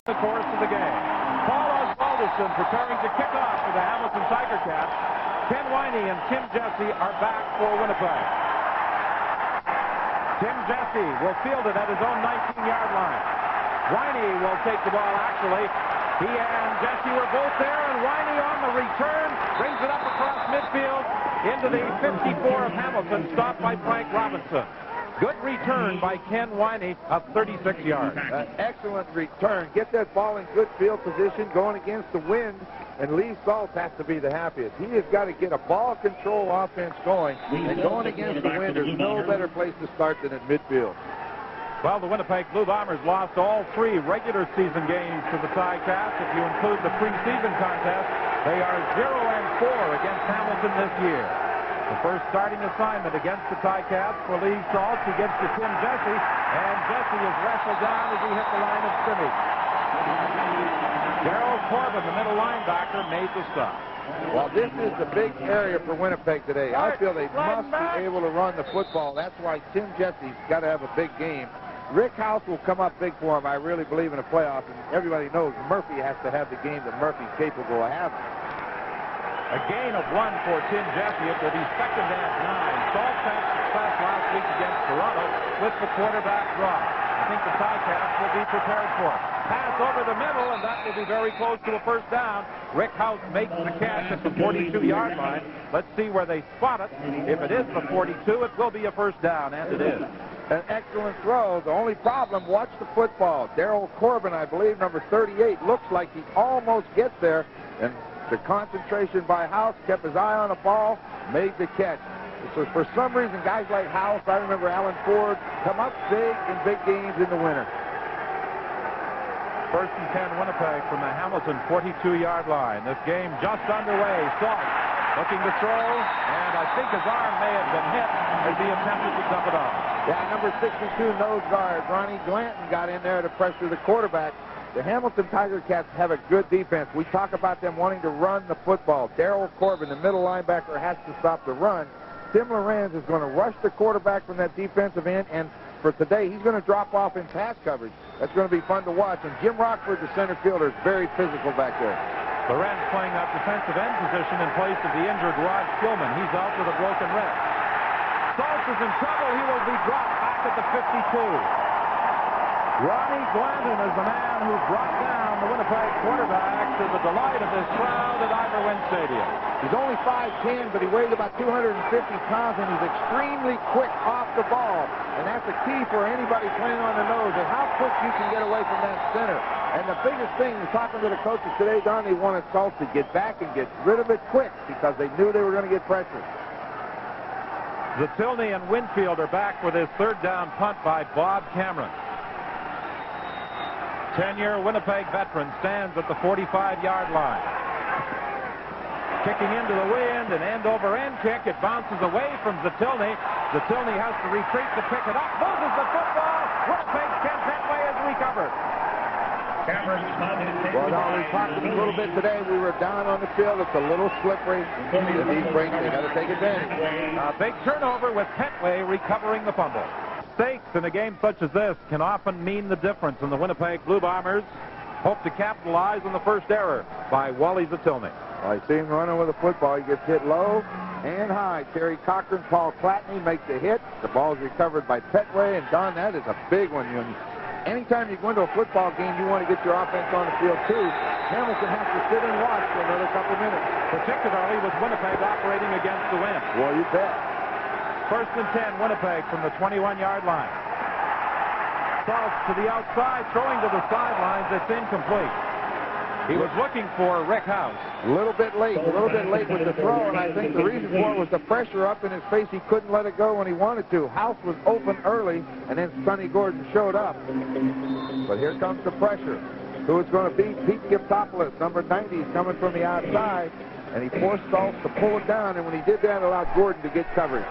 the course of the game. Paul Oswaldson preparing to kick off for the Hamilton Tiger Cats. Ken Winey and Tim Jesse are back for Winnipeg. Tim Jesse will field it at his own 19-yard line. Winey will take the ball, actually. He and Jesse were both there, and Winey on the return brings it up across midfield into the 54 of Hamilton, stopped by Frank Robinson. Good return by Ken Winey of 36 yards. An excellent return. Get that ball in good field position, going against the wind, and Lee Saltz has to be the happiest. He has got to get a ball control offense going, and going against the wind, there's no better place to start than at midfield. Well, the Winnipeg Blue Bombers lost all 3 regular season games to the Ticats. If you include the preseason contest, they are 0-4 against Hamilton this year. The first starting assignment against the Ticats for Lee Saltz. He gives to Tim Jesse, and Jesse is wrestled down as he hit the line of scrimmage. Darryl Corbin, the middle linebacker, made the stop. Well, this is the big area for Winnipeg today. I feel they must be able to run the football. That's why Tim Jesse's got to have a big game. Rick House will come up big for him. I really believe in a playoff, and everybody knows Murphy has to have the game that Murphy's capable of having. A gain of 1 for Tim Jesse. It will be 2nd and 9. Saltz had success last week against Toronto with the quarterback draw. I think the Ticats will be prepared for it. Pass over the middle, and that will be very close to a first down. Rick House makes the catch at the 42-yard line. Let's see where they spot it. If it is the 42, it will be a first down, and it is. An excellent throw. The only problem, watch the football. Darryl Corbin, I believe, number 38, looks like he almost gets there, and the concentration by House kept his eye on the ball, made the catch. So for some reason, guys like House, I remember Alan Ford, come up big in big games in the winter. 1st and 10 Winnipeg from the Hamilton 42-yard line. This game just underway. Saltz looking to throw, and I think his arm may have been hit as he attempted to dump it off. Yeah, number 62 nose guard, Ronnie Glanton, got in there to pressure the quarterback. The Hamilton Tiger Cats have a good defense. We talk about them wanting to run the football. Darryl Corbin, the middle linebacker, has to stop the run. Tim Lorenz is going to rush the quarterback from that defensive end, and for today, he's going to drop off in pass coverage. That's going to be fun to watch. And Jim Rockford, the center fielder, is very physical back there. Lorenz playing that defensive end position in place of the injured Rod Skillman. He's out with a broken rib. Saltz is in trouble. He will be dropped back at the 52. Ronnie Glanton is the man who brought down the Winnipeg quarterback to the delight of this crowd at Ivor Wynne Stadium. He's only 5'10", but he weighs about 250 pounds, and he's extremely quick off the ball. And that's the key for anybody playing on the nose, and how quick you can get away from that center. And the biggest thing, talking to the coaches today, Don, they wanted Saltz to get back and get rid of it quick because they knew they were going to get pressure. Zatilny and Winfield are back for this 3rd down punt by Bob Cameron. 10-year Winnipeg veteran stands at the 45-yard line. Kicking into the wind, an end-over-end kick. It bounces away from Zatilny. Zatilny has to retreat to pick it up. Loses the football. Winnipeg's Ken Petway has recovered. Well, now we talked a little bit today. We were down on the field. It's a little slippery. These breaks, they got to take advantage. A big turnover with Petway recovering the fumble. Mistakes in a game such as this can often mean the difference, and the Winnipeg Blue Bombers hope to capitalize on the first error by Wally Zatilny. Well, I see him running with the football. He gets hit low and high. Terry Cochran, Paul Platney make the hit. The ball is recovered by Petway, and Don, that is a big one. Anytime you go into a football game, you want to get your offense on the field, too. Hamilton has to sit and watch for another couple minutes. Particularly with Winnipeg operating against the wind. Well, you bet. 1st and 10, Winnipeg from the 21-yard line. Saltz to the outside, throwing to the sidelines. It's incomplete. He was looking for Rick House. A little bit late with the throw, and I think the reason for it was the pressure up in his face. He couldn't let it go when he wanted to. House was open early, and then Sonny Gordon showed up. But here comes the pressure. Who is going to be? Pete Giptopoulos, number 90, is coming from the outside, and he forced Saltz to pull it down, and when he did that, allowed Gordon to get coverage.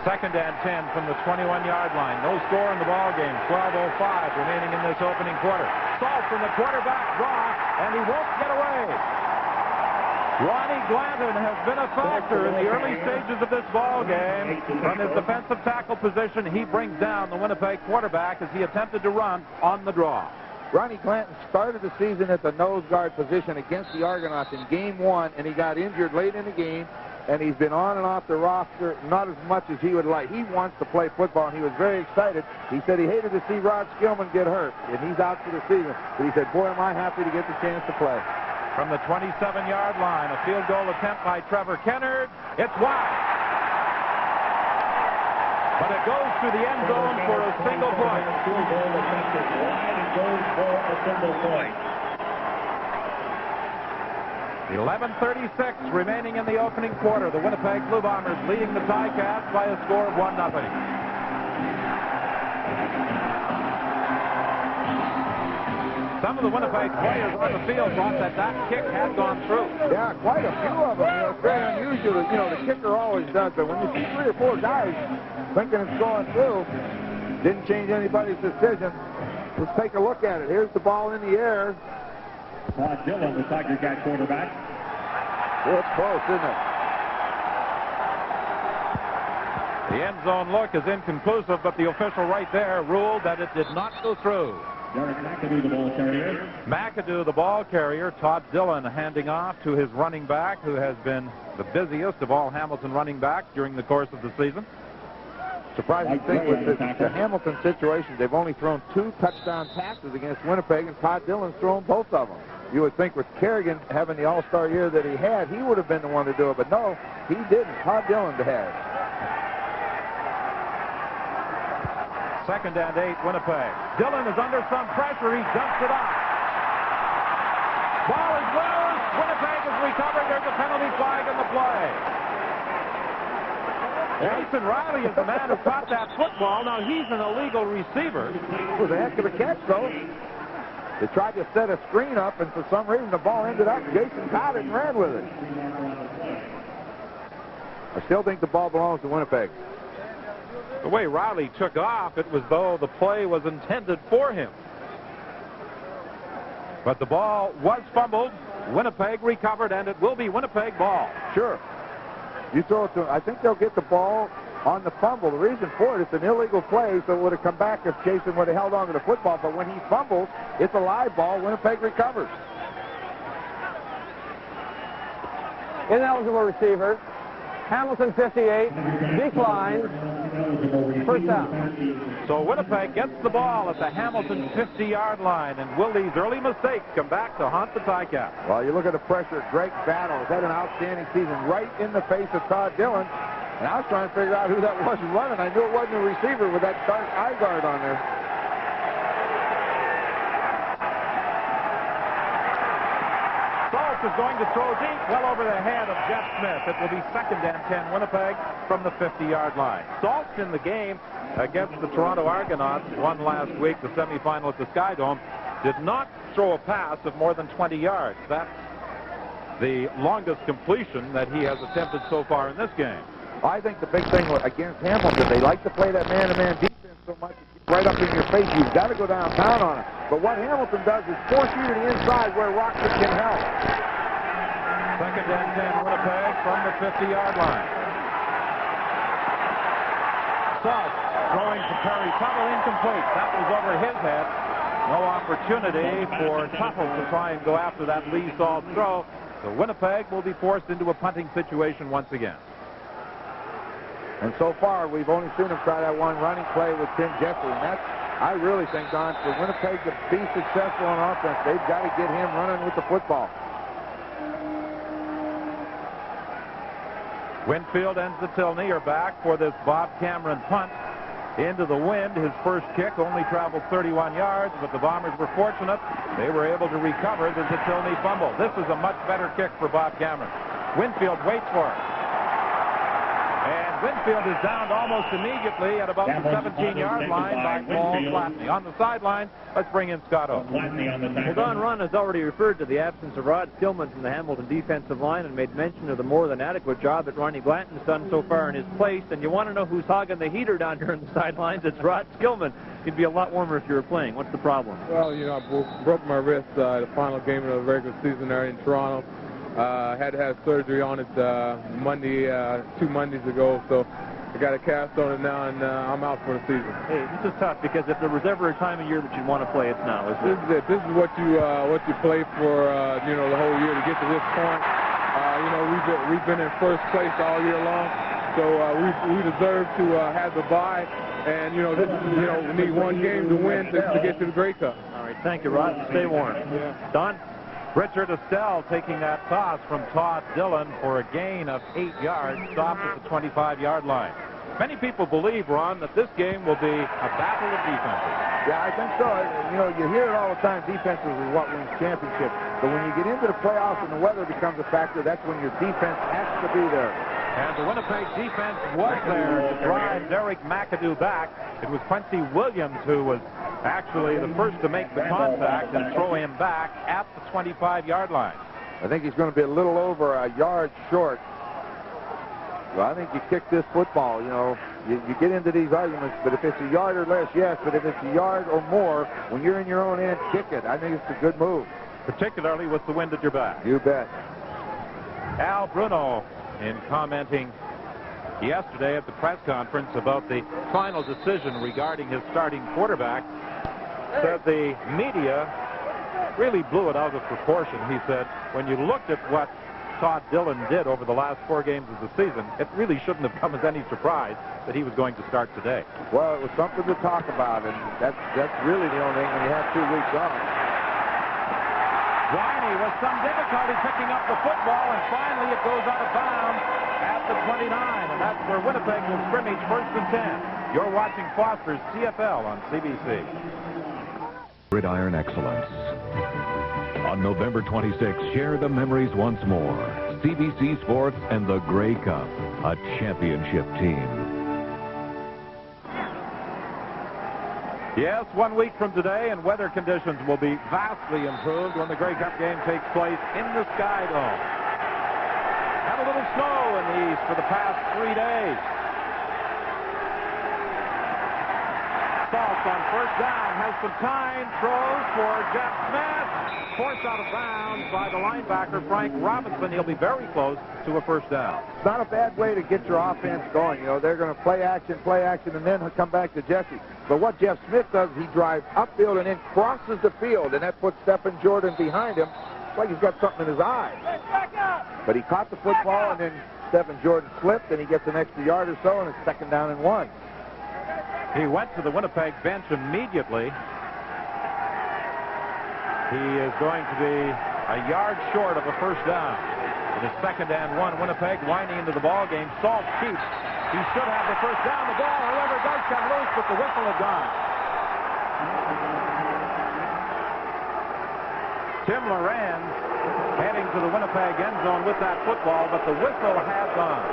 2nd and 10 from the 21-yard line. No score in the ball game. 12:05 remaining in this opening quarter. Saltz from the quarterback draw, and he won't get away. Ronnie Glanton has been a factor in the early stages of this ball game. From his defensive tackle position, he brings down the Winnipeg quarterback as he attempted to run on the draw. Ronnie Glanton started the season at the nose guard position against the Argonauts in Game 1, and he got injured late in the game, and he's been on and off the roster not as much as he would like. He wants to play football, and he was very excited. He said he hated to see Rod Skillman get hurt, and he's out for the season. But he said, boy, am I happy to get the chance to play. From the 27-yard line, a field goal attempt by Trevor Kennard. It's wide. But it goes to the end zone for a single point. Field goal attempted wide and goes for a single point. 11:36 remaining in the opening quarter. The Winnipeg Blue Bombers leading the Ticats by a score of 1-0. Some of the Winnipeg players on the field thought that kick had gone through. Yeah, quite a few of them. It's very unusual. The kicker always does, but when you see 3 or 4 guys thinking it's going through, didn't change anybody's decision. Let's take a look at it. Here's the ball in the air. Todd Dillon, the Tiger Cat quarterback. It's close, isn't it? The end zone look is inconclusive, but the official right there ruled that it did not go through. Derek McAdoo, the ball carrier. McAdoo, the ball carrier. Todd Dillon handing off to his running back, who has been the busiest of all Hamilton running backs during the course of the season. Surprising thing with the Hamilton situation, they've only thrown 2 touchdown passes against Winnipeg, and Todd Dillon's thrown both of them. You would think with Kerrigan having the all-star year that he had, he would have been the one to do it, but no, he didn't. Todd Dillon had. 2nd and 8, Winnipeg. Dillon is under some pressure. He dumps it off. Ball is loose. Winnipeg is recovered. There's a penalty flag in the play. Jason Riley is the man who caught that football. Now, he's an illegal receiver. It was a heck of a catch, though. They tried to set a screen up, and for some reason the ball ended up. Jason caught it and ran with it. I still think the ball belongs to Winnipeg. The way Riley took off, it was though the play was intended for him. But the ball was fumbled. Winnipeg recovered, and it will be Winnipeg ball. Sure. You throw it to, I think they'll get the ball on the fumble. The reason for it, it's an illegal play, so it would have come back if Jason would have held on to the football. But when he fumbles, it's a live ball. Winnipeg recovers. Ineligible receiver. Hamilton 58, declines, first down. So Winnipeg gets the ball at the Hamilton 50-yard line, and will these early mistakes come back to haunt the Ticats? Well, you look at the pressure. Greg Battle has had an outstanding season right in the face of Todd Dillon, and I was trying to figure out who that was running. I knew it wasn't a receiver with that dark eye guard on there. Saltz is going to throw deep, well over the head of Jeff Smith. It will be 2nd and 10, Winnipeg from the 50-yard line. Saltz in the game against the Toronto Argonauts, won last week, the semifinal at the Sky Dome, did not throw a pass of more than 20 yards. That's the longest completion that he has attempted so far in this game. I think the big thing against Hamilton, they like to play that man-to-man defense so much, right up in your face. You've got to go downtown on it. But what Hamilton does is force you to the inside where Rockford can help. 2nd and 10, Winnipeg from the 50-yard line. Saltz throwing to Perry Tuttle, incomplete. That was over his head. No opportunity for Tuttle to try and go after that Lee Saltz throw. So Winnipeg will be forced into a punting situation once again. And so far, we've only seen him try that one running play with Tim Jeffrey. And that's, I really think, Don, for Winnipeg to be successful on offense, they've got to get him running with the football. Winfield and Zatilny are back for this Bob Cameron punt into the wind. His first kick only traveled 31 yards, but the Bombers were fortunate. They were able to recover the Zatilny fumble. This is a much better kick for Bob Cameron. Winfield waits for it. And Winfield is downed almost immediately at about the 17-yard line by Paul Flatney. On the sideline, let's bring in Scott O. Well, Don Run has already referred to the absence of Rod Skillman from the Hamilton defensive line and made mention of the more than adequate job that Ronnie Glanton's done so far in his place. And you want to know who's hogging the heater down here on the sidelines? It's Rod Skillman. You'd be a lot warmer if you were playing. What's the problem? Well, you know, I broke my wrist the final game of the regular season there in Toronto. Had to have surgery on it Monday, 2 Mondays ago. So I got a cast on it now, and I'm out for the season. Hey, this is tough because if there was ever a time of year that you'd want to play, it's now, isn't it? This is it. This is what you play for, you know, the whole year to get to this point. You know, we've been in first place all year long, so we deserve to have the bye. And you know, this is, you know, we need one game to win to get to the Grey Cup. All right, thank you, Rod. Stay warm. Yeah. Don? Richard Estelle taking that toss from Todd Dillon for a gain of 8 yards, stopped at the 25-yard line. Many people believe, Ron, that this game will be a battle of defenses. Yeah, I think so. You know, you hear it all the time, defenses is what wins championships. But when you get into the playoffs and the weather becomes a factor, that's when your defense has to be there. And the Winnipeg defense was there to drive Derek McAdoo back. It was Quincy Williams who was actually the first to make the contact and throw him back at the 25-yard line. I think he's going to be a little over a yard short. Well, I think you kick this football, you know. You get into these arguments, but if it's a yard or less, yes. But if it's a yard or more, when you're in your own end, kick it. I think it's a good move. Particularly with the wind at your back. You bet. Al Bruno, in commenting yesterday at the press conference about the final decision regarding his starting quarterback, said the media really blew it out of proportion. He said, when you looked at what Todd Dillon did over the last 4 games of the season, it really shouldn't have come as any surprise that he was going to start today. Well, it was something to talk about, and that's really the only thing when you have 2 weeks off. Winey with some difficulty picking up the football, and finally it goes out of bounds at the 29, and that's where Winnipeg will scrimmage 1st and 10. You're watching Foster's CFL on CBC. Gridiron excellence. On November 26th, share the memories once more. CBC Sports and the Grey Cup, a championship team. Yes, 1 week from today, and weather conditions will be vastly improved when the Grey Cup game takes place in the Sky Dome. Had a little snow in the east for the past 3 days. Saltz on 1st down, has some time, throws for Jeff Smith. Forced out of bounds by the linebacker, Frank Robinson. He'll be very close to a 1st down. It's not a bad way to get your offense going. You know, they're going to play action, and then come back to Jesse. But what Jeff Smith does, he drives upfield and then crosses the field, and that puts Stephen Jordan behind him. It's like he's got something in his eye. But he caught the football, and then Stephen Jordan slipped, and he gets an extra yard or so, and it's 2nd down and 1. He went to the Winnipeg bench immediately. He is going to be a yard short of a 1st down. It is 2nd and 1. Winnipeg winding into the ball game. Saltz keeps. He should have the 1st down. The ball, however, does come loose, but the whistle is gone. Tim Lorenz heading to the Winnipeg end zone with that football, but the whistle has gone.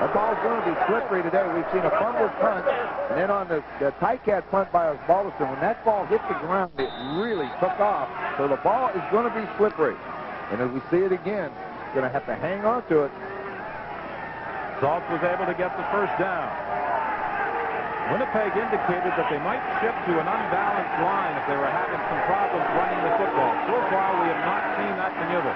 The ball's going to be slippery today. We've seen a fumbled punt, and then on the Ticat punt by Osbaldiston, when that ball hit the ground, it really took off. So the ball is going to be slippery. And as we see it again, going to have to hang on to it. Saltz was able to get the 1st down. Winnipeg indicated that they might shift to an unbalanced line if they were having some problems running the football. So far, we have not seen that maneuver.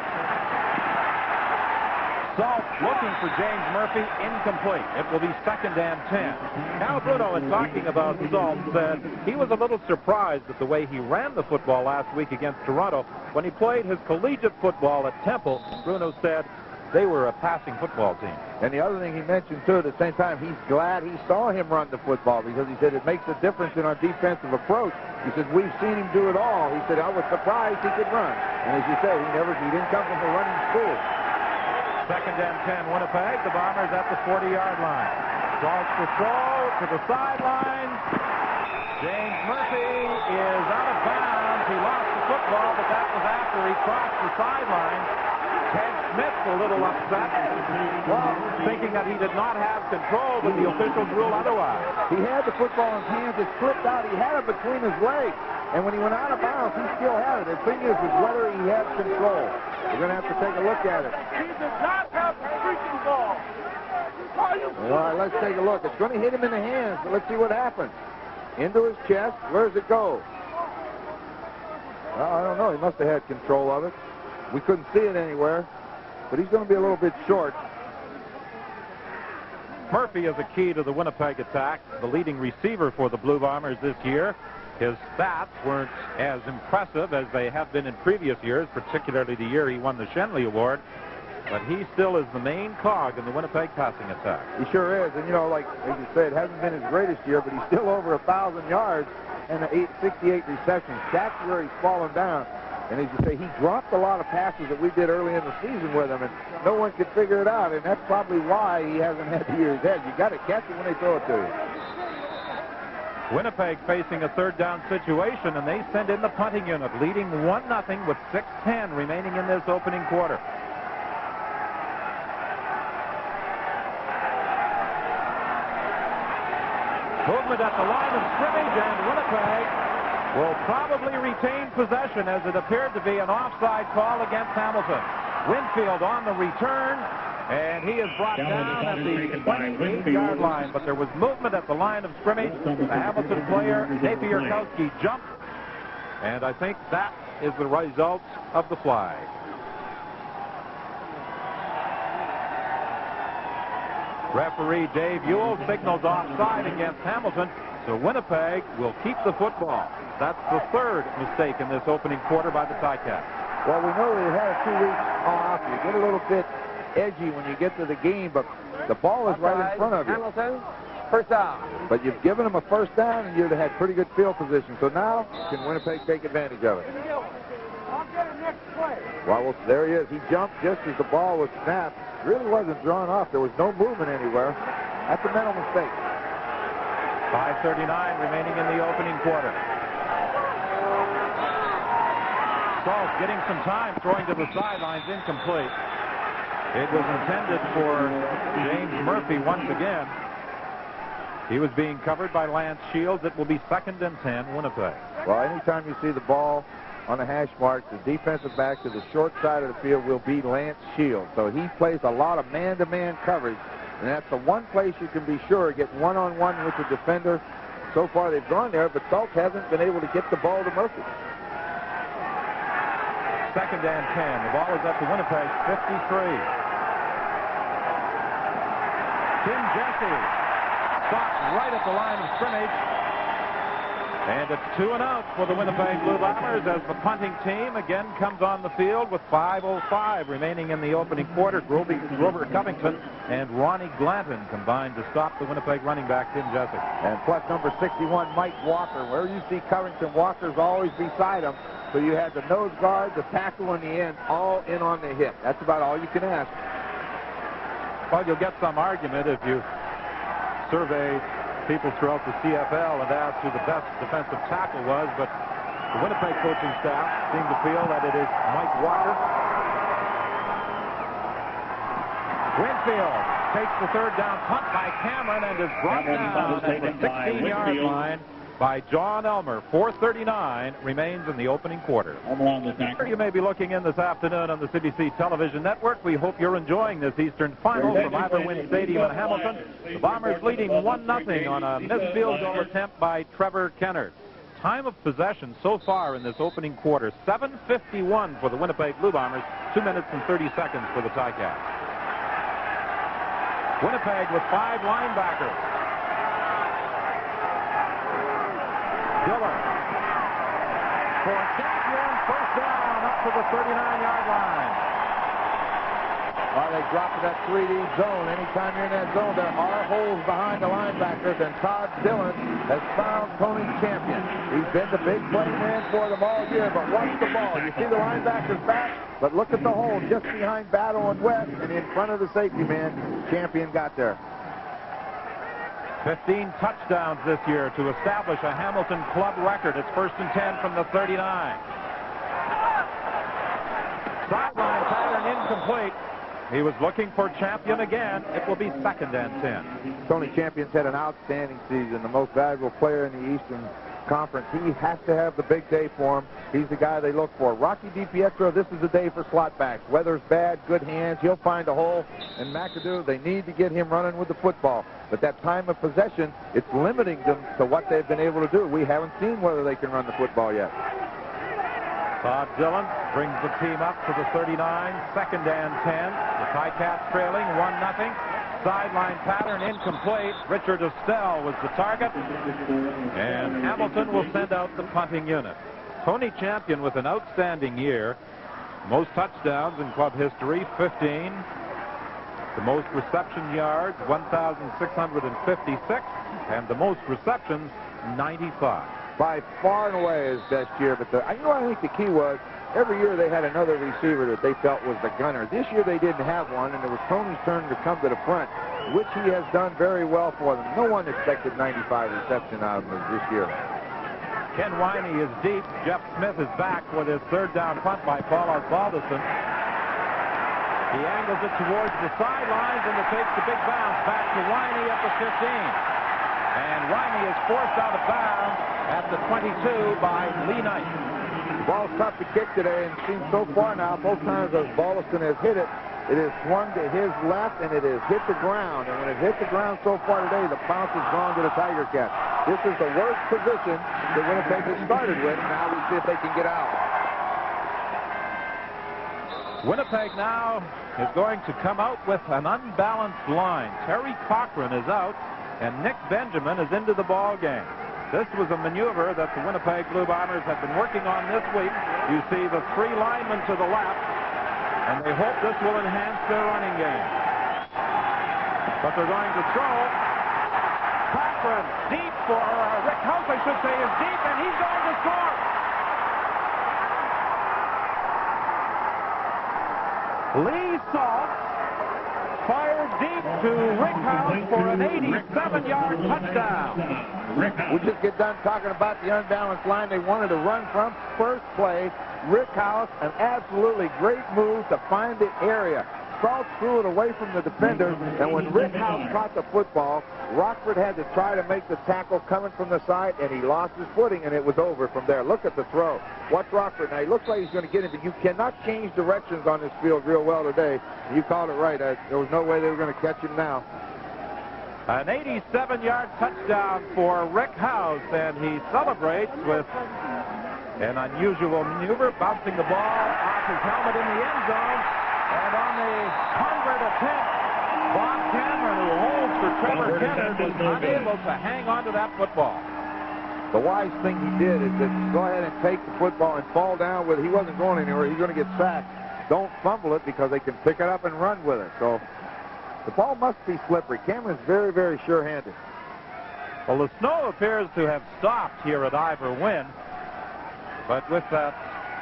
Saltz looking for James Murphy, incomplete. It will be 2nd and 10. Now Bruno, in talking about Saltz, said he was a little surprised at the way he ran the football last week against Toronto. When he played his collegiate football at Temple, Bruno said they were a passing football team. And the other thing he mentioned, too, at the same time, he's glad he saw him run the football because he said it makes a difference in our defensive approach. He said, we've seen him do it all. He said, I was surprised he could run. And as you say, he didn't come from a running school. 2nd and 10, Winnipeg. The Bombers at the 40-yard line. Saltz to throw to the sideline. James Murphy is out of bounds. He lost the football, but that was after he crossed the sideline. Ted Smith a little upset, thinking that he did not have control, but the officials ruled otherwise. He had the football in his hands. It slipped out. He had it between his legs. And when he went out of bounds, he still had it. The thing is whether he has control. We're going to have to take a look at it. He does not have the freaking ball. All right, let's take a look. It's going to hit him in the hands, but let's see what happens. Into his chest. Where does it go? Well, I don't know. He must have had control of it. We couldn't see it anywhere, but he's going to be a little bit short. Murphy is a key to the Winnipeg attack, the leading receiver for the Blue Bombers this year. His stats weren't as impressive as they have been in previous years, particularly the year he won the Shenley Award. But he still is the main cog in the Winnipeg passing attack. He sure is. And, you know, like you said, it hasn't been his greatest year, but he's still over 1,000 yards and 68 receptions. That's where he's fallen down. And as you say, he dropped a lot of passes that we did early in the season with him, and no one could figure it out. And that's probably why he hasn't had the year he's had. You got to catch it when they throw it to you. Winnipeg facing a third down situation, and they send in the punting unit, leading 1-0 with 6:10 remaining in this opening quarter. Movement at the line of scrimmage, and Winnipeg will probably retain possession, as it appeared to be an offside call against Hamilton. Winfield on the return, and he is brought down at the 28-yard line. But there was movement at the line of scrimmage. The Hamilton player, Napierkowski, jumped, and I think that is the result of the flag. Referee Dave Ewell signals offside against Hamilton, so Winnipeg will keep the football. That's the third mistake in this opening quarter by the Ticats. Well, we know they've had 2 weeks off. You get a little bit edgy when you get to the game, but the ball is right in front of you. Hamilton, first down. But you've given them a first down, and you'd have had pretty good field position. So now, can Winnipeg take advantage of it? I'll get it next play. Well, there he is. He jumped just as the ball was snapped. Really wasn't drawn off. There was no movement anywhere. That's a mental mistake. 5:39 remaining in the opening quarter. Saltz getting some time, throwing to the sidelines, incomplete. It was intended for James Murphy once again. He was being covered by Lance Shields. It will be 2nd and 10, Winnipeg. Well, anytime you see the ball on the hash mark, the defensive back to the short side of the field will be Lance Shields. So he plays a lot of man-to-man coverage, and that's the one place you can be sure of getting one-on-one with the defender. So far they've gone there, but Saltz hasn't been able to get the ball to Murphy. 2nd and 10. The ball is up to Winnipeg, 53. Tim Jesse stopped right at the line of scrimmage. And it's 2 and out for the Winnipeg Blue Bombers as the punting team again comes on the field with 5:05 remaining in the opening quarter. Grover Covington and Ronnie Glanton combined to stop the Winnipeg running back, Tim Jesse. And plus number 61, Mike Walker. Where you see Covington, Walker's always beside him. So you had the nose guard, the tackle in the end, all in on the hit. That's about all you can ask. Well, you'll get some argument if you survey people throughout the CFL and asked who the best defensive tackle was, but the Winnipeg coaching staff seem to feel that it is Mike Walker. Winfield takes the third down punt by Cameron and is brought down at the 16-yard line by John Elmer. 4:39 remains in the opening quarter. You may be looking in this afternoon on the CBC television network. We hope you're enjoying this Eastern Final from Iverwin Stadium in Hamilton. The Bombers leading 1-0 on a missed field goal attempt by Trevor Kennard. Time of possession so far in this opening quarter, 7:51 for the Winnipeg Blue Bombers, 2 minutes and 30 seconds for the Ticats. Winnipeg with 5 linebackers. Dillon for champion, first down up to the 39-yard line. Well, they dropped to that 3D zone. Anytime you're in that zone, there are holes behind the linebackers, and Todd Dillon has found Tony Champion. He's been the big play man for them all year, but watch the ball. You see the linebackers back, but look at the hole just behind Battle and West, and in front of the safety man. Champion got there. 15 touchdowns this year to establish a Hamilton club record. It's 1st and 10 from the 39. Sideline pattern incomplete. He was looking for Champion again. It will be 2nd and 10. Tony Champion's had an outstanding season, the most valuable player in the Eastern Conference. He has to have the big day for him. He's the guy they look for. Rocky DiPietro, this is the day for slot backs. Weather's bad, good hands. He'll find a hole. And McAdoo, they need to get him running with the football. But that time of possession, it's limiting them to what they've been able to do. We haven't seen whether they can run the football yet. Todd Dillon brings the team up to the 39, 2nd and 10. The Ticats trailing 1-0. sideline pattern, incomplete. Richard Estelle was the target, and Hamilton will send out the punting unit. Tony Champion with an outstanding year. Most touchdowns in club history, 15. The most reception yards, 1,656, and the most receptions, 95. By far and away his best year, but I think the key was every year they had another receiver that they felt was the gunner. This year they didn't have one, and it was Tony's turn to come to the front, which he has done very well for them. No one expected 95 reception out of him this year. Ken Winey is deep. Jeff Smith is back with his third down punt by Paul Osbaldiston. He angles it towards the sidelines, and it takes the big bounce back to Winey at the 15. And Winey is forced out of bounds at the 22 by Lee Knight. The ball's tough to kick today, and it seems so far now, both times as Osbaldiston has hit it, it has swung to his left, and it has hit the ground. And when it hit the ground so far today, the bounce has gone to the Tiger Cats. This is the worst position that Winnipeg has started with. Now we see if they can get out. Winnipeg now is going to come out with an unbalanced line. Terry Cochran is out, and Nick Benjamin is into the ball game. This was a maneuver that the Winnipeg Blue Bombers have been working on this week. You see the three linemen to the left, and they hope this will enhance their running game. But they're going to throw. Cochran deep for Rick House, I should say, is deep, and he's going to score. Lee Saltz fired deep to Rick House for an 87-yard touchdown. We just get done talking about the unbalanced line they wanted to run from. First play, Rick House, an absolutely great move to find the area. Saltz threw it away from the defenders, and when Rick House caught the football, Rockford had to try to make the tackle coming from the side, and he lost his footing, and it was over from there. Look at the throw. Watch Rockford. Now, he looks like he's going to get it, but you cannot change directions on this field real well today. You called it right. There was no way they were going to catch him now. An 87-yard touchdown for Rick House, and he celebrates with an unusual maneuver, bouncing the ball off his helmet in the end zone. And on the convert attempt, Bob Cameron, who holds for Trevor Kennard, was unable to hang on to that football. The wise thing he did is to go ahead and take the football and fall down with it. He wasn't going anywhere. He's going to get sacked. Don't fumble it because they can pick it up and run with it. So the ball must be slippery. Cameron's very, very sure-handed. Well, the snow appears to have stopped here at Ivor Wynn. But with that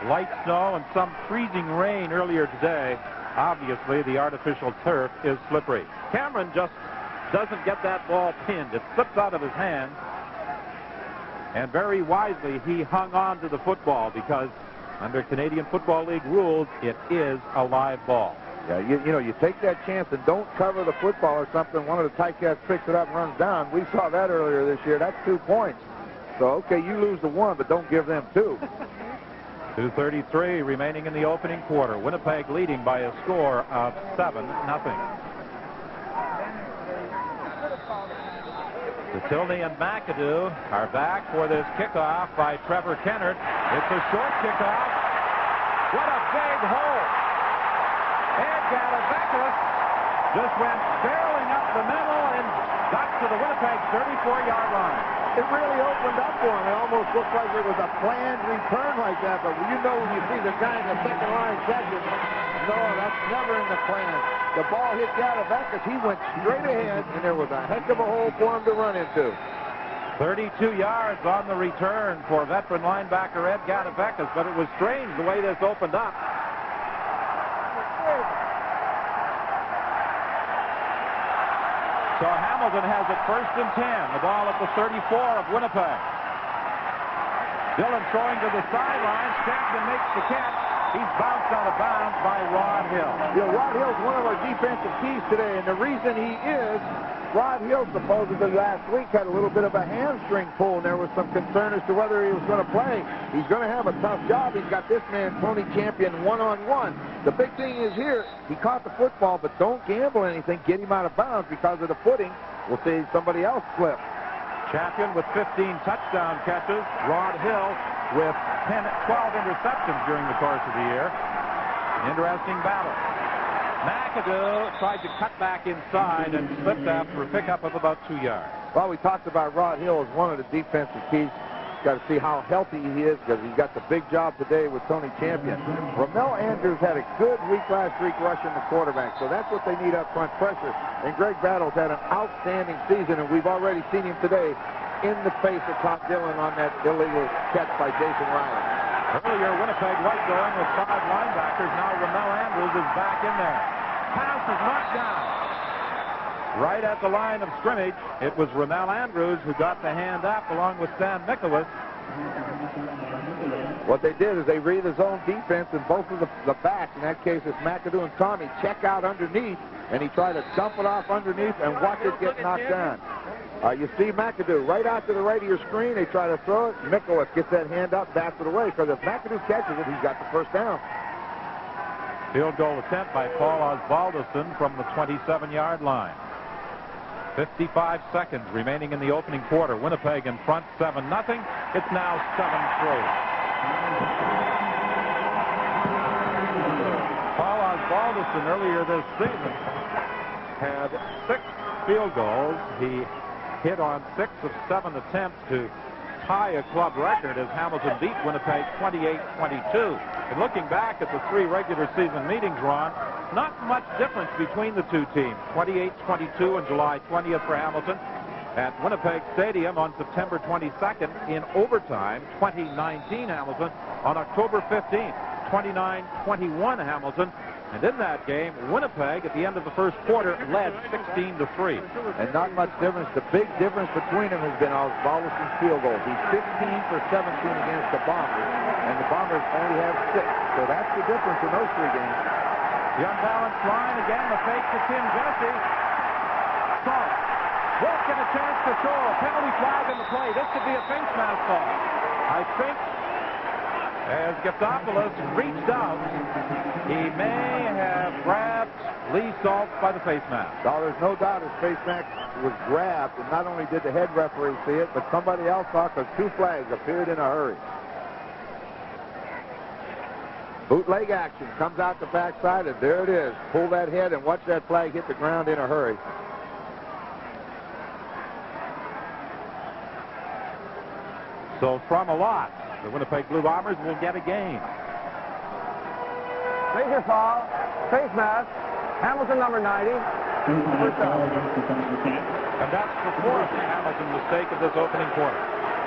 light snow and some freezing rain earlier today, obviously the artificial turf is slippery. Cameron just doesn't get that ball pinned. It slips out of his hand. And very wisely, he hung on to the football because under Canadian Football League rules, it is a live ball. Yeah, you know, you take that chance and don't cover the football or something. One of the Ticats picks it up and runs down. We saw that earlier this year. That's 2 points. So, okay, you lose the one, but don't give them 2. 2:33 remaining in the opening quarter. Winnipeg leading by a score of 7-0. Tilney and McAdoo are back for this kickoff by Trevor Kennard. It's a short kickoff. What a big hole. Ed Gallivekis just went barreling up the middle and got to the Winnipeg 34-yard line. It really opened up for him. It almost looked like it was a planned return like that, but you know when you see the guy in the second line catch it, no, that's never in the plan. The ball hit Gallivekis. He went straight ahead, and there was a heck of a hole for him to run into. 32 yards on the return for veteran linebacker Ed Gallivekis, but it was strange the way this opened up. So Hamilton has it 1st and 10. The ball at the 34 of Winnipeg. Dillon throwing to the sidelines. Champion makes the catch. He's bounced out of bounds by Rod Hill. You know, Rod Hill's one of our defensive keys today, and the reason he is, Rod Hill supposedly last week had a little bit of a hamstring pull, and there was some concern as to whether he was going to play. He's going to have a tough job. He's got this man, Tony Champion, one-on-one. The big thing is here, he caught the football, but don't gamble anything. Get him out of bounds because of the footing. We'll see somebody else slip. Champion with 15 touchdown catches. Rod Hill with 12 interceptions during the course of the year. Interesting battle. McAdoo tried to cut back inside and slipped after a pickup of about 2 yards. Well, we talked about Rod Hill as one of the defensive keys. Got to see how healthy he is because he's got the big job today with Tony Champion. Ramel Andrews had a good week last week rushing the quarterback, so that's what they need up front, pressure. And Greg Battles had an outstanding season, and we've already seen him today in the face of Todd Dillon on that illegal catch by Jason Riley. Earlier, Winnipeg was going with 5 linebackers. Now Ramel Andrews is back in there. Pass is knocked down. Right at the line of scrimmage, it was Ramel Andrews who got the hand up along with Sam Nicholas. What they did is they read the zone defense, and both of the backs, in that case it's McAdoo and Tommy, check out underneath, and he tried to dump it off underneath and watch it get knocked down. You see McAdoo right out to the right of your screen. They try to throw it. Nicholas gets that hand up, bats it away, because if McAdoo catches it, he's got the first down. Field goal attempt by Paul Osbaldiston from the 27-yard line. 55 seconds remaining in the opening quarter. Winnipeg in front 7-0. It's now 7-3. Paul Osbaldiston earlier this season had 6 field goals. He hit on 6 of 7 attempts to tie a club record as Hamilton beat Winnipeg 28-22. And looking back at the 3 regular season meetings, Ron, not much difference between the two teams. 28-22 on July 20th for Hamilton at Winnipeg Stadium on September 22nd in overtime. 2019 Hamilton on October 15th. 29-21 Hamilton. And in that game, Winnipeg at the end of the first quarter led 16-3. And not much difference. The big difference between them has been Osbaldiston's field goals. He's 15 for 17 against the Bombers, and the Bombers only have 6. So that's the difference in those 3 games. The unbalanced line again, the fake to Tim Jesse. Saltz won't get a chance to throw. A penalty flag in the play. This could be a face mask call. I think as Giftopoulos reached out, he may have grabbed Lee Saltz by the face mask. Oh, there's no doubt his face mask was grabbed, and not only did the head referee see it, but somebody else saw it because 2 flags appeared in a hurry. Bootleg action comes out the backside, and there it is. Pull that head and watch that flag hit the ground in a hurry. So from a lot, the Winnipeg Blue Bombers will get a gain. Major foul, face mask, Hamilton number 90. First down. And that's the 4th Hamilton mistake of this opening quarter.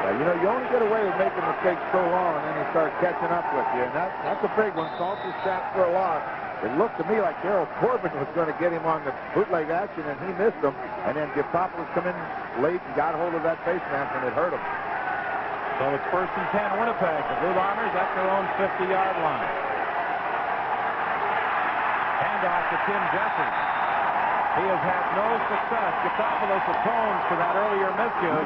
You know, you only get away with making mistakes so long, and then they start catching up with you. And that's a big one. Saltz is sacked for a loss. It looked to me like Darryl Corbin was going to get him on the bootleg action, and he missed him. And then Giftopoulos come in late and got hold of that face mask, and it hurt him. So it's 1st and 10 Winnipeg. The Blue Bombers at their own 50-yard line. Handoff to Tim Jesse. He has had no success. Giftopoulos atones for that earlier miscue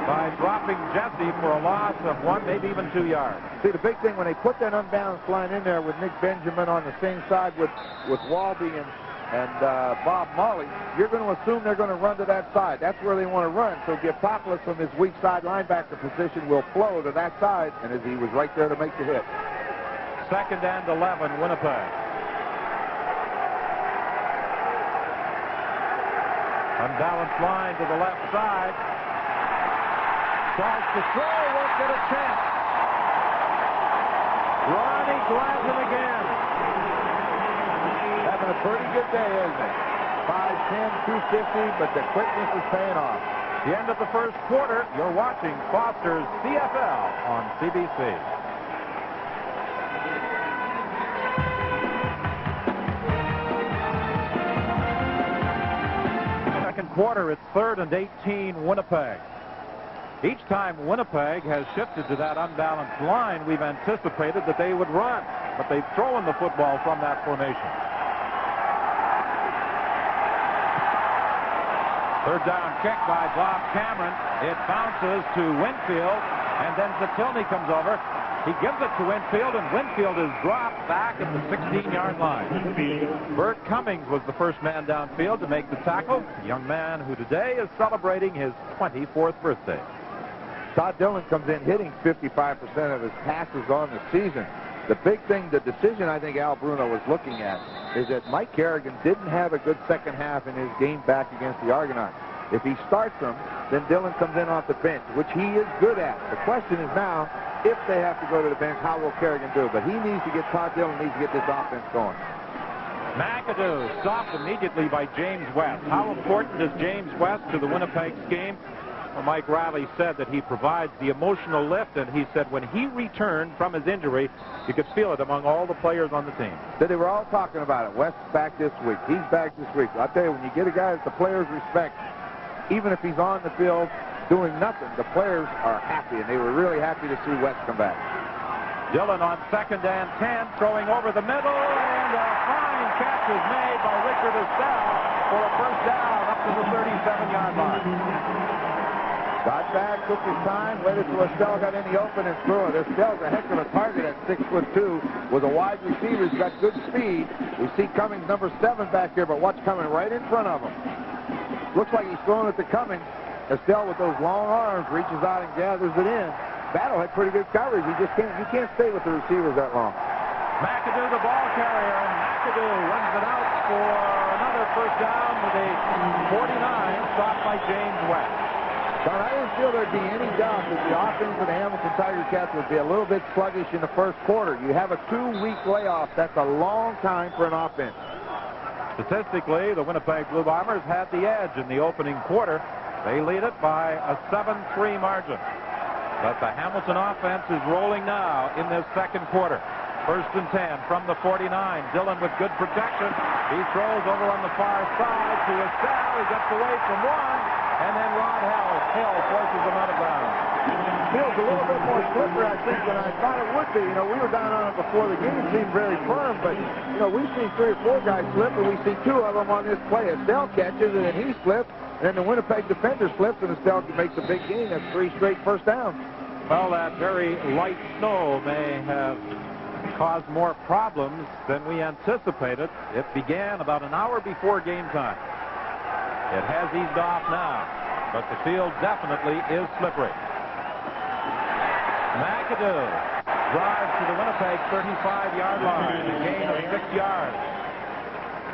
by dropping Jesse for a loss of 1, maybe even 2 yards. See, the big thing, when they put that unbalanced line in there with Nick Benjamin on the same side with Walby and Bob Molly, you're going to assume they're going to run to that side. That's where they want to run. So Giftopoulos from his weak side linebacker position will flow to that side, and as he was right there to make the hit. 2nd and 11, Winnipeg. Unbalanced line to the left side. Saltz to throw, won't get a chance. Ronnie Glanton again. Having a pretty good day, isn't he? 5'10", 250, but the quickness is paying off. The end of the first quarter, you're watching Foster's CFL on CBC. Quarter, it's 3rd and 18 Winnipeg. Each time Winnipeg has shifted to that unbalanced line, we've anticipated that they would run, but they've thrown the football from that formation. 3rd down kick by Bob Cameron. It bounces to Winfield, and then Zatilny comes over. He gives it to Winfield, and Winfield is dropped back at the 16-yard line. Bert Cummings was the first man downfield to make the tackle, a young man who today is celebrating his 24th birthday. Todd Dillon comes in hitting 55% of his passes on the season. The big thing, the decision I think Al Bruno was looking at is that Mike Kerrigan didn't have a good second half in his game back against the Argonauts. If he starts them, then Dillon comes in off the bench, which he is good at. The question is now, if they have to go to the bench, how will Kerrigan do? But he needs to get, Todd Dillon needs to get this offense going. McAdoo stopped immediately by James West. How important is James West to the Winnipeg scheme? Well, Mike Riley said that he provides the emotional lift, and he said when he returned from his injury, you could feel it among all the players on the team. So they were all talking about it. West's back this week. He's back this week. I'll tell you, when you get a guy that the players respect, even if he's on the field doing nothing, the players are happy, and they were really happy to see West come back. Dillon on 2nd and 10, throwing over the middle, and a fine catch is made by Richard Estelle for a first down up to the 37-yard line. Got back, took his time, waited till Estelle got in the open and threw it. Estelle's a heck of a target at 6'2", with a wide receiver. He's got good speed. We see Cummings, number 7, back here, but what's coming right in front of him? Looks like he's throwing it to Cummings. Estelle, with those long arms, reaches out and gathers it in. Battle had pretty good coverage. You can't stay with the receivers that long. McAdoo, the ball carrier, and McAdoo runs it out for another first down with a 49, stopped by James West. But I didn't feel there'd be any doubt that the offense of the Hamilton Tiger Cats would be a little bit sluggish in the first quarter. You have a 2-week layoff. That's a long time for an offense. Statistically, the Winnipeg Blue Bombers had the edge in the opening quarter. They lead it by a 7-3 margin. But the Hamilton offense is rolling now in this second quarter. 1st and 10 from the 49. Dillon with good protection. He throws over on the far side to Estelle. He gets away from one. And then Rod Hill forces him out of bounds. Feels a little bit more slippery, I think, than I thought it would be. You know, we were down on it before the game. It seemed very firm, but, you know, we've seen 3 or 4 guys slip, and we see 2 of them on this play. Estelle catches, and then he slips, and then the Winnipeg defender slips, and Estelle makes a big gain. That's 3 straight first downs. Well, that very light snow may have caused more problems than we anticipated. It began about an hour before game time. It has eased off now, but the field definitely is slippery. McAdoo drives to the Winnipeg 35-yard line, a gain of 6 yards.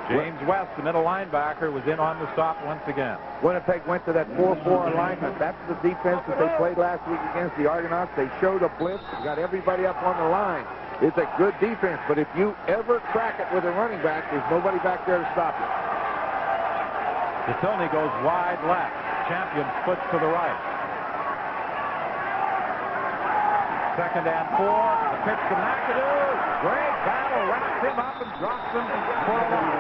James West, the middle linebacker, was in on the stop once again. Winnipeg went to that 4-4 alignment. That's the defense that they played last week against the Argonauts. They showed a blitz, got everybody up on the line. It's a good defense, but if you ever crack it with a running back, there's nobody back there to stop you. Detilny goes wide left. Champion splits to the right. 2nd and 4. The pitch to McAdoo. Great battle. Wraps him up and drops him for a loss.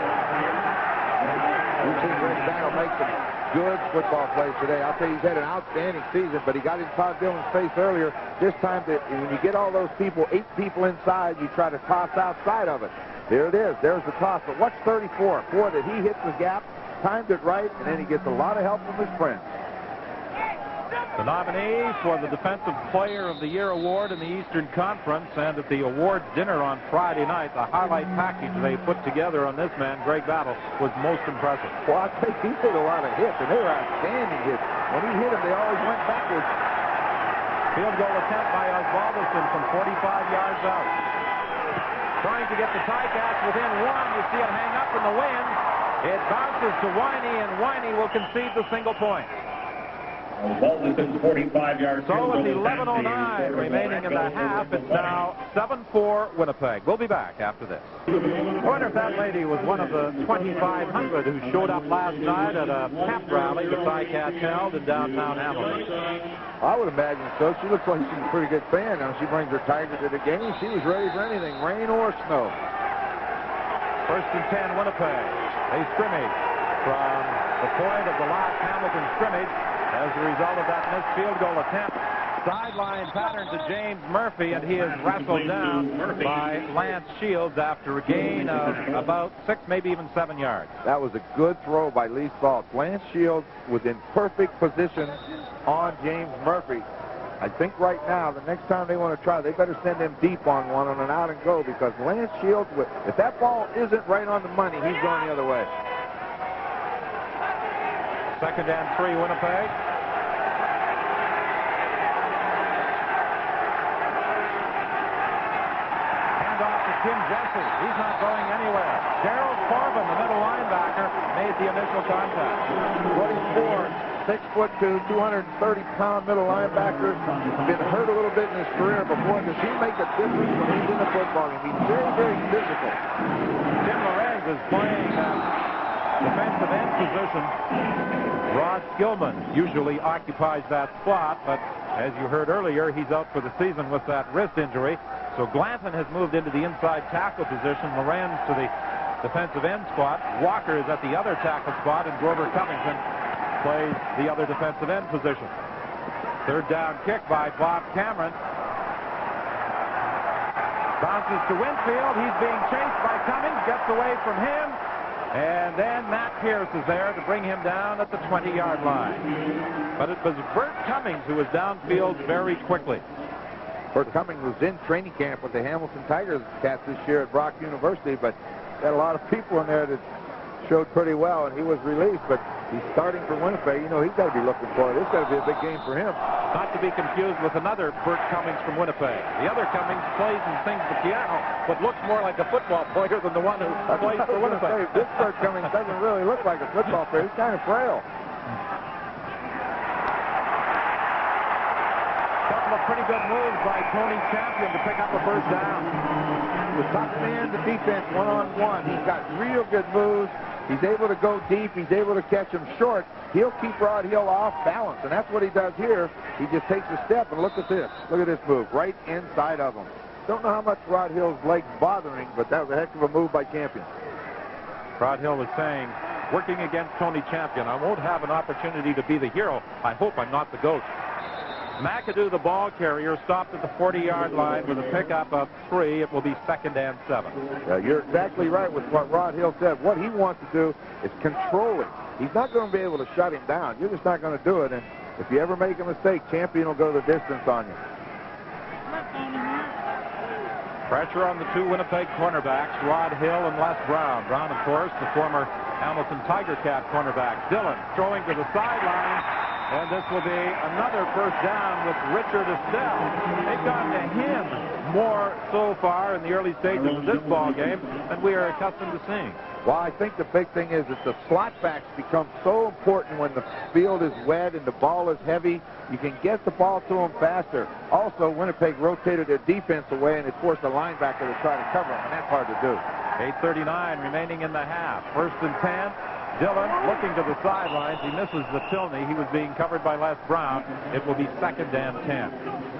We've seen Greg Battle make some good football plays today. I'll tell you, he's had an outstanding season, but he got in Todd Dillon's face earlier. This time, when you get all those people, 8 people inside, you try to toss outside of it. There it is. There's the toss. But watch 34. Boy, that he hits the gap, timed it right, and then he gets a lot of help from his friends. The nominee for the Defensive Player of the Year award in the Eastern Conference, and at the awards dinner on Friday night, the highlight package they put together on this man, Greg Battle, was most impressive. Well, I think he took a lot of hits, and they were outstanding hits. When he hit them, they always went backwards. Field goal attempt by Osvaldoson from 45 yards out. Trying to get the Ticats within 1. You see it hang up in the wind. It bounces to Winey, and Winey will concede the single point. Osvaldoson's 45-yard So with 11:09 remaining in the half, it's now 7-4 Winnipeg. We'll be back after this. I wonder if that lady was one of the 2,500 who showed up last night at a pep rally the Ticats held in downtown Hamilton. I would imagine so. She looks like she's a pretty good fan. Now, she brings her Tiger to the game. She was ready for anything, rain or snow. 1st and 10 Winnipeg. They scrimmage from the point of the last Hamilton scrimmage. As a result of that missed field goal attempt, sideline pattern to James Murphy, and he is wrestled down by Lance Shields after a gain of about 6, maybe even 7 yards. That was a good throw by Lee Saltz. Lance Shields was in perfect position on James Murphy. I think right now, the next time they want to try, they better send him deep on one on an out and go, because Lance Shields, if that ball isn't right on the money, he's going the other way. 2nd and 3 Winnipeg. Tim Jesse. He's not going anywhere. Darryl Corbin, the middle linebacker, made the initial contact. 24, 6'2", 230-pound middle linebacker. Been hurt a little bit in his career, but boy, does he make a difference when he's in the football game. He's very, very physical. Tim Lorenz is playing defensive end position. Rod Skillman usually occupies that spot, but as you heard earlier, he's out for the season with that wrist injury. So Glanton has moved into the inside tackle position. Lorenz to the defensive end spot. Walker is at the other tackle spot, and Grover Covington plays the other defensive end position. Third down kick by Bob Cameron. Bounces to Winfield. He's being chased by Cummings. Gets away from him. And then Matt Pierce is there to bring him down at the 20-yard line. But it was Bert Cummings who was downfield very quickly. Bert Cummings was in training camp with the Hamilton Tigers Cats this year at Brock University, but had a lot of people in there that showed pretty well, and he was released. But he's starting for Winnipeg. You know, he's got to be looking for it. This got to be a big game for him. Not to be confused with another Bert Cummings from Winnipeg. The other Cummings plays and sings the piano, but looks more like a football player than the one who plays for Winnipeg. This Bert Cummings doesn't really look like a football player. He's kind of frail. Couple of pretty good moves by Tony Champion to pick up a first down. With top man to defense one-on-one, he's got real good moves. He's able to go deep. He's able to catch him short. He'll keep Rod Hill off balance, and that's what he does here. He just takes a step, and look at this. Look at this move, right inside of him. Don't know how much Rod Hill's legs bothering, but that was a heck of a move by Champion. Rod Hill was saying, working against Tony Champion, I won't have an opportunity to be the hero. I hope I'm not the ghost. McAdoo, the ball carrier, stopped at the 40-yard line with a pickup of 3. It will be 2nd and 7. You're exactly right with what Rod Hill said. What he wants to do is control it. He's not going to be able to shut him down. You're just not going to do it. And if you ever make a mistake, Champion will go the distance on you. Pressure on the two Winnipeg cornerbacks, Rod Hill and Les Brown. Brown, of course, the former Hamilton Tiger Cat cornerback. Dillon throwing to the sideline. And this will be another first down with Richard Estelle. They've gone to him more so far in the early stages of this ball game than we are accustomed to seeing. Well, I think the big thing is that the slot backs become so important when the field is wet and the ball is heavy. You can get the ball to them faster. Also, Winnipeg rotated their defense away, and it forced the linebacker to try to cover them, and that's hard to do. 8:39 remaining in the half. 1st and 10. Dillon looking to the sidelines. He misses the Tilney. He was being covered by Les Brown. It will be 2nd and 10.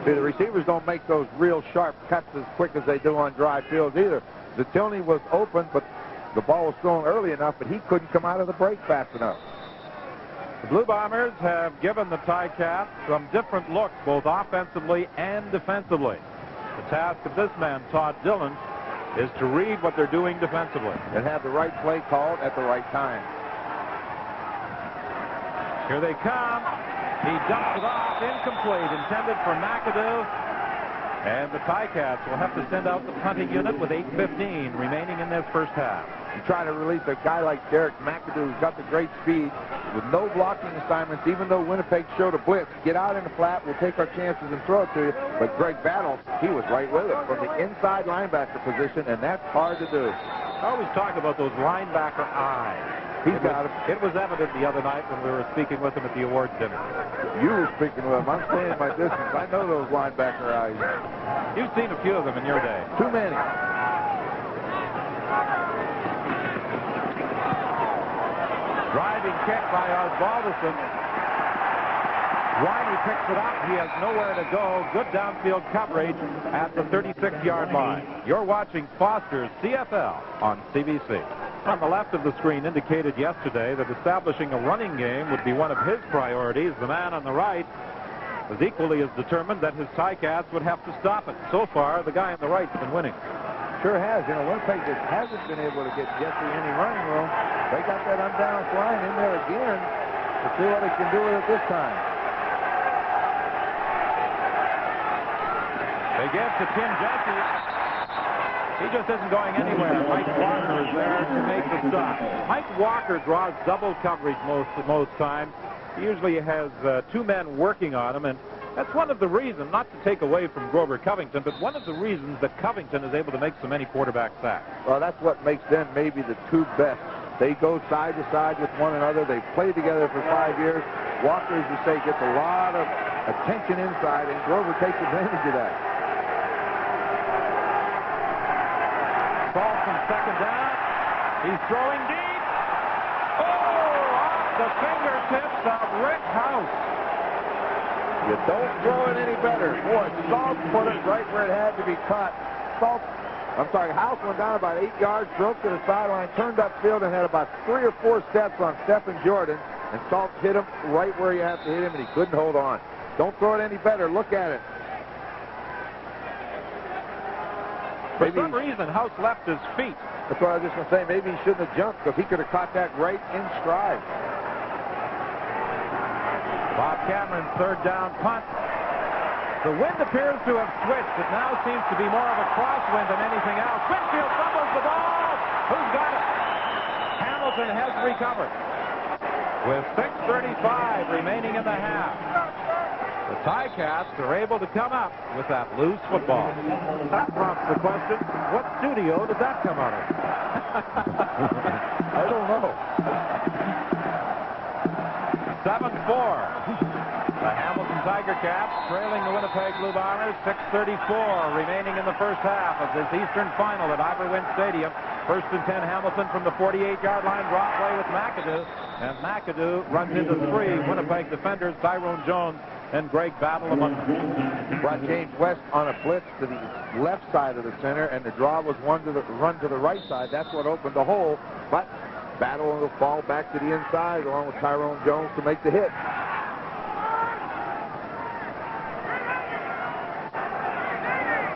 See, the receivers don't make those real sharp cuts as quick as they do on dry fields either. The Tilney was open, but the ball was thrown early enough, but he couldn't come out of the break fast enough. The Blue Bombers have given the Ticats some different looks, both offensively and defensively. The task of this man, Todd Dillon, is to read what they're doing defensively. And have the right play called at the right time. Here they come. He dumps it off, incomplete, intended for McAdoo. And the Ticats will have to send out the punting unit with 8:15 remaining in this first half. You try to release a guy like Derek McAdoo, who's got the great speed, with no blocking assignments, even though Winnipeg showed a blitz. Get out in the flat, we'll take our chances and throw it to you. But Greg Battle, he was right with it from the inside linebacker position, and that's hard to do. I always talk about those linebacker eyes. He's got it. It was evident the other night when we were speaking with him at the awards dinner. You were speaking with him. I'm staying my distance. I know those linebacker eyes. You've seen a few of them in your day. Too many. Driving kick by Osbaldiston. Riley picks it up. He has nowhere to go. Good downfield coverage at the 36-yard line. You're watching Foster's CFL on CBC. On the left of the screen indicated yesterday that establishing a running game would be one of his priorities. The man on the right was equally as determined that his Ticats would have to stop it. So far, the guy on the right's been winning. Sure has. You know, Winnipeg just hasn't been able to get Jesse any running room. They got that unbalanced line in there again to see what they can do with it this time. They give to Tim Jesse. He just isn't going anywhere. Mike Walker is there to make the stop. Mike Walker draws double coverage most times. He usually has 2 men working on him, and That's one of the reasons, not to take away from Grover Covington, but one of the reasons that Covington is able to make so many quarterback sacks. Well, that's what makes them maybe the two best. They go side to side with one another. They've played together for 5 years. Walker, as you say, gets a lot of attention inside, and Grover takes advantage of that. Saltz from second down. He's throwing deep. Oh, off the fingertips of Rick House. You don't throw it any better. Boy, Saltz put it right where it had to be caught. House went down about 8 yards, broke to the sideline, turned upfield, and had about 3 or 4 steps on Stephen Jordan, and Saltz hit him right where you have to hit him, and he couldn't hold on. Don't throw it any better. Look at it. For some reason, House left his feet. That's what I was just going to say. Maybe he shouldn't have jumped, because he could have caught that right in stride. Bob Cameron's third down punt. The wind appears to have switched. It now seems to be more of a crosswind than anything else. Winfield fumbles the ball. Who's got it? Hamilton has recovered. With 6:35 remaining in the half, the Ticats are able to come up with that loose football. That prompts the question, what studio did that come out of? I don't know. 7-4. The Hamilton Tiger Cats trailing the Winnipeg Blue Bombers. 6:34 remaining in the first half of this Eastern Final at Iberwin Stadium. First and 10 Hamilton from the 48-yard line. Drop play with McAdoo. And McAdoo runs into 3 Winnipeg defenders, Tyrone Jones and Greg Battle among them. Brought James West on a blitz to the left side of the center, and the draw was run to the right side. That's what opened the hole. But Battle will fall back to the inside along with Tyrone Jones to make the hit.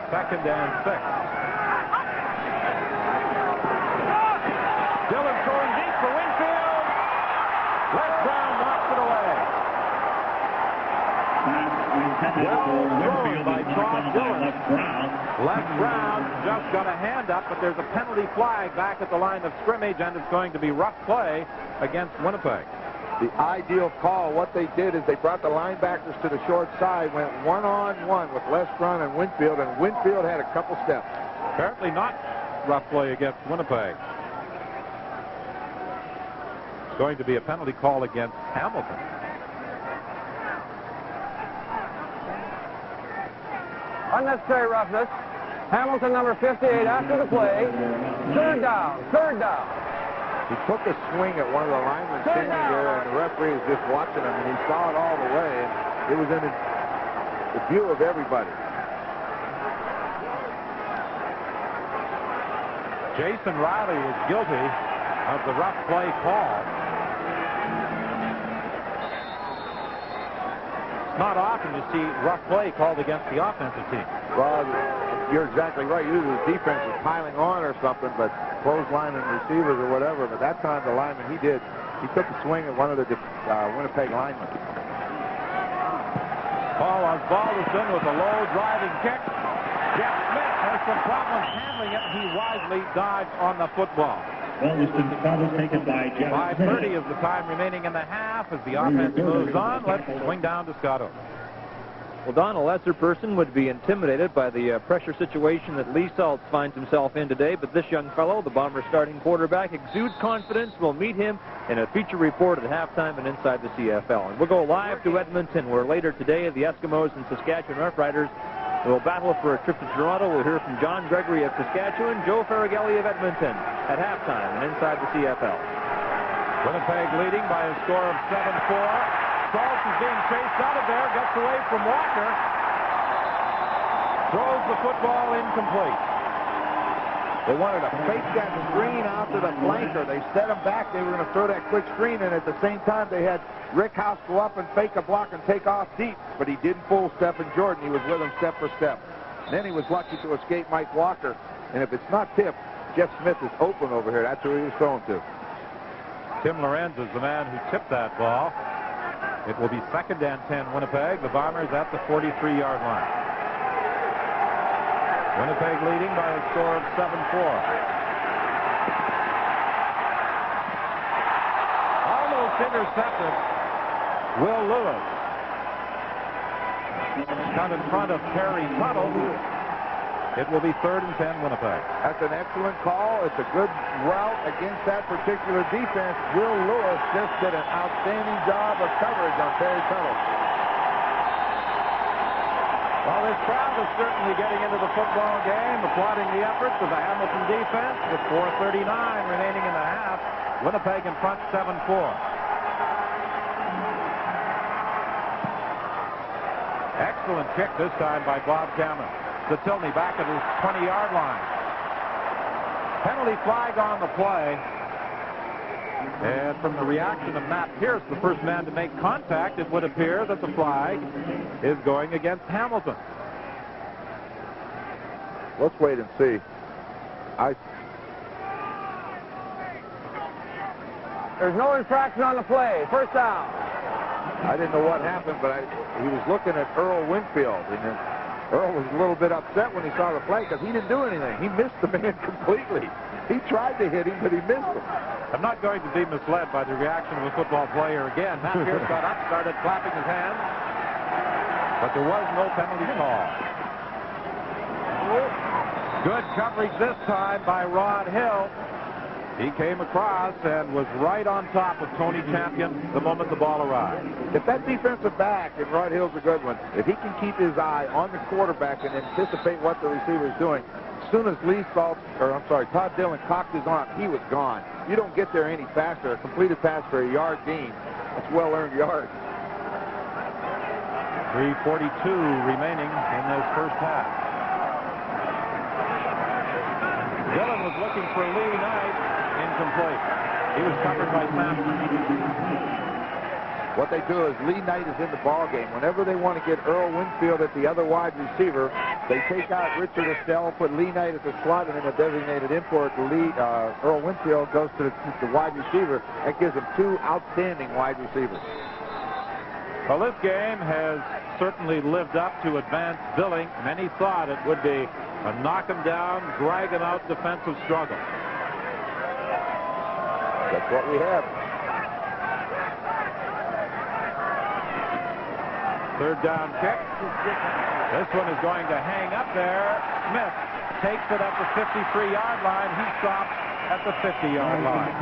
Second and 6. Dillon throwing deep for Winfield. Left Brown knocks it away. Well thrown by Todd Dillon. Left Brown just got a hand up, but there's a penalty flag back at the line of scrimmage, and it's going to be rough play against Winnipeg. The ideal call, what they did is they brought the linebackers to the short side, went one-on-one with Les Brown and Winfield had a couple steps. Apparently not rough play against Winnipeg. It's going to be a penalty call against Hamilton. Unnecessary roughness. Hamilton, number 58, after the play. Third down. He took a swing at one of the linemen standing there, and the referee was just watching him, and he saw it all the way, and it was in the view of everybody. Jason Riley was guilty of the rough play call. It's not often you see rough play called against the offensive team. Well, you're exactly right. Usually the defense is piling on or something, but clothesline and receivers or whatever. But that time the lineman, he took a swing at one of the Winnipeg linemen. Paul Osbaldiston with a low driving kick. Jeff Smith has some problems handling it. He wisely dodged on the football. Osbaldiston's foul is taken by Jeff 5:30 is the time remaining in the half as the offense moves on. Let's swing down to Scott Oak. Well, Don, a lesser person would be intimidated by the pressure situation that Lee Saltz finds himself in today, but this young fellow, the Bombers' starting quarterback, exudes confidence. We'll meet him in a feature report at halftime and inside the CFL. And we'll go live to Edmonton, where later today the Eskimos and Saskatchewan Roughriders will battle for a trip to Toronto. We'll hear from John Gregory of Saskatchewan, Joe Faragelli of Edmonton at halftime and inside the CFL. Winnipeg leading by a score of 7-4. Saltz is being chased out of there, gets away from Walker, throws the football incomplete. They wanted to fake that screen out to the flanker. They set him back. They were going to throw that quick screen, and at the same time they had Rick House go up and fake a block and take off deep, but he didn't fool Stephen Jordan. He was with him step for step. And then he was lucky to escape Mike Walker, and if it's not tipped, Jeff Smith is open over here. That's who he was throwing to. Tim Lorenz is the man who tipped that ball. It will be second and 10 Winnipeg. The Bombers at the 43-yard line. Winnipeg leading by a score of 7-4. Almost intercepted. Will Lewis. cut in front of Perry Tuttle. It will be 3rd and 10 Winnipeg. That's an excellent call. It's a good route against that particular defense. Will Lewis just did an outstanding job of coverage on Perry Tuttle. Well, this crowd is certainly getting into the football game, applauding the efforts of the Hamilton defense with 4:39 remaining in the half. Winnipeg in front 7-4. Excellent kick this time by Bob Cameron. Tilney back at his 20-yard line. Penalty flag on the play. And from the reaction of Matt Pierce, the first man to make contact, it would appear that the flag is going against Hamilton. Let's wait and see. There's no infraction on the play. First down. I didn't know what happened, but he was looking at Earl Winfield, and then Earl was a little bit upset when he saw the play because he didn't do anything. He missed the man completely. He tried to hit him, but he missed him. I'm not going to be misled by the reaction of a football player again. Matt Pierce got up, started clapping his hands, but there was no penalty call. Good coverage this time by Rod Hill. He came across and was right on top of Tony Champion the moment the ball arrived. If that defensive back, and Rod Hill's a good one, if he can keep his eye on the quarterback and anticipate what the receiver's doing, as soon as Todd Dillon cocked his arm, he was gone. You don't get there any faster. A completed pass for a yard gain. That's well-earned yards. 3:42 remaining in this first half. Dillon was looking for Lee Knight. Incomplete. He was covered by Sampson. What they do is Lee Knight is in the ball game. Whenever they want to get Earl Winfield at the other wide receiver, they take out Richard Estelle, put Lee Knight at the slot, and then a designated import. Earl Winfield goes to the wide receiver. That gives them two outstanding wide receivers. Well, this game has certainly lived up to advanced billing. Many thought it would be a knock-em-down, drag-em-out defensive struggle. That's what we have. Third down kick. This one is going to hang up there. Smith takes it at the 53-yard line. He stops at the 50-yard line.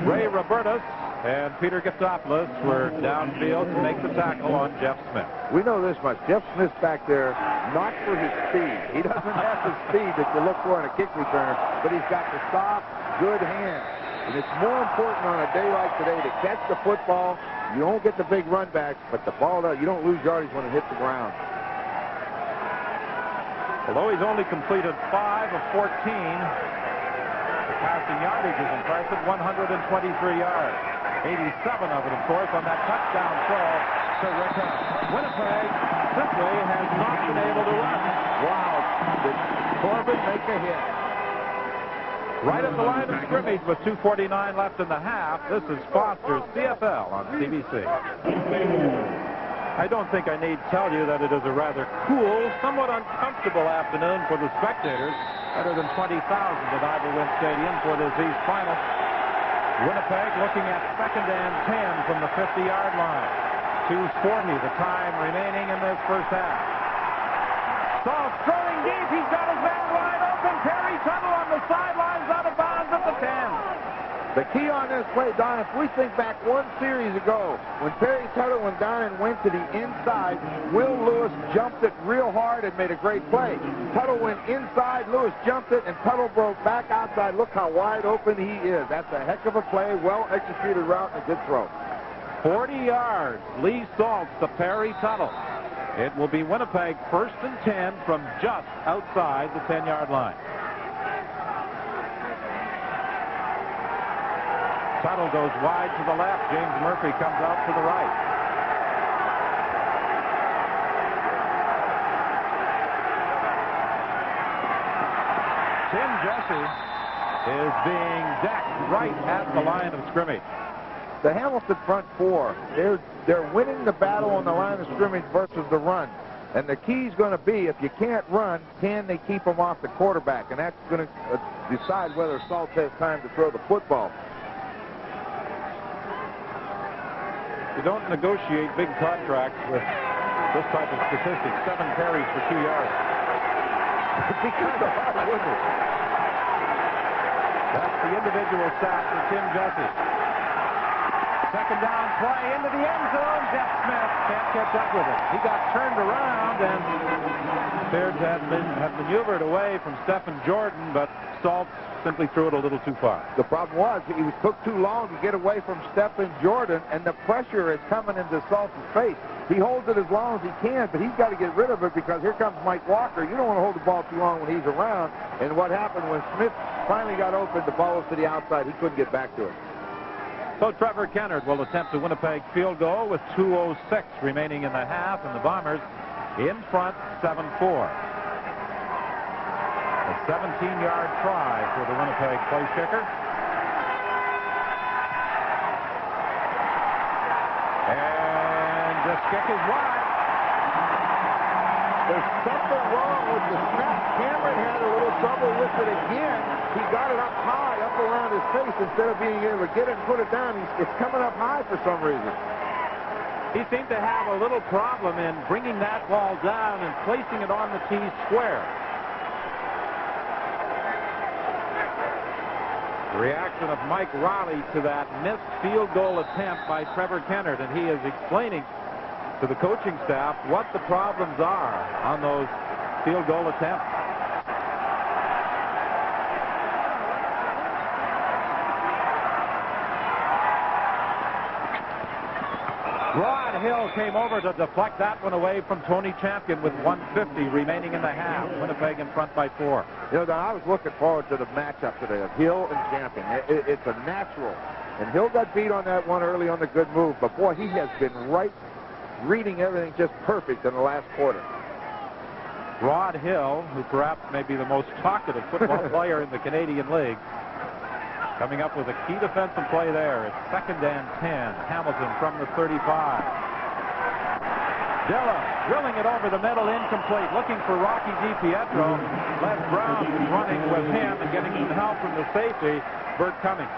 Ray Robertus and Peter Gastopoulos were downfield to make the tackle on Jeff Smith. We know this much. Jeff Smith's back there, not for his speed. He doesn't have the speed that you look for in a kick returner, but he's got the soft, good hands. And it's more important on a day like today to catch the football. You don't get the big run backs, but the ball, you don't lose yardage when it hits the ground. Although he's only completed 5 of 14, the passing yardage is impressive, 123 yards. 87 of it, of course, on that touchdown throw to Rickon. Winnipeg simply has not been able to run. Wow. Did Corbin make a hit? Right at the line of scrimmage with 2:49 left in the half. This is Foster's CFL on CBC. I don't think I need tell you that it is a rather cool, somewhat uncomfortable afternoon for the spectators. Better than 20,000 at Ivor Stadium for this East final. Winnipeg looking at 2nd and 10 from the 50-yard line. 2:40 the time remaining in this first half. Saltz throwing deep. He's got his man wide open. Perry Tuttle on the sidelines, out of bounds at the 10. The key on this play, Don, if we think back one series ago, when Perry Tuttle went down and went to the inside, Will Lewis jumped it real hard and made a great play. Tuttle went inside, Lewis jumped it, and Tuttle broke back outside. Look how wide open he is. That's a heck of a play, well-executed route, and a good throw. 40 yards, Lee Saltz to Perry Tuttle. It will be Winnipeg 1st and 10 from just outside the 10-yard line. Tuttle goes wide to the left. James Murphy comes out to the right. Tim Jesse is being decked right at the line of scrimmage. The Hamilton front four, they're winning the battle on the line of scrimmage versus the run. And the key's going to be, if you can't run, can they keep them off the quarterback? And that's going to decide whether Saltz has time to throw the football. You don't negotiate big contracts with this type of statistic, 7 carries for 2 yards. Because of hard wouldn't. That's the individual stat for Tim Jessie. Second down play into the end zone. Jeff Smith can't catch up with it. He got turned around and appeared to have maneuvered away from Stephen Jordan, but Saltz simply threw it a little too far. The problem was he took too long to get away from Stephen Jordan, and the pressure is coming into Saltz's face. He holds it as long as he can, but he's got to get rid of it because here comes Mike Walker. You don't want to hold the ball too long when he's around. And what happened when Smith finally got open, the ball was to the outside. He couldn't get back to it. So Trevor Kennard will attempt a Winnipeg field goal with 2:06 remaining in the half, and the Bombers in front 7-4. A 17-yard try for the Winnipeg place kicker. And this kick is wide. There's something wrong with the snap. Cameron had a little trouble with it again. He got it up high, up around his face, instead of being able to get it and put it down. It's coming up high for some reason. He seemed to have a little problem in bringing that ball down and placing it on the T square. The reaction of Mike Riley to that missed field goal attempt by Trevor Kennard, and he is explaining to the coaching staff what the problems are on those field goal attempts. Rod Hill came over to deflect that one away from Tony Champion with 1:50 remaining in the half. Winnipeg in front by 4. You know, Don, I was looking forward to the matchup today of Hill and Champion. It's a natural. And Hill got beat on that one early on the good move, but boy, he has been right, reading everything just perfect in the last quarter. Rod Hill, who perhaps may be the most talkative football player in the Canadian League, coming up with a key defensive play there. It's 2nd and 10. Hamilton from the 35. Dilla drilling it over the middle, incomplete. Looking for Rocky DiPietro. Les Brown is running with him and getting some help from the safety, Bert Cummings.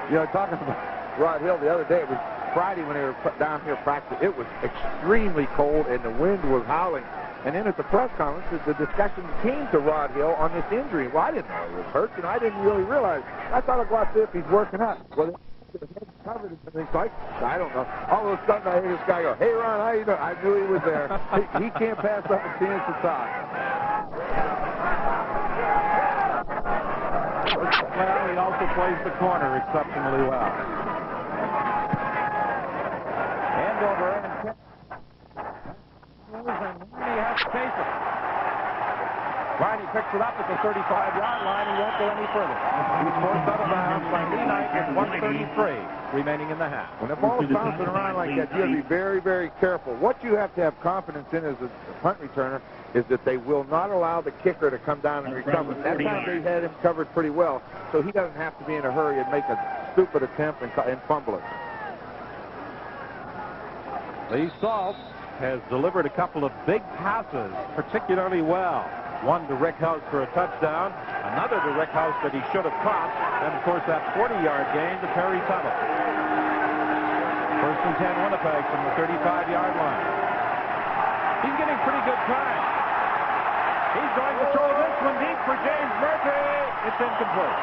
You know, talking about Rod Hill the other day, it was Friday when they were down here practicing. It was extremely cold and the wind was howling. And then at the press conference, the discussion came to Rod Hill on this injury. Well, I didn't know he was hurt, and I didn't really realize. I thought I'd go out there if he's working out. Well, the head's covered and things like, I don't know. All of a sudden, I hear this guy go, "Hey, Ron, how you doing?" I knew he was there. He can't pass up a chance to talk. Well, he also plays the corner exceptionally well. Andover and he has to chase it. Riley picks it up at the 35-yard line and won't go any further. He's forced out of bounds by Lee Knight with 1:33 remaining in the half. When the ball is bouncing around like that, you have to be very, very careful. What you have to have confidence in as a punt returner is that they will not allow the kicker to come down and recover. That time they had him covered pretty well, so he doesn't have to be in a hurry and make a stupid attempt and fumble it. Lee Saltz has delivered a couple of big passes particularly well. One to Rick House for a touchdown, another to Rick House that he should have caught, and of course that 40-yard gain to Perry Tuttle. 1st and 10 Winnipeg from the 35-yard line. He's getting pretty good time. He's going to throw this one deep for James Murphy. It's incomplete.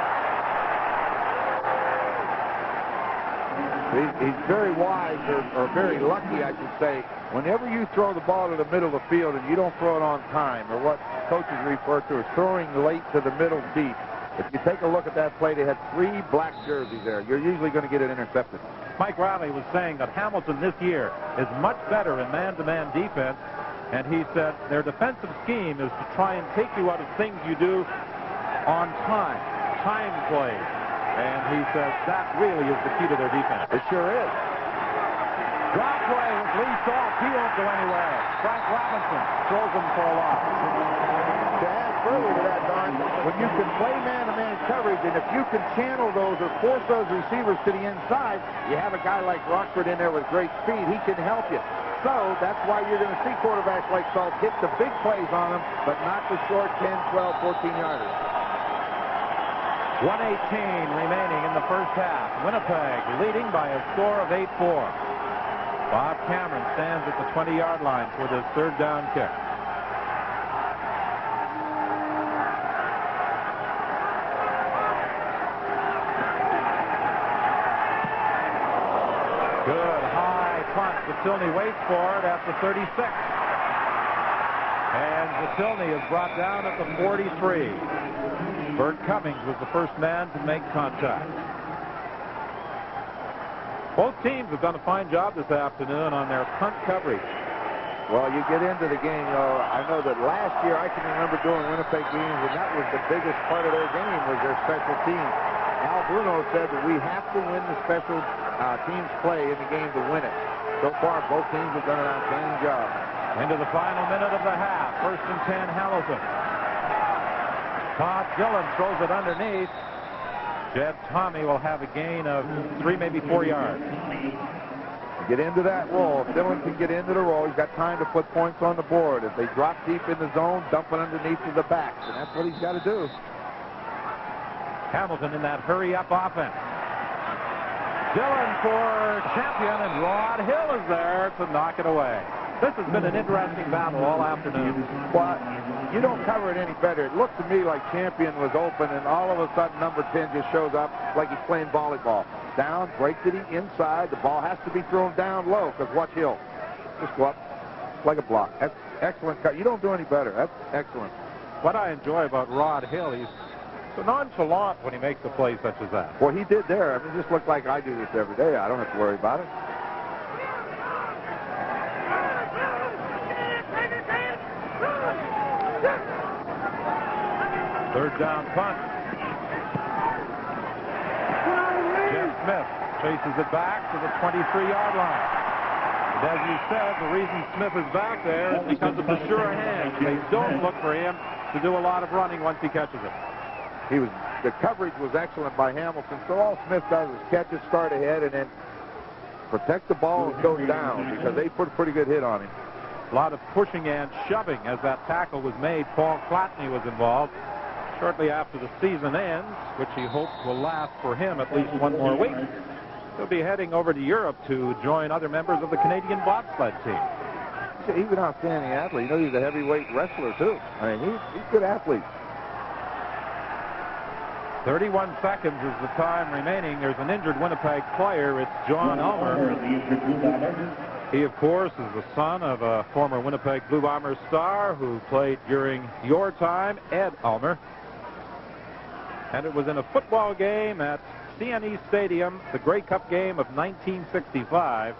He's very wise, or very lucky, I should say. Whenever you throw the ball to the middle of the field and you don't throw it on time, or what coaches refer to as throwing late to the middle deep, if you take a look at that play, they had 3 black jerseys there. You're usually going to get it intercepted. Mike Riley was saying that Hamilton this year is much better in man-to-man defense, and he said their defensive scheme is to try and take you out of things you do on time plays. And he says that really is the key to their defense. It sure is. Drop play with Lee Saltz. He won't go anywhere. Frank Robinson throws him for a loss. To add further to that, Don, when you can play man-to-man coverage, and if you can channel those or force those receivers to the inside, you have a guy like Rockford in there with great speed. He can help you. So that's why you're going to see quarterbacks like Saltz hit the big plays on them, but not the short 10, 12, 14-yarders. 1:18 remaining in the first half. Winnipeg leading by a score of 8-4. Bob Cameron stands at the 20-yard line for this third down kick. Good high punt. Zatilny waits for it at the 36. And Zatilny is brought down at the 43. Bert Cummings was the first man to make contact. Both teams have done a fine job this afternoon on their punt coverage. Well, you get into the game, I know that last year I can remember doing Winnipeg games, and that was the biggest part of their game was their special teams. Al Bruno said that we have to win the special teams play in the game to win it. So far, both teams have done an outstanding job. Into the final minute of the half. 1st and 10, Hamilton. Todd Dillon throws it underneath. Jed Tommy will have a gain of 3, maybe 4 yards. Get into that roll. If Dillon can get into the roll, he's got time to put points on the board. If they drop deep in the zone, dump it underneath to the backs, and that's what he's got to do. Hamilton in that hurry-up offense. Dillon for champion, and Rod Hill is there to knock it away. This has been an interesting battle all afternoon. But you don't cover it any better. It looked to me like champion was open, and all of a sudden number 10 just shows up like he's playing volleyball. Down, break to the inside. The ball has to be thrown down low, because watch Hill. Just go up like a block. That's excellent cut. You don't do any better. That's excellent. What I enjoy about Rod Hill, he's so nonchalant when he makes a play such as that. Well, he did there. I mean, it just looked like I do this every day. I don't have to worry about it. Third down punt. Jeff Smith chases it back to the 23-yard line. And as you said, the reason Smith is back there is because of the sure hands. They don't look for him to do a lot of running once he catches it. The coverage was excellent by Hamilton, so all Smith does is catch it, start ahead, and then protect the ball and go down, because they put a pretty good hit on him. A lot of pushing and shoving as that tackle was made. Paul Clatney was involved. Shortly after the season ends, which he hopes will last for him at least one more week, he'll be heading over to Europe to join other members of the Canadian bobsled team. He's an outstanding athlete. You know, he's a heavyweight wrestler, too. I mean, he's a good athlete. 31 seconds is the time remaining. There's an injured Winnipeg player. It's John Ulmer. He, of course, is the son of a former Winnipeg Blue Bombers star who played during your time, Ed Ulmer. And it was in a football game at CNE Stadium, the Grey Cup game of 1965,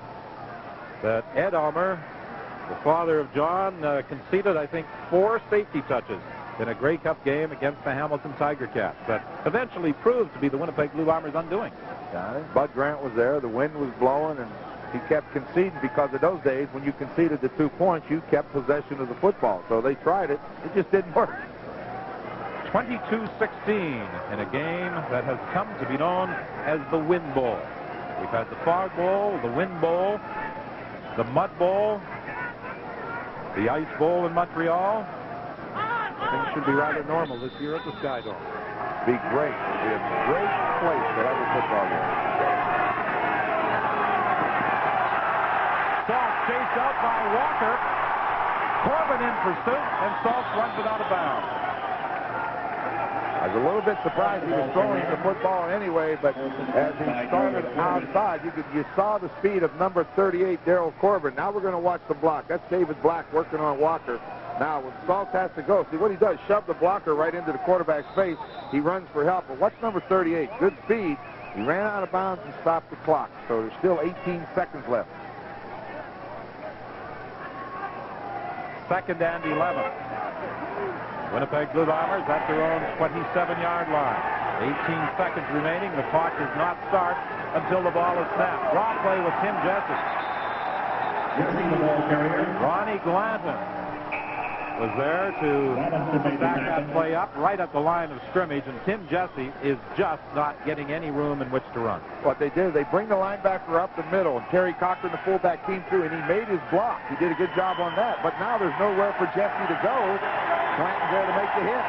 that Ed Ulmer, the father of John, conceded, I think, 4 safety touches in a Grey Cup game against the Hamilton Tiger Cats that eventually proved to be the Winnipeg Blue Bombers' undoing. Bud Grant was there. The wind was blowing, and he kept conceding, because in those days, when you conceded the 2 points, you kept possession of the football. So they tried it. It just didn't work. 22-16 in a game that has come to be known as the Wind Bowl. We've had the Fog Bowl, the Wind Bowl, the Mud Bowl, the Ice Bowl in Montreal. Things should be rather normal this year at the Sky Dome. Be great. It'd be a great place to have a football game. Saltz chased out by Walker. Corbin in pursuit, and Saltz runs it out of bounds. I was a little bit surprised he was throwing the football anyway, but as he started outside, you saw the speed of number 38, Daryl Corbin. Now we're going to watch the block. That's David Black working on Walker. Now, when Saltz has to go, see what he does, shove the blocker right into the quarterback's face. He runs for help. But what's number 38? Good speed. He ran out of bounds and stopped the clock. So there's still 18 seconds left. 2nd and 11. Winnipeg Blue Bombers at their own 27-yard line. 18 seconds remaining. The clock does not start until the ball is snapped. Draw play with Tim Jesse. Ronnie Glanton was there to back that play up right at the line of scrimmage, and Tim Jesse is just not getting any room in which to run. What they did, they bring the linebacker up the middle, and Terry Cochran, the fullback, came through, and he made his block. He did a good job on that, but now there's nowhere for Jesse to go. Clanton's there to make the hit.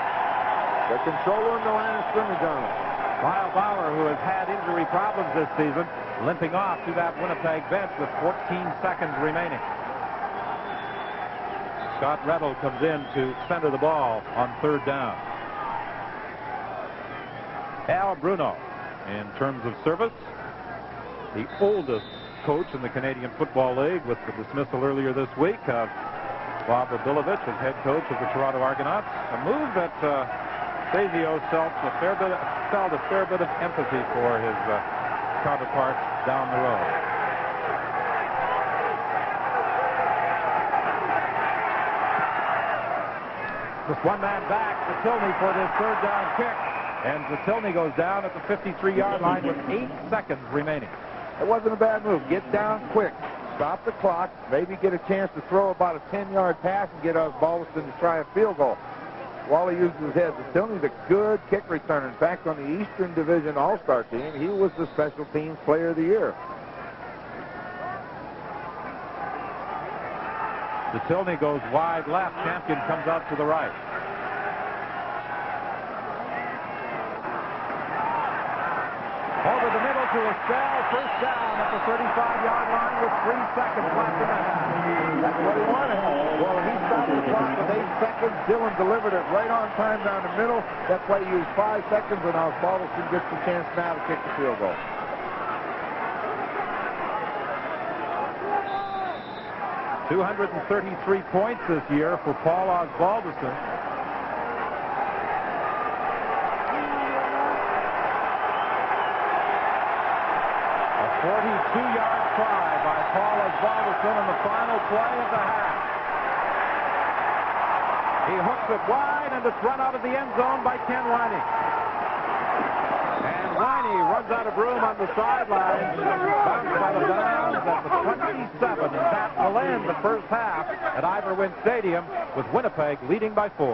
They're controlling the line of scrimmage on him. Lyle Bauer, who has had injury problems this season, limping off to that Winnipeg bench with 14 seconds remaining. Scott Rettle comes in to center the ball on third down. Al Bruno, in terms of service, the oldest coach in the Canadian Football League, with the dismissal earlier this week of Bob Rabilovich as head coach of the Toronto Argonauts. A move that Stazio felt a fair bit of empathy for his counterparts down the road. Just one man back, Zatilny, for this third down kick. And Zatilny goes down at the 53-yard line with 8 seconds remaining. It wasn't a bad move. Get down quick. Stop the clock. Maybe get a chance to throw about a 10-yard pass and get Osbaldiston to try a field goal. Wally uses his head. Zatilny's a good kick returner. In fact, on the Eastern Division All-Star team, he was the Special Teams Player of the Year. Zatilny goes wide left. Champion comes out to the right. Over the middle to Estelle. First down at the 35-yard line with 3 seconds left in the half. That's what he wanted. Well, he stopped the clock with 8 seconds. Dillon delivered it right on time down the middle. That's why he used 5 seconds, and Osbaldiston gets the chance now to kick the field goal. .233 points this year for Paul Osbaldiston. A 42-yard try by Paul Osbaldiston in the final play of the half. He hooks it wide, and it's run out of the end zone by Ken Winey. And Winey runs out of room on the sideline, bounced out of bounds at the 27, and that will end the first half at Ivor Wynne Stadium with Winnipeg leading by 4.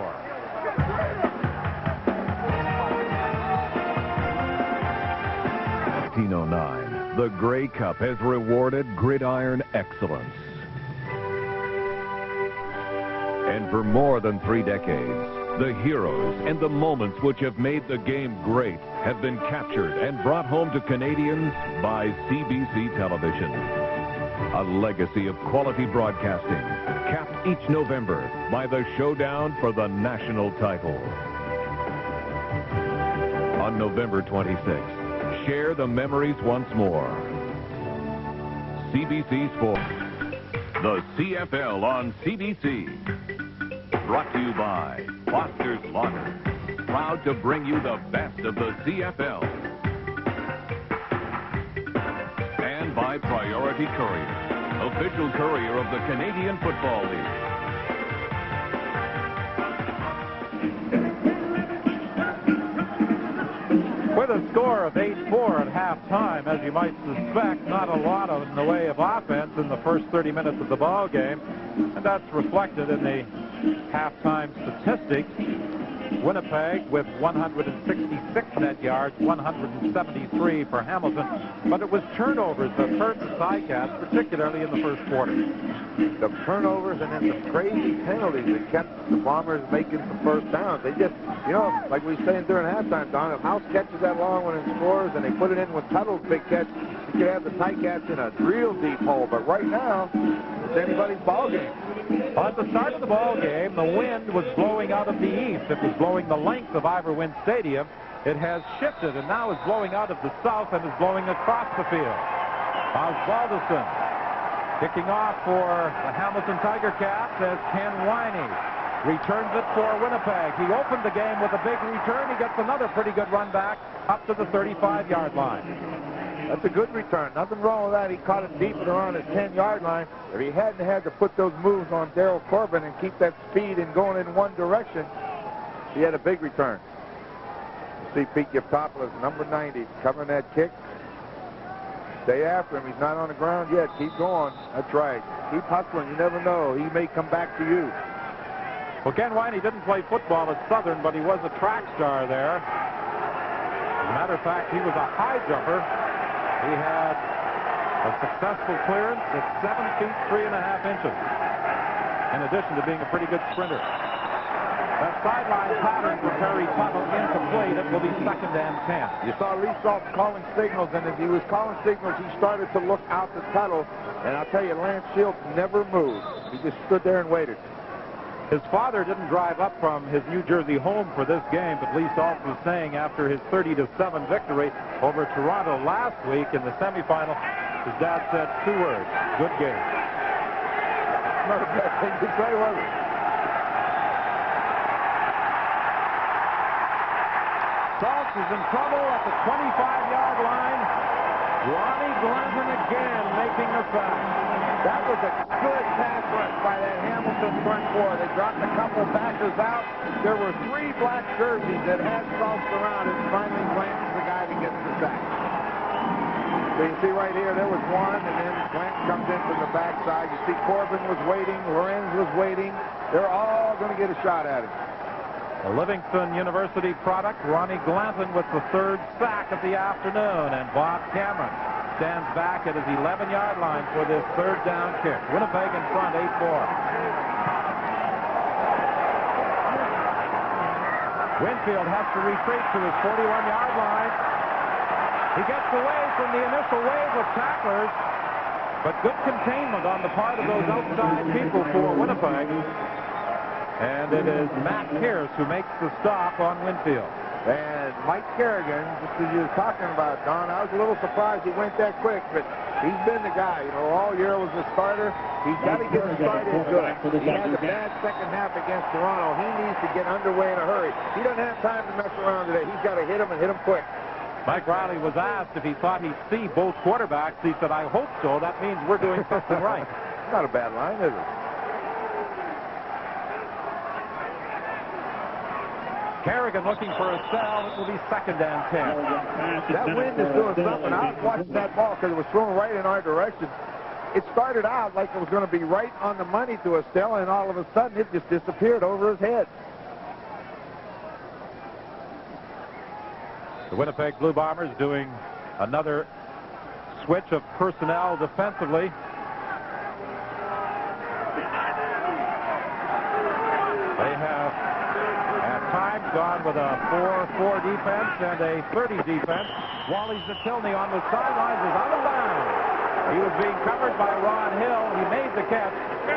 In 1909, the Grey Cup has rewarded gridiron excellence. And for more than 3 decades, the heroes and the moments which have made the game great have been captured and brought home to Canadians by CBC Television. A legacy of quality broadcasting, capped each November by the showdown for the national title. On November 26th, share the memories once more. CBC Sports. The CFL on CBC. Brought to you by Foster's Lager. Proud to bring you the best of the CFL. And by Priority Courier, official courier of the Canadian Football League. With a score of 8-4 at halftime, as you might suspect, not a lot in the way of offense in the first 30 minutes of the ball game, and that's reflected in the halftime statistics. Winnipeg with 166 net yards, 173 for Hamilton, but it was turnovers that hurt the Ticats, particularly in the first quarter. The turnovers and then the crazy penalties that kept the Bombers making some first downs. They just, you know, like we were saying during halftime, Don, if House catches that long one and scores and they put it in with Tuttle's big catch, you could have the Ticats in a real deep hole. But right now, it's anybody's ball game. At the start of the ball game, the wind was blowing out of the east. It was blowing the length of Ivor Wynne Stadium. It has shifted and now is blowing out of the south and is blowing across the field. Osbaldiston kicking off for the Hamilton Tiger Cats as Ken Winey returns it for Winnipeg. He opened the game with a big return. He gets another pretty good run back up to the 35-yard line. That's a good return. Nothing wrong with that. He caught it deep and around his 10-yard line. If he hadn't had to put those moves on Daryl Corbin and keep that speed and going in one direction, he had a big return. You see Pete Giftopoulos, number 90, covering that kick. Stay after him. He's not on the ground yet. Keep going. That's right. Keep hustling. You never know. He may come back to you. Well, Ken Winey didn't play football at Southern, but he was a track star there. As a matter of fact, he was a high jumper. He had a successful clearance at 7 feet 3.5 inches, in addition to being a pretty good sprinter. That sideline pattern for Perry Tuttle incomplete. It will be 2nd and 10. You saw Lee Saltz calling signals, and as he was calling signals, he started to look out to Tuttle. And I'll tell you, Lance Shields never moved. He just stood there and waited. His father didn't drive up from his New Jersey home for this game, but Lee Saltz was saying after his 30-7 victory over Toronto last week in the semifinal, his dad said 2 words: good game. Not a bad thing to say, was it? Saltz is in trouble at the 25-yard line. Ronnie Glanton again making the sack. That was a good pass rush by that Hamilton front four. They dropped a couple backers out. There were 3 black jerseys that had Saltz around, and finally Glanton's the guy that gets the sack. So you see right here, there was one, and then Glanton comes in from the backside. You see Corbin was waiting, Lorenz was waiting. They're all going to get a shot at him. A Livingston University product, Ronnie Glanton with the 3rd sack of the afternoon, and Bob Cameron stands back at his 11-yard line for this 3rd down kick. Winnipeg in front, 8-4. Winfield has to retreat to his 41-yard line. He gets away from the initial wave of tacklers, but good containment on the part of those outside people for Winnipeg. And it is Matt Pierce who makes the stop on Winfield. And Mike Kerrigan, just as you were talking about, Don, I was a little surprised he went that quick, but he's been the guy. You know, all year was the starter. He's got to get the start in good. He had a bad second half against Toronto. He needs to get underway in a hurry. He doesn't have time to mess around today. He's got to hit him and hit him quick. Mike Riley was asked if he thought he'd see both quarterbacks. He said, I hope so. That means we're doing something right. Not a bad line, is it? Kerrigan looking for a cell. It will be 2nd and 10. That wind is doing something. I was watching that ball because it was thrown right in our direction. It started out like it was going to be right on the money to Estelle, and all of a sudden it just disappeared over his head. The Winnipeg Blue Bombers doing another switch of personnel defensively. They have at times gone with a 4-4 defense and a 30 defense. Wally Zatilny on the sidelines is out of bounds. He was being covered by Ron Hill. He made the catch,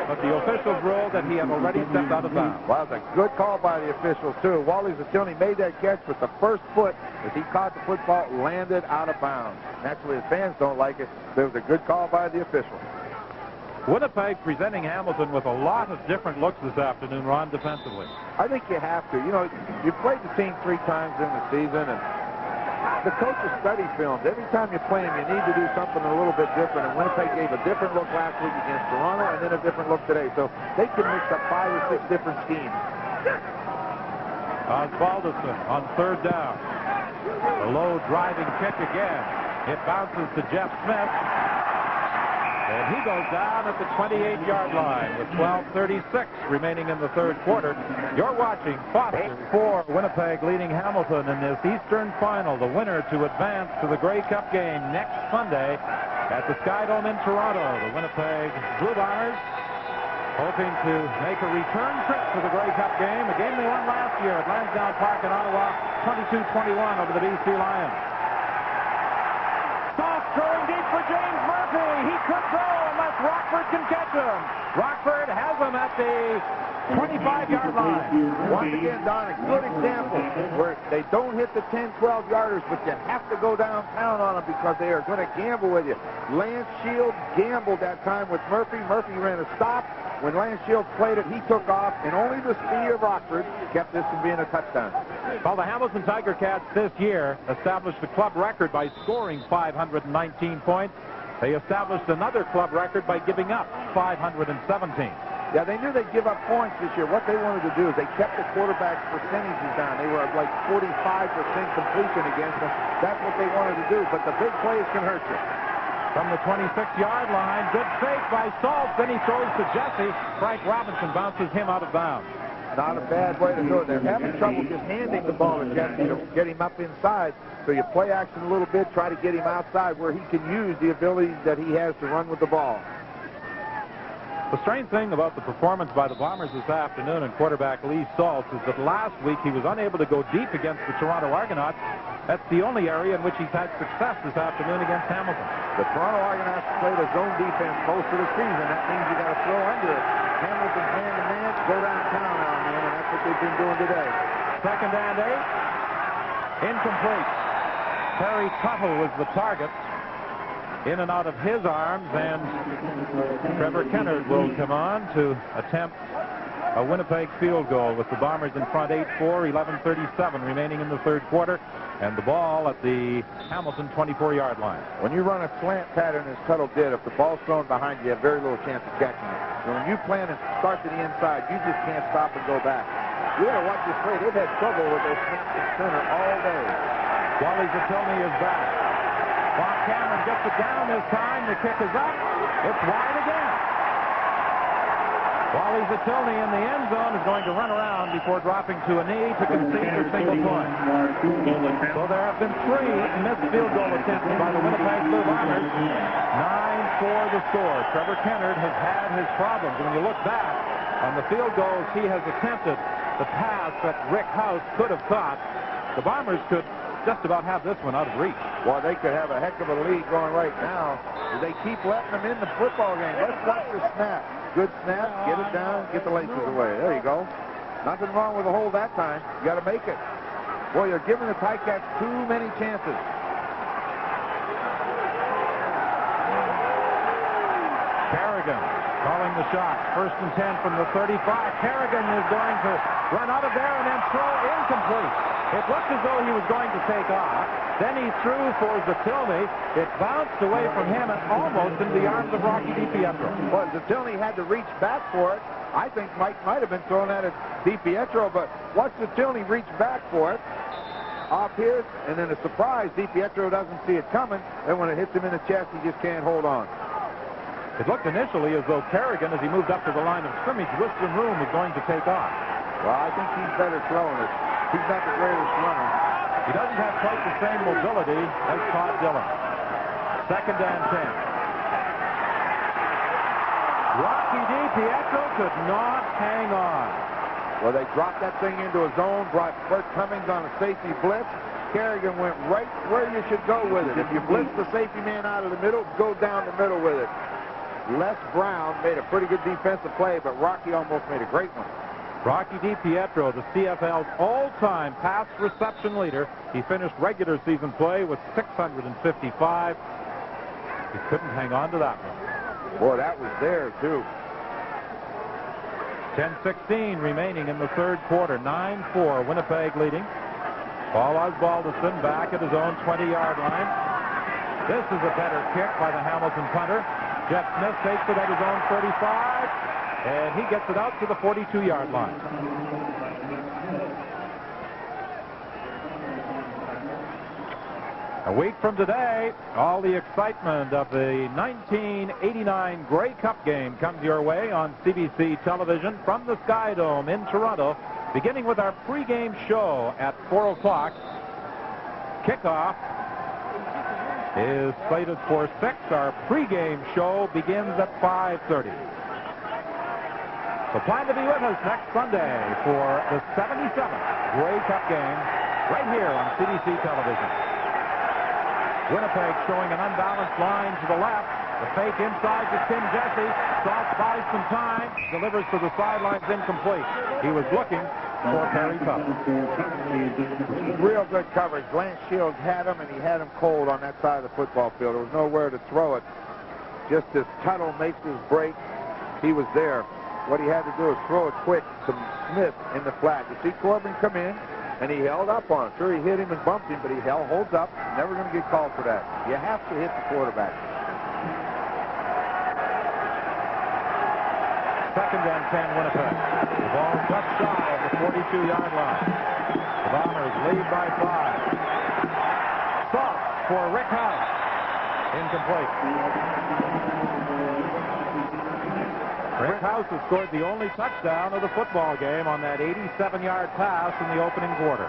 but the officials ruled that he had already stepped out of bounds. Well, that's a good call by the officials, too. Wally Zatilny made that catch, but the first foot, as he caught the football, landed out of bounds. Naturally, the fans don't like it, but it was a good call by the officials. Winnipeg presenting Hamilton with a lot of different looks this afternoon, Ron, defensively. I think you have to. You know, you played the team 3 times in the season, and the coaches study films. Every time you play them, you need to do something a little bit different, and Winnipeg gave a different look last week against Toronto, and then a different look today. So they can mix up 5 or 6 different schemes. Osbaldiston on 3rd down. The low driving kick again. It bounces to Jeff Smith. And he goes down at the 28-yard line with 12:36 remaining in the 3rd quarter. You're watching Foster for Winnipeg leading Hamilton in this Eastern Final. The winner to advance to the Grey Cup game next Sunday at the Skydome in Toronto. The Winnipeg Blue Bombers hoping to make a return trip to the Grey Cup game, a game they won last year at Lansdowne Park in Ottawa, 22-21 over the BC Lions. Saltz throwing deep for James Murphy. He could throw unless Rockford can catch him. Rockford has him at the 25-yard line. Once again, Don, a good example where they don't hit the 10, 12-yarders, but you have to go downtown on them because they are going to gamble with you. Lance Shields gambled that time with Murphy. Murphy ran a stop. When Lance Shields played it, he took off, and only the speed of Rockford kept this from being a touchdown. Well, the Hamilton Tiger Cats this year established a club record by scoring 519 points. They established another club record by giving up 517. Yeah, they knew they'd give up points this year. What they wanted to do is they kept the quarterback's percentages down. They were like 45% completion against them. That's what they wanted to do, but the big plays can hurt you. From the 26-yard line, good fake by Saltz. Then he throws to Jesse. Frank Robinson bounces him out of bounds. Not a bad way to do it. They're having trouble just handing the ball to Jesse to get him up inside. So you play action a little bit, try to get him outside where he can use the ability that he has to run with the ball. The strange thing about the performance by the Bombers this afternoon and quarterback Lee Saltz is that last week he was unable to go deep against the Toronto Argonauts. That's the only area in which he's had success this afternoon against Hamilton. The Toronto Argonauts played a zone defense most of the season. That means you got to throw under it. Hamilton man-to-man, go downtown now and then, and that's what they've been doing today. 2nd and 8. Incomplete. Terry Tuttle was the target. In and out of his arms, and Trevor Kennard will come on to attempt a Winnipeg field goal with the Bombers in front 8-4, 11:37 remaining in the third quarter, and the ball at the Hamilton 24-yard line. When you run a slant pattern as Tuttle did, if the ball's thrown behind you, you have very little chance of catching it. So when you plan and start to the inside, you just can't stop and go back. You got to watch this play. They've had trouble with those snaps in center all day. Wally Zatilny is back. Bob Cameron gets it down this time. The kick is up. It's wide again. Wally Zatilny in the end zone is going to run around before dropping to a knee to concede a single point. So there have been 3 missed field goal attempts by the Winnipeg Blue Bombers. 9-4 the score. Trevor Kennard has had his problems. When you look back on the field goals he has attempted, the pass that Rick House could have caught, the Bombers could just about have this one out of reach. Well, they could have a heck of a lead going right now. They keep letting them in the football game. Let's watch the snap. Good snap, get it down, get the laces away. There you go. Nothing wrong with the hold that time. You got to make it. Boy, you're giving the Ticats too many chances. Kerrigan calling the shot. 1st and 10 from the 35. Kerrigan is going to run out of there and then throw incomplete. It looked as though he was going to take off. Then he threw for Zatilny. It bounced away from him and almost into the arms of Rocky DiPietro. Well, Zatilny had to reach back for it. I think Mike might have been throwing that at DiPietro, but watch Zatilny reach back for it. Off his, and then a surprise. DiPietro doesn't see it coming. Then when it hits him in the chest, he just can't hold on. It looked initially as though Kerrigan, as he moved up to the line of scrimmage with some room, was going to take off. Well, I think he's better throwing it. He's not the greatest runner. He doesn't have quite the same mobility as Todd Dillon. 2nd and 10. Rocky DiPietro could not hang on. Well, they dropped that thing into a zone, brought Bert Cummings on a safety blitz. Kerrigan went right where you should go with it. If you blitz the safety man out of the middle, go down the middle with it. Les Brown made a pretty good defensive play, but Rocky almost made a great one. Rocky DiPietro, the CFL's all-time pass reception leader. He finished regular season play with 655. He couldn't hang on to that one. Boy, that was there, too. 10:16 remaining in the third quarter. 9-4, Winnipeg leading. Paul Osbaldiston back at his own 20-yard line. This is a better kick by the Hamilton punter. Jeff Smith takes it at his own 35. And he gets it out to the 42-yard line. A week from today, all the excitement of the 1989 Grey Cup game comes your way on CBC television from the Sky Dome in Toronto, beginning with our pregame show at 4 o'clock. Kickoff is slated for 6. Our pregame show begins at 5:30. So plan to be with us next Sunday for the 77th Grey Cup game right here on CBC television. Winnipeg showing an unbalanced line to the left. The fake inside to Tim Jesse. Saltz buys some time. Delivers to the sidelines incomplete. He was looking for Perry Tuttle. Real good coverage. Lance Shields had him, and he had him cold on that side of the football field. There was nowhere to throw it. Just as Tuttle makes his break, he was there. What he had to do is throw it quick to Smith in the flat. You see Corbin come in, and he held up on him. Sure, he hit him and bumped him, but he holds up. Never going to get called for that. You have to hit the quarterback. 2nd and 10, Winnipeg. The ball just shy of the 42-yard line. The Bombers lead by 5. Saltz for Rick House. Incomplete. Rick House has scored the only touchdown of the football game on that 87-yard pass in the opening quarter.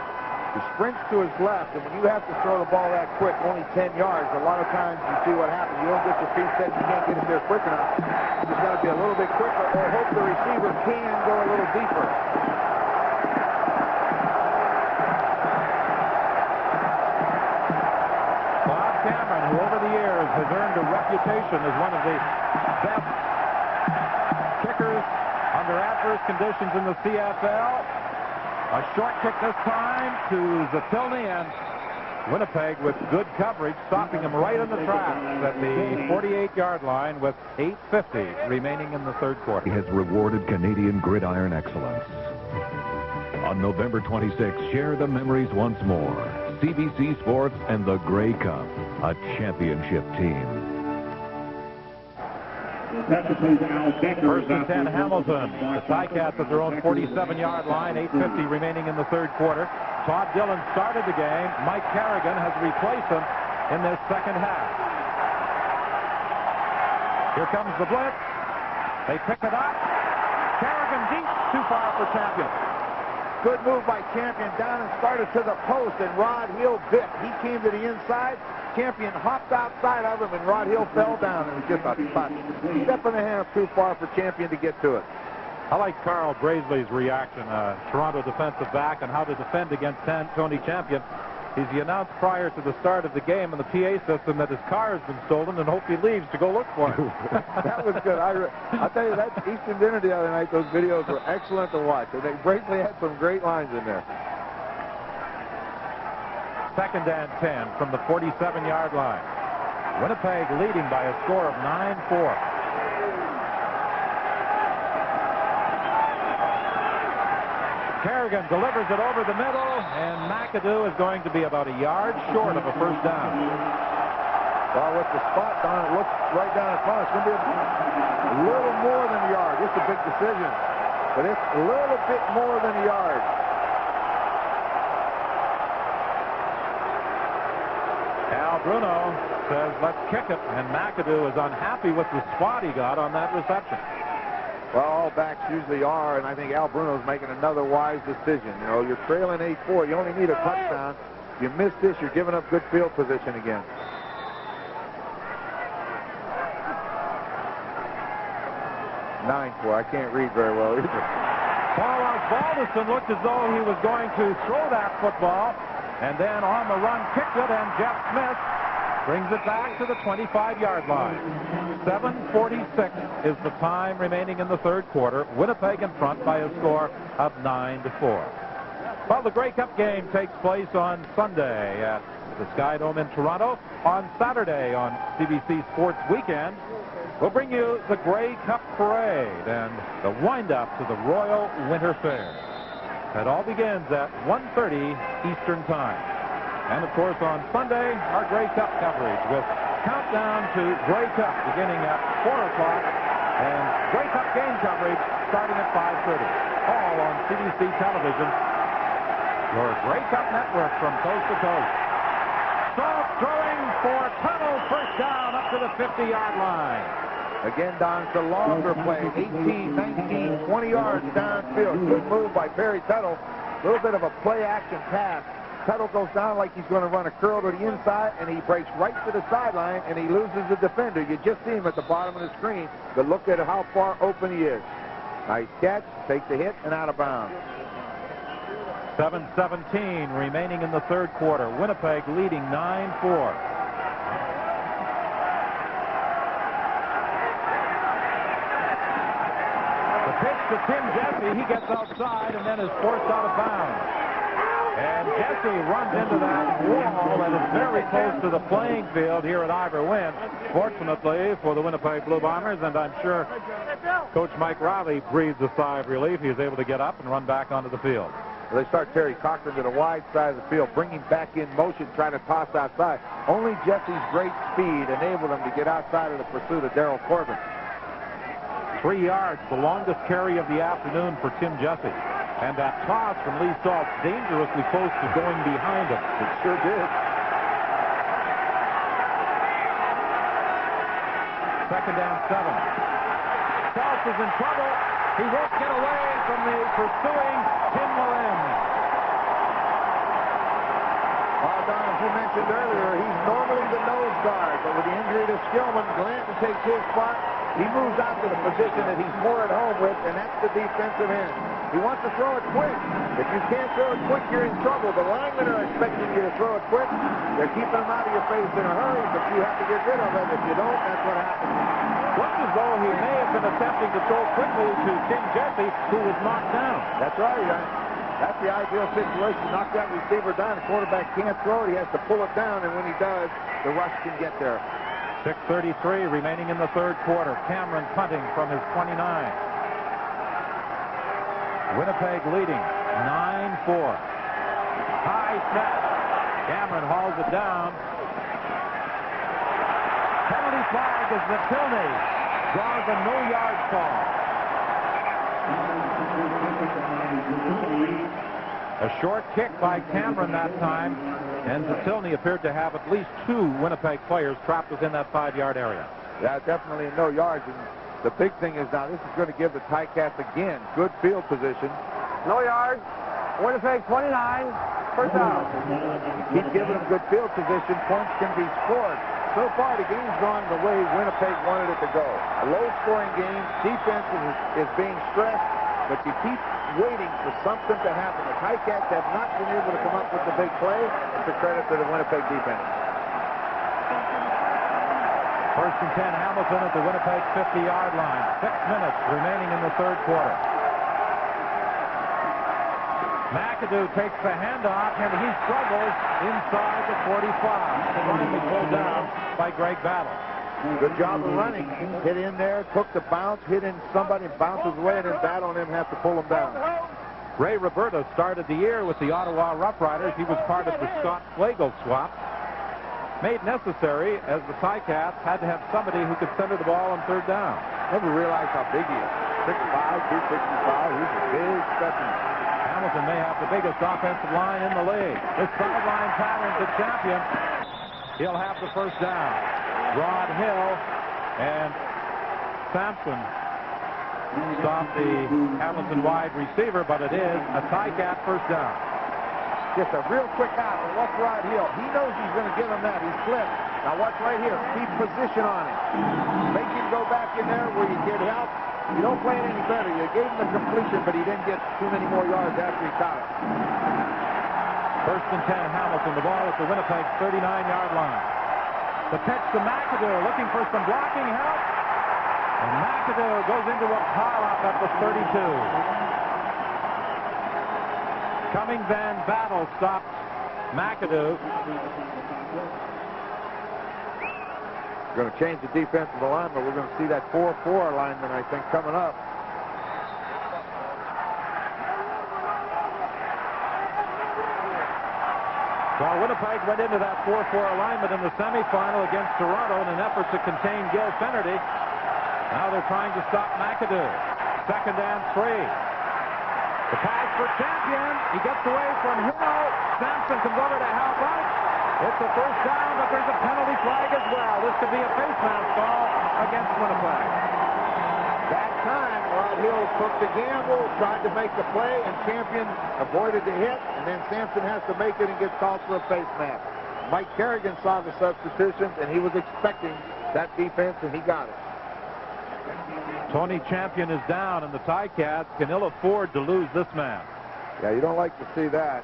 He sprints to his left, and when you have to throw the ball that quick, only 10 yards, a lot of times you see what happens. You don't get your feet set, you can't get it there quick enough. You just got to be a little bit quicker or hope the receiver can go a little deeper. Bob Cameron, who over the years has earned a reputation as one of the best kickers under adverse conditions in the CFL. A short kick this time to Zatilny, and Winnipeg with good coverage, stopping him right in the tracks at the 48-yard line with 8:50 remaining in the third quarter. He has rewarded Canadian gridiron excellence. On November 26th, share the memories once more. CBC Sports and the Grey Cup, a championship team. First and 10, Hamilton. The Ticats at their own 47-yard line, 8:50 remaining in the third quarter. Todd Dillon started the game. Mike Kerrigan has replaced him in this second half. Here comes the blitz. They pick it up. Kerrigan deep, too far for Champion. Good move by Champion down and started to the post, and Rod Hill bit. He came to the inside. Champion hopped outside of him, and Rod Hill fell down. It was just a touch. Step and a half too far for Champion to get to it. I like Carl Brazeley's reaction, Toronto defensive back, and how to defend against Tony Champion. He announced prior to the start of the game in the PA system that his car has been stolen and hope he leaves to go look for him. That was good. I'll tell you, that Eastern dinner the other night, those videos were excellent to watch. And Brazeley had some great lines in there. Second and 10 from the 47-yard line. Winnipeg leading by a score of 9-4. Kerrigan delivers it over the middle, and McAdoo is going to be about a yard short of a first down. Well, with the spot on, it looks right down in front. It's going to be a little more than a yard. It's a big decision, but it's a little bit more than a yard. Al Bruno says, let's kick it, and McAdoo is unhappy with the spot he got on that reception. Well, all backs usually are, and I think Al Bruno's making another wise decision. You know, you're trailing 8-4. You only need a touchdown. You miss this, you're giving up good field position again. I can't read very well either. Paul Osbaldiston looked as though he was going to throw that football, and then on the run kicked it, and Jeff Smith brings it back to the 25-yard line. 7:46 is the time remaining in the third quarter. Winnipeg in front by a score of 9-4. Well, the Grey Cup game takes place on Sunday at the Sky Dome in Toronto. On Saturday on CBC Sports Weekend, we'll bring you the Grey Cup Parade and the wind-up to the Royal Winter Fair. That all begins at 1:30 Eastern Time. And, of course, on Sunday, our Grey Cup coverage with countdown to Grey Cup beginning at 4 o'clock and Grey Cup game coverage starting at 5:30. All on CBC Television, your Grey Cup network from coast to coast. Saltz throwing for Tuttle, first down up to the 50-yard line. Again, Don, it's a longer play. 18, 19, 20 yards downfield. Good move by Barry Tuttle. A little bit of a play-action pass. Tuttle goes down like he's going to run a curl to the inside, and he breaks right to the sideline, and he loses the defender. You just see him at the bottom of the screen, but look at how far open he is. Nice catch, takes a hit, and out of bounds. 7:17 remaining in the third quarter. Winnipeg leading 9-4. The pitch to Tim Jesse. He gets outside and then is forced out of bounds. And Jesse runs into that wall that is very close to the playing field here at Ivor Wynn. Fortunately for the Winnipeg Blue Bombers, and I'm sure Coach Mike Riley breathes a sigh of relief. He is able to get up and run back onto the field. Well, they start Terry Cochran to the wide side of the field, bringing back in motion, trying to toss outside. Only Jesse's great speed enabled him to get outside of the pursuit of Daryl Corbin. 3 yards, the longest carry of the afternoon for Tim Jesse. And that toss from Lee Saltz dangerously close to going behind him. It sure did. Second down 7. Saltz is in trouble. He won't get away from the pursuing Tim Malin. Don, as you mentioned earlier, he's normally the nose guard, but with the injury to Skillman, Glanton takes his spot. He moves out to the position that he's more at home with, and that's the defensive end. He wants to throw it quick. If you can't throw it quick, you're in trouble. The linemen are expecting you to throw it quick. They're keeping them out of your face in a hurry, but you have to get rid of it. If you don't, that's what happens. Looks as though he may have been attempting to throw quickly to Tim Jesse, who was knocked down. That's right, that's the ideal situation. Knock that receiver down. The quarterback can't throw it. He has to pull it down, and when he does, the rush can get there. 6:33 remaining in the third quarter. Cameron punting from his 29. Winnipeg leading 9-4. High snap. Cameron hauls it down. Penalty flag as Natilny draws a no-yard call. A short kick by Cameron that time, and Natilny appeared to have at least 2 Winnipeg players trapped within that 5-yard area. Yeah, definitely no yards. And the big thing is now this is going to give the Ticats again good field position. No yards. Winnipeg 29. First down. Keep giving them good field position. Points can be scored. So far, the game's gone the way Winnipeg wanted it to go. A low-scoring game. Defense is being stressed, but you keep waiting for something to happen. The Ticats have not been able to come up with the big play. It's a credit to the Winnipeg defense. First and 10, Hamilton at the Winnipeg 50-yard line. 6 minutes remaining in the third quarter. McAdoo takes the handoff, and he struggles inside the 45. Finally pulled down by Greg Battle. Good job of running. Hit in there, took the bounce, hit in somebody, bounces away, and then Battle and him have to pull him down. Ray Roberta started the year with the Ottawa Rough Riders. He was part of the Scott Flagel swap. Made necessary as the Ticats had to have somebody who could center the ball on third down. Never realized how big he is. 6'5", 265. He's a big specimen. Hamilton may have the biggest offensive line in the league. This sideline pattern to Champion. He'll have the first down. Rod Hill and Sampson stop the Hamilton wide receiver, but it is a Ticat first down. Just a real quick out, and watch Rod Hill. He knows he's going to give him that. He slipped. Now watch right here. Keep position on him. Make him go back in there where you get help. You don't play it any better. You gave him the completion, but he didn't get too many more yards after he caught it. First and 10, Hamilton. The ball at the Winnipeg 39-yard line. The pitch to McAdoo, looking for some blocking help. And McAdoo goes into a pile-up at the 32. Cummings and Battle stops McAdoo. Going to change the defensive alignment. We're going to see that 4-4 alignment, I think, coming up. Well, Winnipeg went into that 4-4 alignment in the semifinal against Toronto in an effort to contain Gil Finnerty. Now they're trying to stop McAdoo. Second and 3. The pass for Champion. He gets away from Hill. Sampson comes over to help out. It's a first down, but there's a penalty flag as well. This could be a face mask call against Winnipeg. That time, Rod Hill took the gamble, tried to make the play, and Champion avoided the hit, and then Sampson has to make it and gets called for a face mask. Mike Kerrigan saw the substitutions, and he was expecting that defense, and he got it. Tony Champion is down, and the Ticats can ill afford to lose this man. Yeah, you don't like to see that.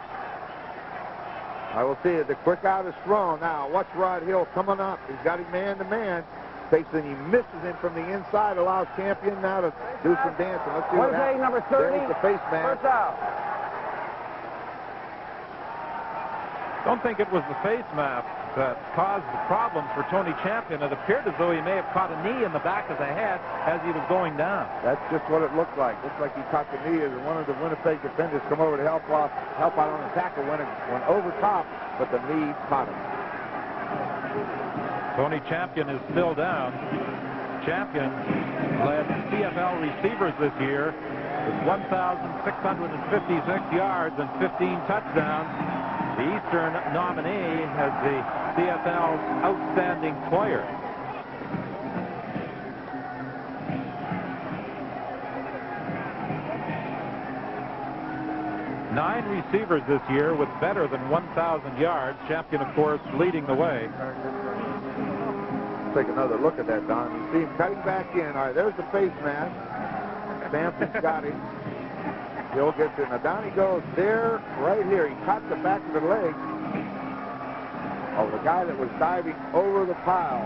I will see it. The quick out is strong. Now, watch Rod Hill coming up. He's got him man-to-man. Takes and he misses him from the inside. Allows Champion now to do some dancing. Let's see what happens. Number 30. There's the face mask. First out. Don't think it was the face mask that caused the problems for Tony Champion. It appeared as though he may have caught a knee in the back of the head as he was going down. That's just what it looked like. Looks like he caught the knee as one of the Winnipeg defenders come over to help out on the tackle. Went over top, but the knee caught him. Tony Champion is still down. Champion led CFL receivers this year with 1,656 yards and 15 touchdowns. The Eastern nominee as the CFL's outstanding player. 9 receivers this year with better than 1,000 yards. Champion, of course, leading the way. Take another look at that, Don. You see him cutting back in. All right, there's the face mask. Sampson's got him. Bill gets it. Now down he goes there, right here. He caught the back of the leg of the guy that was diving over the pile.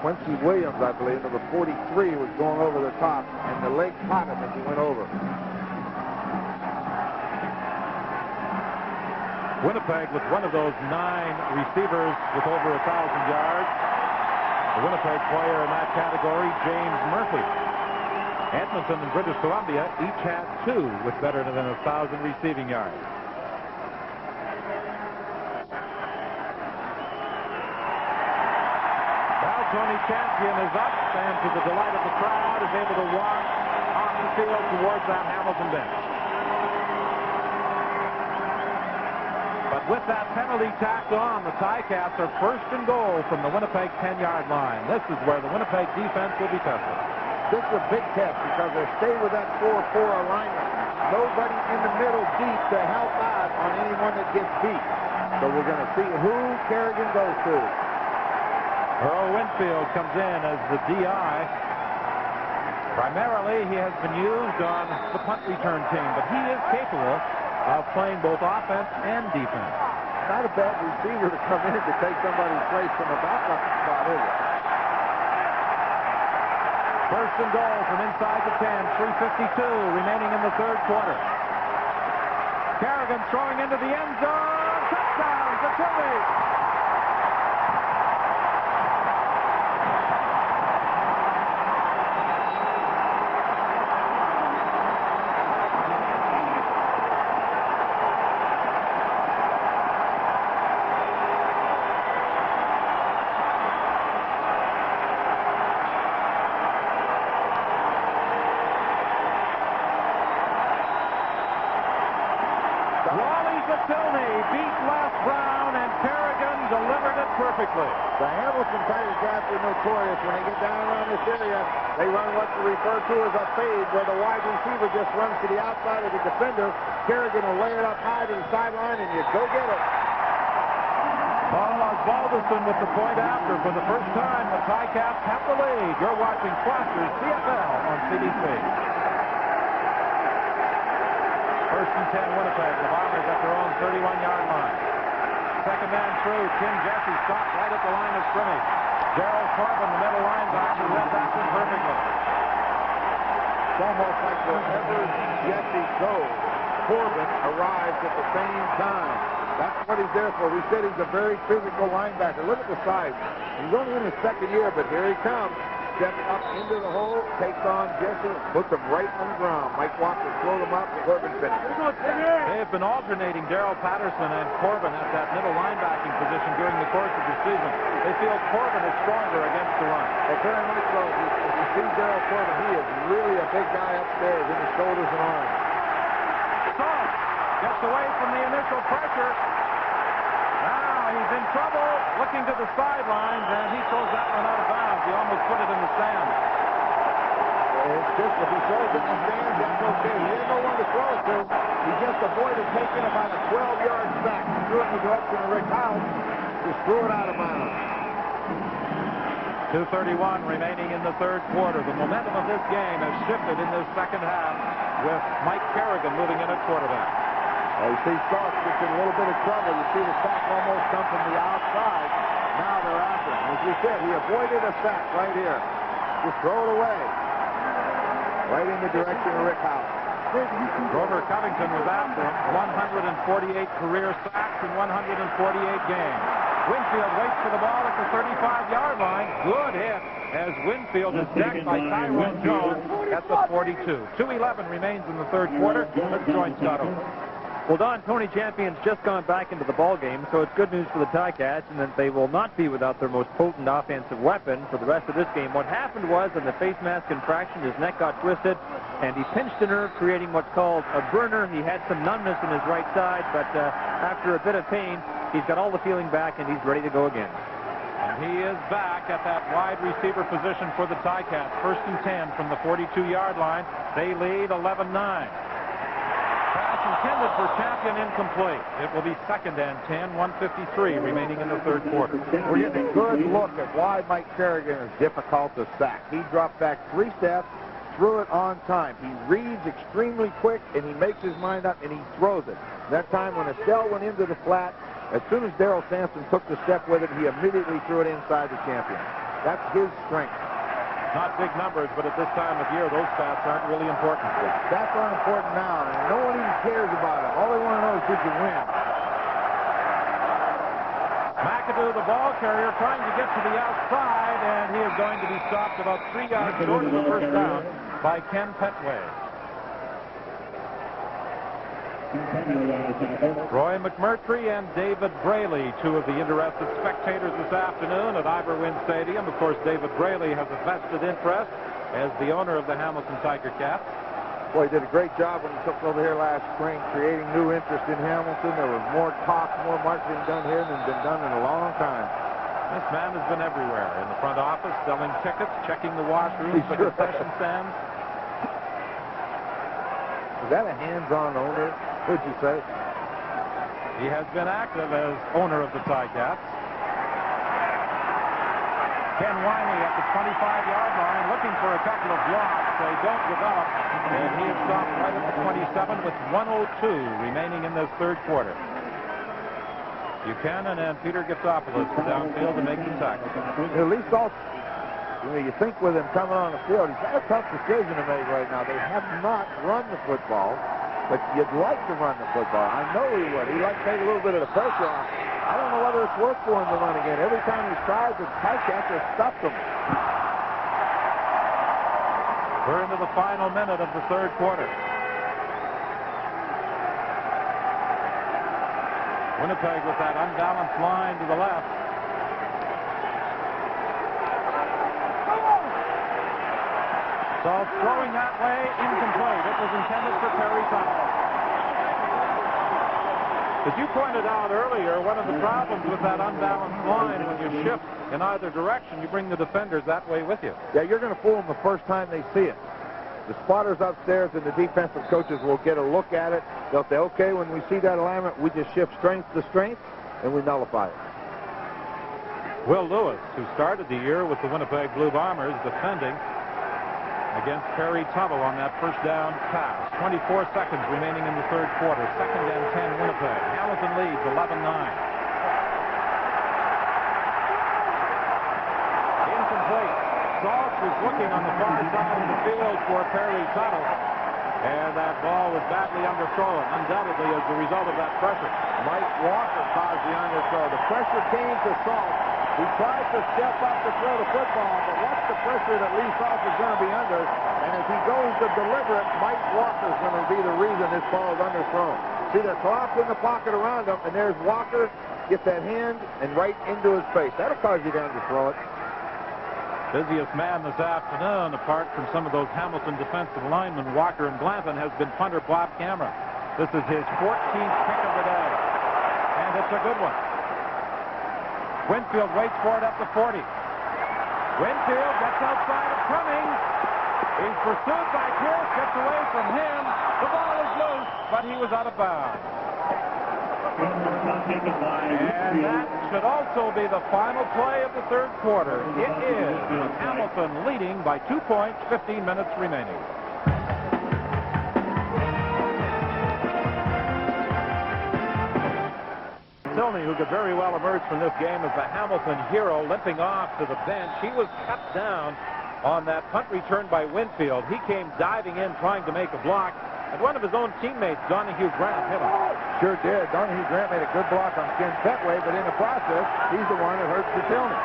Quincy Williams, I believe, number 43, was going over the top, and the leg caught him as he went over. Winnipeg with one of those 9 receivers with over 1,000 yards. The Winnipeg player in that category, James Murphy. Edmonton and British Columbia each had 2 with better than 1,000 receiving yards. Well, Tony Champion is up, and to the delight of the crowd, is able to walk off the field towards that Hamilton bench. But with that penalty tacked on, the Ticats are first and goal from the Winnipeg 10-yard line. This is where the Winnipeg defense will be tested. This is a big test because they stay with that 4-4 alignment. Nobody in the middle deep to help out on anyone that gets beat. So we're going to see who Kerrigan goes to. Earl Winfield comes in as the DI. Primarily, he has been used on the punt return team, but he is capable of playing both offense and defense. Not a bad receiver to come in to take somebody's place from a backup spot, is it? First and goal from inside the 10, 3:52 remaining in the third quarter. Kerrigan throwing into the end zone. Touchdown to Tilney. Perfectly. The Hamilton Tiger Cats are notorious when they get down around this area. They run what's referred to as a fade, where the wide receiver just runs to the outside of the defender. Kerrigan will lay it up high to the sideline, and you go get it. Paul Osbaldiston with the point after. For the first time, the Ticats have the lead. You're watching Clashers CFL on CBC. First and 10 Winnipeg. The Bombers at their own 31-yard line. Second man through. Tim Jesse stopped right at the line of scrimmage. Gerald Corbin, the middle linebacker, read that one perfectly. It's almost like wherever Jesse goes, Corbin arrives at the same time. That's what he's there for. We said he's a very physical linebacker. Look at the size. He's only in his second year, but here he comes. Steps up into the hole, takes on Jesse, and puts him right on the ground. Mike Walker slowed him up, and Corbin finished. They have been alternating Darrell Patterson and Corbin at that middle linebacking position during the course of the season. They feel Corbin is stronger against the run. Well, very much so. If you see Darrell Corbin, he is really a big guy upstairs in his shoulders and arms. Saltz gets away from the initial pressure. Now he's in trouble, looking to the sidelines, and he throws that one out of bounds. He almost put it in the sand. It's just, if he throws it in the stands, that's okay. He didn't know where to throw it to. He just avoided taking about a 12-yard sack. He threw it in the direction of Rick House. Just threw it out of bounds. 2:31 remaining in the third quarter. The momentum of this game has shifted in this second half with Mike Kerrigan moving in at quarterback. Well, you see Saltz gets in a little bit of trouble. You see the sack almost come from the outside. Now they're after him. As we said, he avoided a sack right here. Just throw it away. Right in the direction of Rick House. Grover Covington was after him. 148 career sacks in 148 games. Winfield waits for the ball at the 35-yard line. Good hit as Winfield is decked by Tyrone Jones at the 42. 2:11 remains in the third quarter. Let's join Scott over. Well, Don, Tony Champion's just gone back into the ball game, so it's good news for the Ticats, and that they will not be without their most potent offensive weapon for the rest of this game. What happened was, in the face mask infraction, his neck got twisted, and he pinched a nerve, creating what's called a burner. He had some numbness in his right side, but after a bit of pain, he's got all the feeling back, and he's ready to go again. And he is back at that wide receiver position for the Ticats. First and 10 from the 42-yard line. They lead 11-9. Pass intended for Champion, incomplete. It will be 2nd and 10, 1:53 remaining in the third quarter. We're getting a good look at why Mike Kerrigan is difficult to sack. He dropped back 3 steps, threw it on time. He reads extremely quick, and he makes his mind up, and he throws it. That time when Estelle went into the flat, as soon as Darrell Sampson took the step with it, he immediately threw it inside the Champion. That's his strength. Not big numbers, but at this time of year, those stats aren't really important. Stats aren't important now, and no one even cares about them. All they want to know is did you win. McAdoo, the ball carrier, trying to get to the outside, and he is going to be stopped about 3 yards short of the first down by Ken Petway. Roy McMurtry and David Braley, 2 of the interested spectators this afternoon at Ivor Wynne Stadium. Of course, David Braley has a vested interest as the owner of the Hamilton Tiger Cats. Boy, he did a great job when he took over here last spring, creating new interest in Hamilton. There was more talk, more marketing done here than been done in a long time. This man has been everywhere, in the front office, selling tickets, checking the washrooms, the concession stands. Is that a hands-on owner, would you say? He has been active as owner of the Ticats. Ken Winey at the 25-yard line looking for a couple of blocks. They don't develop, and he is stopped right at the 27 with 1:02 remaining in this third quarter. Buchanan and Peter Gitsopoulos downfield to make the tackle. At least you think with him coming on the field, he's got a tough decision to make right now. They have not run the football, but you'd like to run the football. I know he would. He'd like to take a little bit of the pressure off. I don't know whether it's worked for him to run again. Every time he's tried, the Ticats have stuffed him. We're into the final minute of the third quarter. Winnipeg with that unbalanced line to the left. Saltz throwing that way, incomplete. It was intended for Perry Tuttle. As you pointed out earlier, one of the problems with that unbalanced line, when you shift in either direction, you bring the defenders that way with you. Yeah, you're going to fool them the first time they see it. The spotters upstairs and the defensive coaches will get a look at it. They'll say, okay, when we see that alignment, we just shift strength to strength, and we nullify it. Will Lewis, who started the year with the Winnipeg Blue Bombers, defending against Perry Tuttle on that first down pass. 24 seconds remaining in the third quarter. 2nd and 10 Winnipeg. Hamilton leads 11-9. Incomplete. Saltz was looking on the far side of the field for Perry Tuttle. And that ball was badly underthrown, undoubtedly as a result of that pressure. Mike Walker caused the underthrow. The pressure came to Saltz. He tried to step up to throw the football, but what's the pressure that Lee Saltz is going to be under? And as he goes to deliver it, Mike Walker is going to be the reason this ball is underthrown. See, they're collapsed in the pocket around him, and there's Walker, gets that hand and right into his face. That'll cause you to underthrow it. Busiest man this afternoon, apart from some of those Hamilton defensive linemen, Walker and Blanton, has been punter Bob Cameron. This is his 14th pick of the day, and it's a good one. Winfield waits for it at the 40. Winfield gets outside of Cummings. He's pursued by Pierce, gets away from him. The ball is loose, but he was out of bounds. And that should also be the final play of the third quarter. It is Hamilton leading by 2 points, 15 minutes remaining. Silney, who could very well emerge from this game as the Hamilton hero, limping off to the bench. He was kept down on that punt return by Winfield. He came diving in, trying to make a block, and one of his own teammates, Donahue Grant, hit him. Sure did. Donahue Grant made a good block on Ken Petway, but in the process, he's the one that hurts the Silney.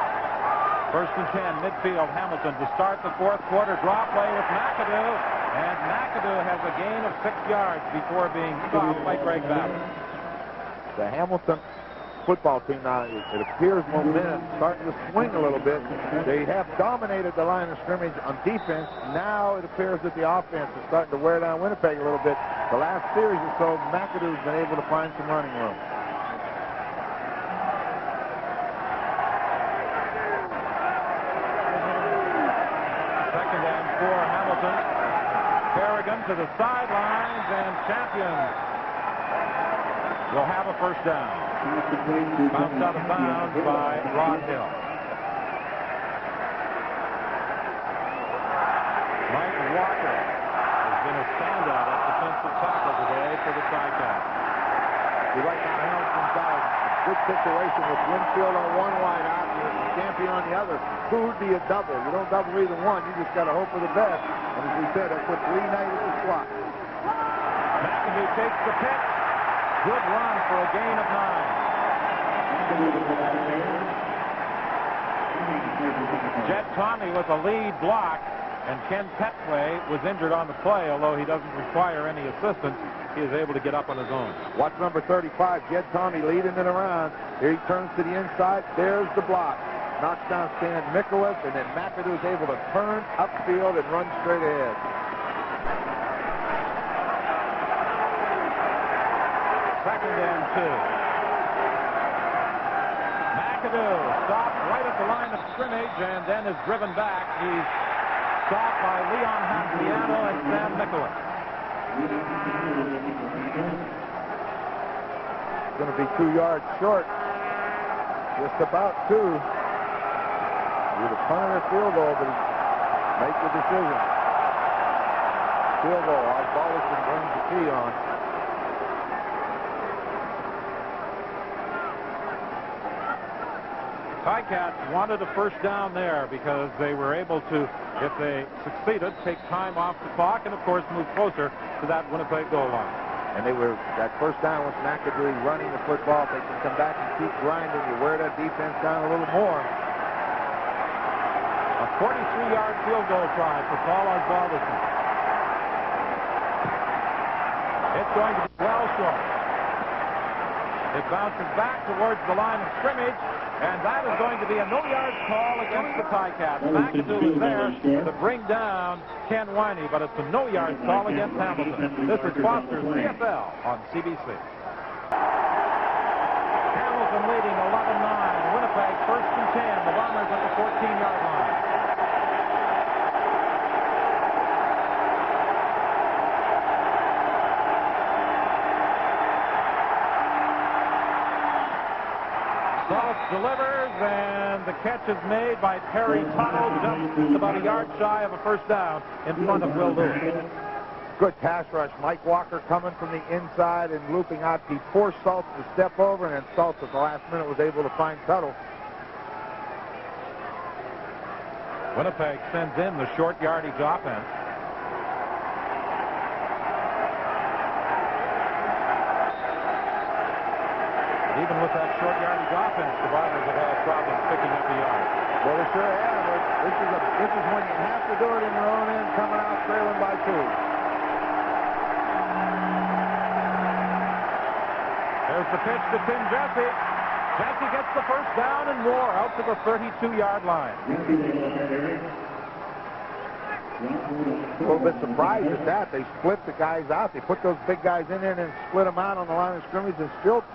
1st and 10, midfield, Hamilton to start the fourth quarter. Draw play with McAdoo, and McAdoo has a gain of 6 yards before being stopped by Greg Babbitt. The Hamilton football team now, it appears momentum starting to swing a little bit. They have dominated the line of scrimmage on defense. Now it appears that the offense is starting to wear down Winnipeg a little bit. The last series or so, McAdoo's been able to find some running room. Second and 4, Hamilton. Berrigan to the sidelines, and champions will have a first down. Bounced out of bounds by Rod Hill. Mike Walker has been a standout at defensive tackle today for the Ticats. You like how Hamilton's got a good situation with Winfield on one wide out and Champion on the other. Who would be a double? You don't double either one. You just got to hope for the best. And as we said, I put 3 Knight at the slot. McAdoo takes the pitch. Good run for a gain of 9. Jed Tommy with a lead block, and Ken Petway was injured on the play, although he doesn't require any assistance. He is able to get up on his own. Watch number 35, Jed Tommy leading it around. Here he turns to the inside. There's the block. Knocks down Stan Mikolas, and then McAdoo is able to turn upfield and run straight ahead. Second and 2. McAdoo stopped right at the line of scrimmage and then is driven back. He's stopped by Leon Hampiano and Stan Mikolas. It's going to be 2 yards short. Just about 2. Either punt or field goal, but he makes the decision. Field goal. Osbaldiston brings the tee on. Ticats wanted a first down there because they were able to, if they succeeded, take time off the clock and, of course, move closer to that Winnipeg goal line. And they were, that first down was McAdoo running the football. If they can come back and keep grinding, you wear that defense down a little more. A 43-yard field goal try for Paul Osbaldiston. It's going to be well short. It bounces back towards the line of scrimmage, and that is going to be a no-yards call against the Ticats. McAdoo is there to bring down Ken Winey, but it's a no-yards call against Hamilton. This is Foster's CFL on CBC. Hamilton leading 11-9. Winnipeg first and 10. The Bombers at the 14-yard line. Saltz delivers, and the catch is made by Terry Tuttle, just about a yard shy of a first down in front of Will Lewis. Good pass rush. Mike Walker coming from the inside and looping out. He forced Saltz to step over, and then Saltz at the last minute was able to find Tuttle. Winnipeg sends in the short yardage offense. Even with that short yardage offense, the Bombers have had problems picking up the yard. Well, they sure have. This is when you have to do it in your own end, coming out trailing by 2. There's the pitch to Tim Jesse. Jesse gets the first down and more out to the 32-yard line. A little bit surprised at that. They split the guys out. They put those big guys in there and then split them out on the line of scrimmage and still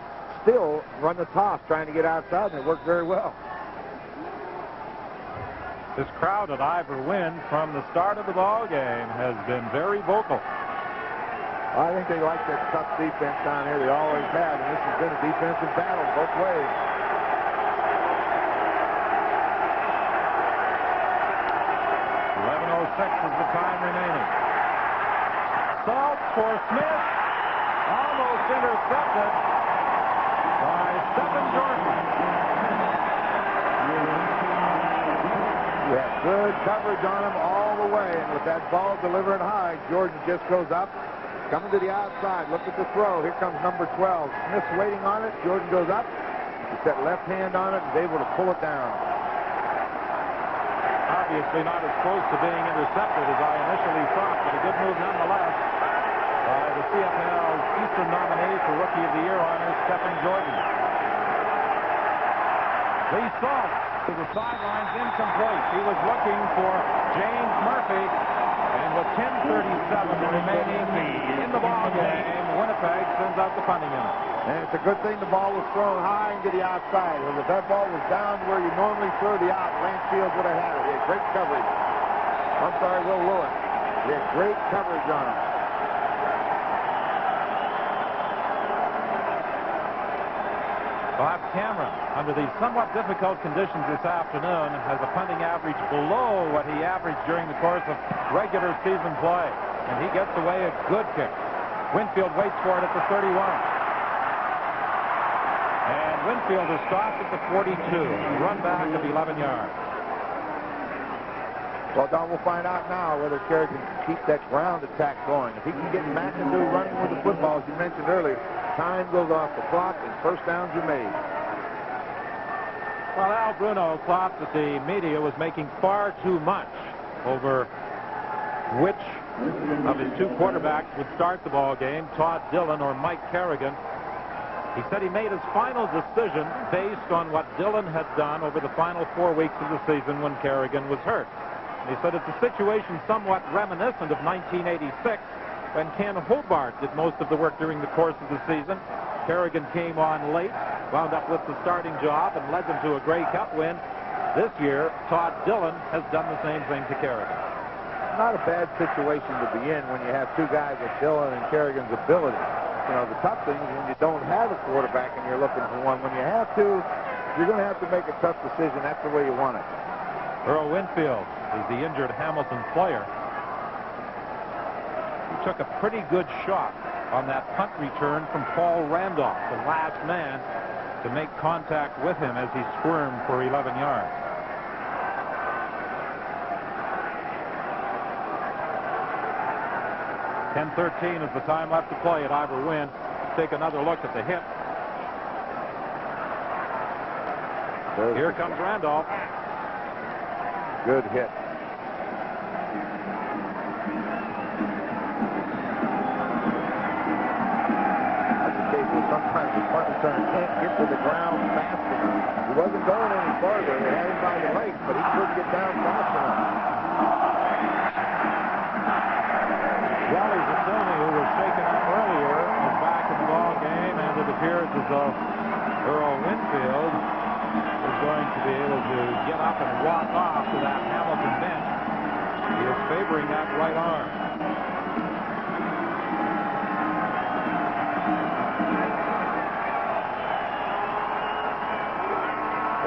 run the toss trying to get outside, and it worked very well. This crowd at Ivor Wynn from the start of the ball game has been very vocal. I think they like that tough defense down here. They always have, and this has been a defensive battle both ways. .11:06 is the time remaining. Saltz for Smith, almost intercepted by Stephen Jordan. You have good coverage on him all the way, and with that ball delivered high, Jordan just goes up, coming to the outside. Look at the throw. Here comes number 12. Smith's waiting on it. Jordan goes up, gets that left hand on it, and is able to pull it down. Obviously not as close to being intercepted as I initially thought, but a good move nonetheless by the CFL's Eastern nominee for Rookie of the Year honors, Stephen Jordan. Lee Saltz to the sidelines, incomplete. He was looking for James Murphy, and with 10:37 remaining in the ball game, Winnipeg sends out the punting unit. And it's a good thing the ball was thrown high into the outside. Because if that ball was down where you normally throw the out, Lance Shields would have had it. He had great coverage. I'm sorry, Will Lewis. They had great coverage on him. Bob Cameron, under these somewhat difficult conditions this afternoon, has a punting average below what he averaged during the course of regular season play. And he gets away a good kick. Winfield waits for it at the 31. And Winfield is stopped at the 42. A run back of 11 yards. Well, Don, we'll find out now whether Kerrigan can keep that ground attack going. If he can get McIndoe running with the football, as you mentioned earlier, time goes off the clock and first downs are made. Well, Al Bruno thought that the media was making far too much over which of his two quarterbacks would start the ball game, Todd Dillon or Mike Kerrigan. He said he made his final decision based on what Dillon had done over the final 4 weeks of the season when Kerrigan was hurt. And he said it's a situation somewhat reminiscent of 1986 when Ken Hobart did most of the work during the course of the season. Kerrigan came on late, wound up with the starting job, and led them to a Grey Cup win. This year, Todd Dillon has done the same thing to Kerrigan. Not a bad situation to be in when you have two guys with Dillon and Kerrigan's ability. You know, the tough thing is when you don't have a quarterback and you're looking for one. When you have two, you're going to have to make a tough decision. That's the way you want it. Earl Winfield is the injured Hamilton player. He took a pretty good shot on that punt return from Paul Randolph, the last man to make contact with him as he squirmed for 11 yards. .10:13 is the time left to play at Ivor Wynn. Take another look at the hit. Here comes Randolph. Good hit. That's the case where sometimes the punt return can't get to the ground fast enough. He wasn't going any farther. They had him by the legs, but he couldn't get down fast enough. Wally Zassoni, who was shaken up earlier, is back in the ball game, and it appears as though Earl Winfield is going to be able to get up and walk off to that Hamilton bench. He is favoring that right arm.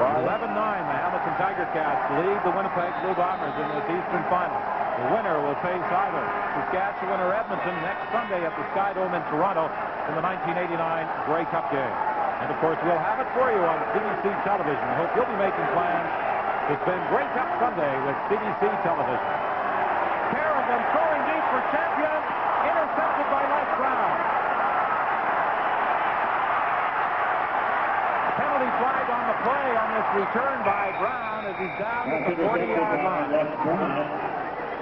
Well, 11-9, the Hamilton Tiger Cats lead the Winnipeg Blue Bombers in this Eastern Final. The winner will face either Saskatchewan or Edmonton next Sunday at the Sky Dome in Toronto in the 1989 Grey Cup game. And, of course, we'll have it for you on CBC television. I hope you'll be making plans to spend Grey Cup Sunday with CBC television. Kerrigan throwing deep for Champion, intercepted by Les Brown. Penalty flag on the play on this return by Brown as he's down at the 40-yard line.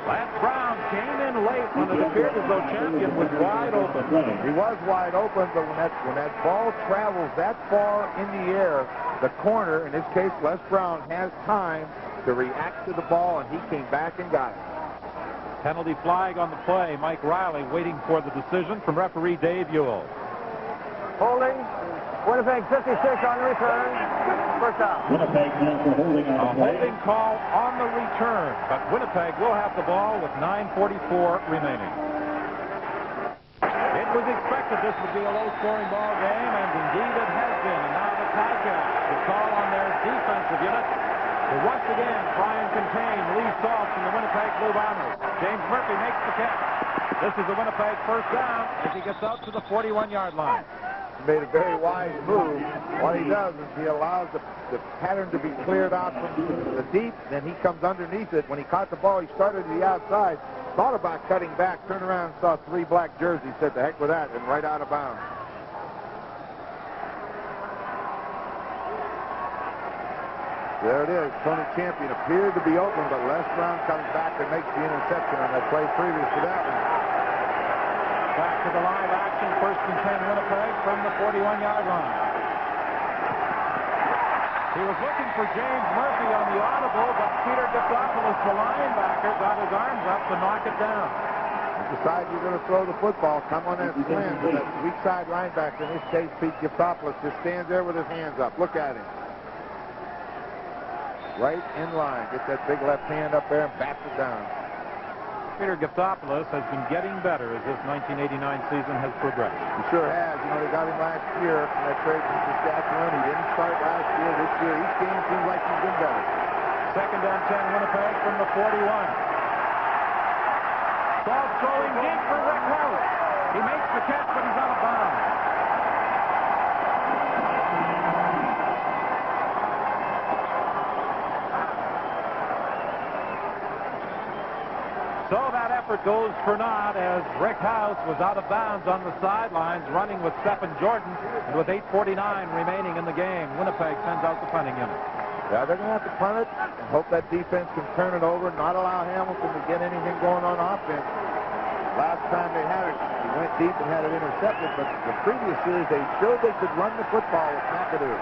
Les Brown came in late when it appeared as though Champion was wide open. He was wide open, but when that ball travels that far in the air, the corner, in this case Les Brown, has time to react to the ball, and he came back and got it. Penalty flag on the play. Mike Riley waiting for the decision from referee Dave Ewell. Holding. Winnipeg 56 on the return. First down. Winnipeg has the holding on A the play. holding call on the return, but Winnipeg will have the ball with 9:44 remaining. It was expected this would be a low-scoring ball game, and indeed it has been. And now the Ticats will call on their defensive unit to once again try and contain Lee Saltz and the Winnipeg Blue Bombers. James Murphy makes the catch. This is the Winnipeg first down as he gets out to the 41-yard line. Made a very wise move. What he does is he allows the pattern to be cleared out from the deep, then he comes underneath it. When he caught the ball, he started to the outside, thought about cutting back, turned around and saw three black jerseys, said the heck with that, and right out of bounds. There it is. Tony Champion appeared to be open, but Les Brown comes back and makes the interception on that play previous to that one. Back to the live action, first and 10 Winnipeg from the 41-yard line. He was looking for James Murphy on the audible, but Peter Gustopoulos, the linebacker, got his arms up to knock it down. Decide you're going to throw the football, come on that slant, and that weak side linebacker, in this case Pete Gustopoulos, just stands there with his hands up. Look at him. Right in line. Get that big left hand up there and bats it down. Peter Giftopoulos has been getting better as this 1989 season has progressed. He sure has. You know, they got him last year in that trade from Saskatchewan. He didn't start last year. This year, each game seems like he's been better. Second and 10, Winnipeg from the 41. Saltz throwing deep for Rick House. He makes the catch, but he's out of bounds. So that effort goes for naught as Rick House was out of bounds on the sidelines, running with Stephen Jordan, and with 8:49 remaining in the game, Winnipeg sends out the punting unit. Yeah, they're going to have to punt it and hope that defense can turn it over, not allow Hamilton to get anything going on offense. Last time they had it, he went deep and had it intercepted, but the previous series they showed they could run the football with McAdoo.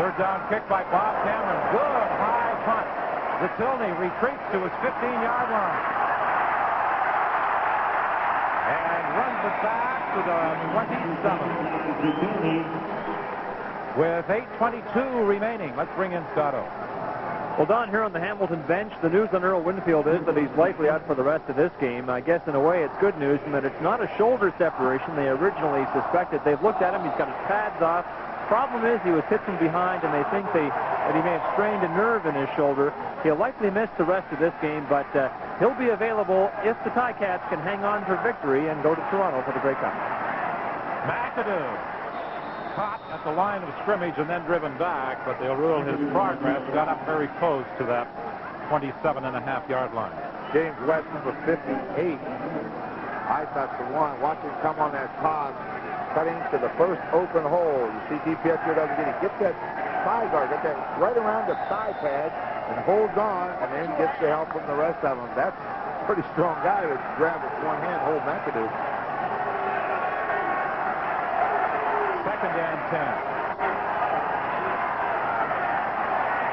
Third down kick by Bob Cameron. Good high punt. Zatilny retreats to his 15-yard line. And runs it back to the 27. With 8:22 remaining, let's bring in Scotto. Well, Don, here on the Hamilton bench, the news on Earl Winfield is that he's likely out for the rest of this game. I guess in a way it's good news in that it's not a shoulder separation they originally suspected. They've looked at him, he's got his pads off. Problem is he was hit from behind, and they think that he may have strained a nerve in his shoulder. He'll likely miss the rest of this game, but he'll be available if the Ticats can hang on for victory and go to Toronto for the Grey Cup. McAdoo caught at the line of scrimmage and then driven back, but they'll rule his progress. Got up very close to that 27.5-yard line. James West, number 58. I thought the one. Watch him come on that toss, cutting to the first open hole. You see DiPietro doesn't get it. Gets that side guard, get that right around the thigh pad, and holds on, and then gets the help from the rest of them. That's a pretty strong guy to grab with one hand, hold McAdoo. Second and 10.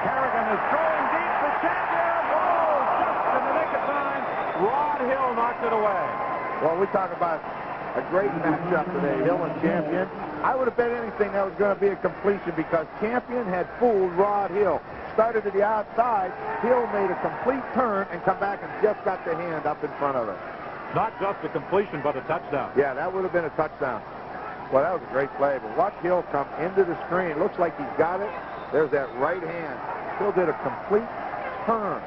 Kerrigan is throwing deep for Champion. Oh, just in the nick of time. Rod Hill knocked it away. Well, we talk about a great matchup today, Hill and Champion. I would have bet anything that was going to be a completion because Champion had fooled Rod Hill. Started to the outside. Hill made a complete turn and come back and just got the hand up in front of it. Not just a completion, but a touchdown. Yeah, that would have been a touchdown. Well, that was a great play, but watch Hill come into the screen. Looks like he's got it. There's that right hand. Hill did a complete turn,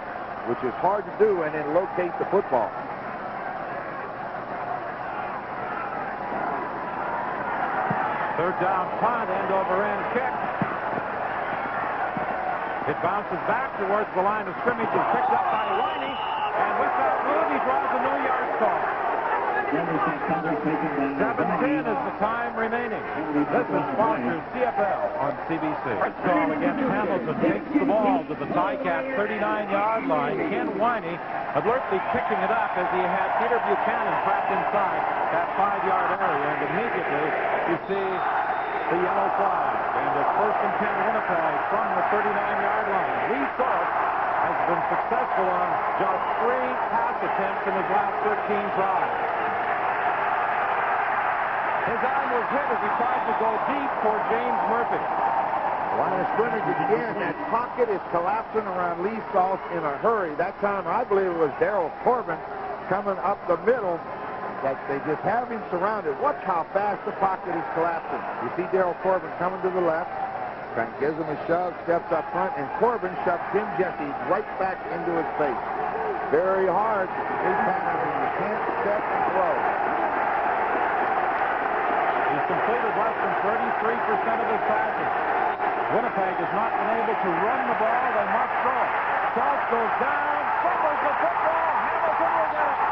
which is hard to do, and then locate the football. Third down punt, end over end kick. It bounces back towards the line of scrimmage. Is picked up by Riney, and with that move, he draws a no yard call. 7:10 is the time remaining. This is sponsored CFL on CBC. First call against Hamilton takes the ball to the Ticats 39-yard line. Ken Winey alertly picking it up as he had Peter Buchanan trapped inside that 5-yard area, and immediately you see the yellow flag. And it's first and 10 Winnipeg from the 39-yard line. Lee Saltz has been successful on just 3 pass attempts in his last 13 tries. His arm was hit as he tried to go deep for James Murphy. Line of scrimmage again. That pocket is collapsing around Lee Saltz in a hurry. That time, I believe it was Darryl Corbin coming up the middle. That they just have him surrounded. Watch how fast the pocket is collapsing. You see Darryl Corbin coming to the left. Kind of gives him a shove, steps up front, and Corbin shoves Tim Jesse right back into his face. Very hard. His pattern, you can't step and throw. He's completed less than 33% of his passes. Winnipeg has not been able to run the ball. They must throw it. Saltz goes down, fumbles the football. Hamilton will get it.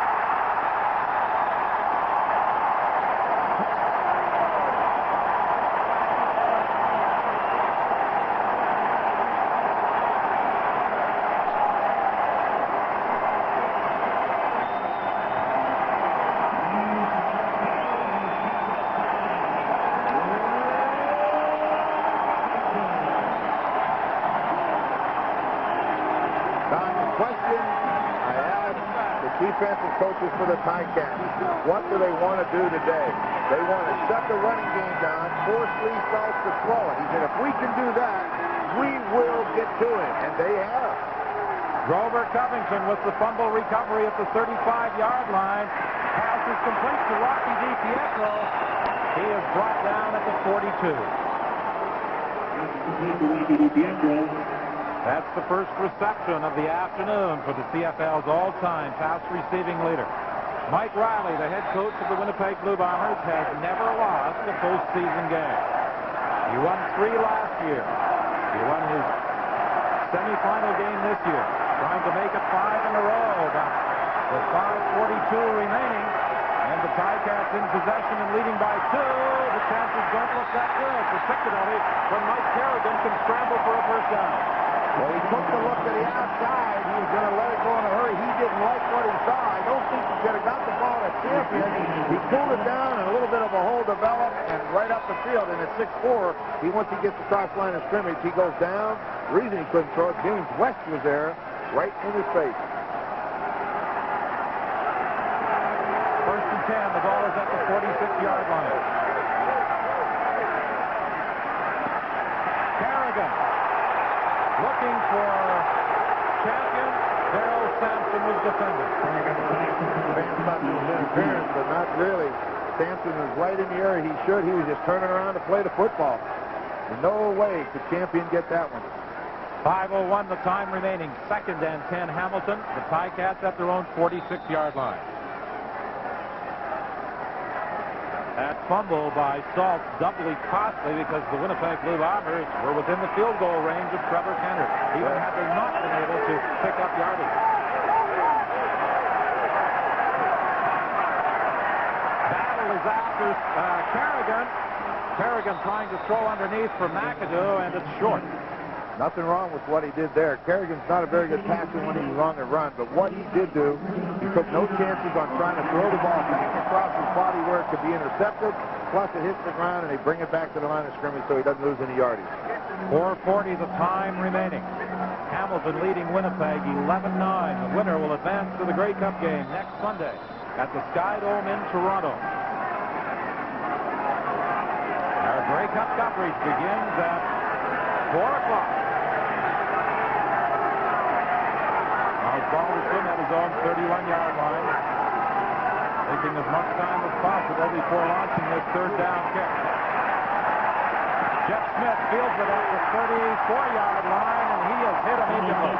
Defensive coaches for the Ticats. What do they want to do today? They want to shut the running game down, force Lee Saltz to throw it. He said, if we can do that, we will get to him. And they have. Grover Covington with the fumble recovery at the 35-yard line. Pass is complete to Rocky DiPietro. He is brought down at the 42. That's the first reception of the afternoon for the CFL's all-time pass receiving leader. Mike Riley, the head coach of the Winnipeg Blue Bombers, has never lost a postseason game. He won 3 last year. He won his semifinal game this year, trying to make it 5 in a row. With 5:42 remaining, and the Ticats in possession and leading by 2. The chances don't look that good, particularly when Mike Kerrigan can scramble for a first down. Well, he took the look to the outside. He was going to let it go in a hurry. He didn't like what he saw. I don't think he could have got the ball at Champion. He pulled it down, and a little bit of a hole developed, and right up the field. And at 6'4", once he gets across line of scrimmage, he goes down. The reason he couldn't throw it, James West was there, right in his face. First and 10. The ball is at the 46-yard line. Kerrigan looking for Champion. Darrell Sampson was defending. Fans thought there was interference, but not really. Sampson was right in the area he should. He was just turning around to play the football. No way could Champion get that one. 5:01 the time remaining. 2nd and 10 Hamilton. The Ticats at their own 46-yard line. That fumble by Saltz doubly costly because the Winnipeg Blue Bombers were within the field goal range of Trevor Kenner, even had they not been able to pick up yardage. Battle is after Kerrigan. Kerrigan trying to throw underneath for McAdoo, and it's short. Nothing wrong with what he did there. Kerrigan's not a very good passer when he's on the run, but what he did do, he took no chances on trying to throw the ball back across his body where it could be intercepted, plus it hits the ground and they bring it back to the line of scrimmage so he doesn't lose any yardage. 4:40 the time remaining. Hamilton leading Winnipeg 11-9. The winner will advance to the Grey Cup game next Sunday at the Sky Dome in Toronto. Our Grey Cup coverage begins at 4 o'clock. Balderson at his own 31-yard line, taking as much time as possible before launching this 3rd down kick. Jeff Smith fields it at the 34-yard line, and he has hit immediately.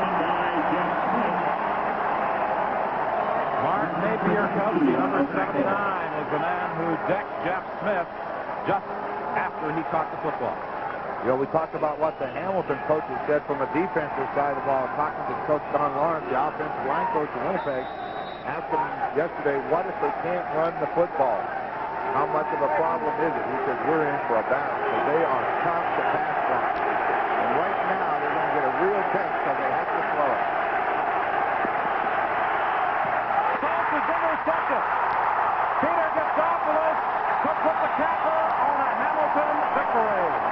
Mark Napier-Kowski, number 79, was the man who decked Jeff Smith just after he caught the football. You know, we talked about what the Hamilton coaches said from the defensive side of the ball. Talking to Coach Don Lawrence, the offensive line coach of Winnipeg, asked him yesterday, what if they can't run the football? How much of a problem is it? He said, we're in for a battle because they are tough to pass block. And right now, they're going to get a real test because they have to throw it. Saltz is intercepted. Peter gets off of this to put the capper on a Hamilton victory.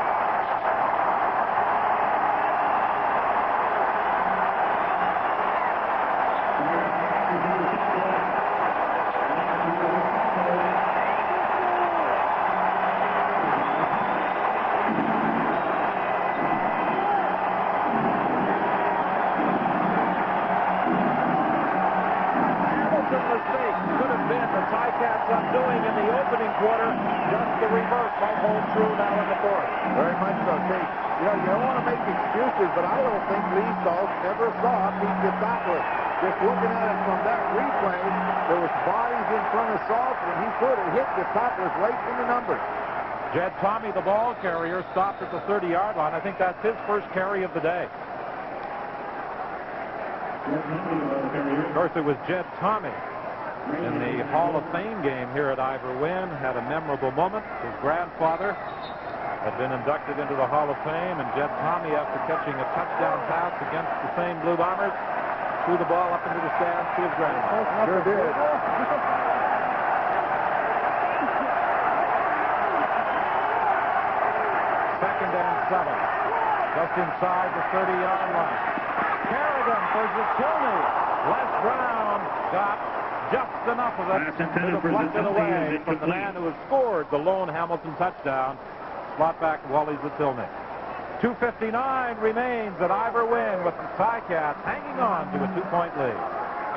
Undoing in the opening quarter, just the reverse might hold true now in the 4th. Very much so, Tate. You know, you don't want to make excuses, but I don't think Lee Saltz never saw Pete Gittopoulos. Just looking at it from that replay, there was bodies in front of Saltz, and he could have hit Gittopoulos right in the numbers. Jed Tommy, the ball carrier, stopped at the 30-yard line. I think that's his first carry of the day. Of course, it was Jed Tommy in the Hall of Fame game here at Ivor Wynn, had a memorable moment. His grandfather had been inducted into the Hall of Fame, and Jed Tommy, after catching a touchdown pass against the same Blue Bombers, threw the ball up into the stands to his grandfather. Sure did. Second and 7, just inside the 30-yard line. Kerrigan for Zatilny. Les Brown got just enough of it to deflect it away from the man who has scored the lone Hamilton touchdown. Slot back Wally Zatilny. 2:59 remains at Ivor Wynn with the Ticats hanging on to a 2-point lead.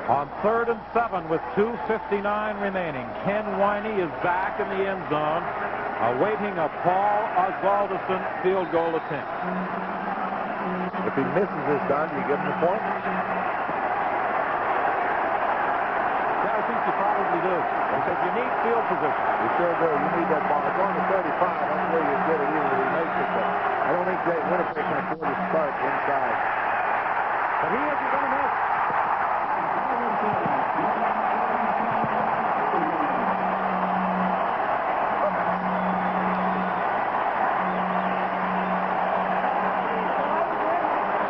On 3rd and 7 with 2:59 remaining, Ken Winey is back in the end zone, awaiting a Paul Osbaldiston field goal attempt. If he misses this time, do you give him the point? Yeah, I think you probably do. Because you need field position. You sure do. You need that ball. It's on the 35. That's where you get it either he makes it. But I don't think Winnipeg can afford to start inside. But he isn't going to miss.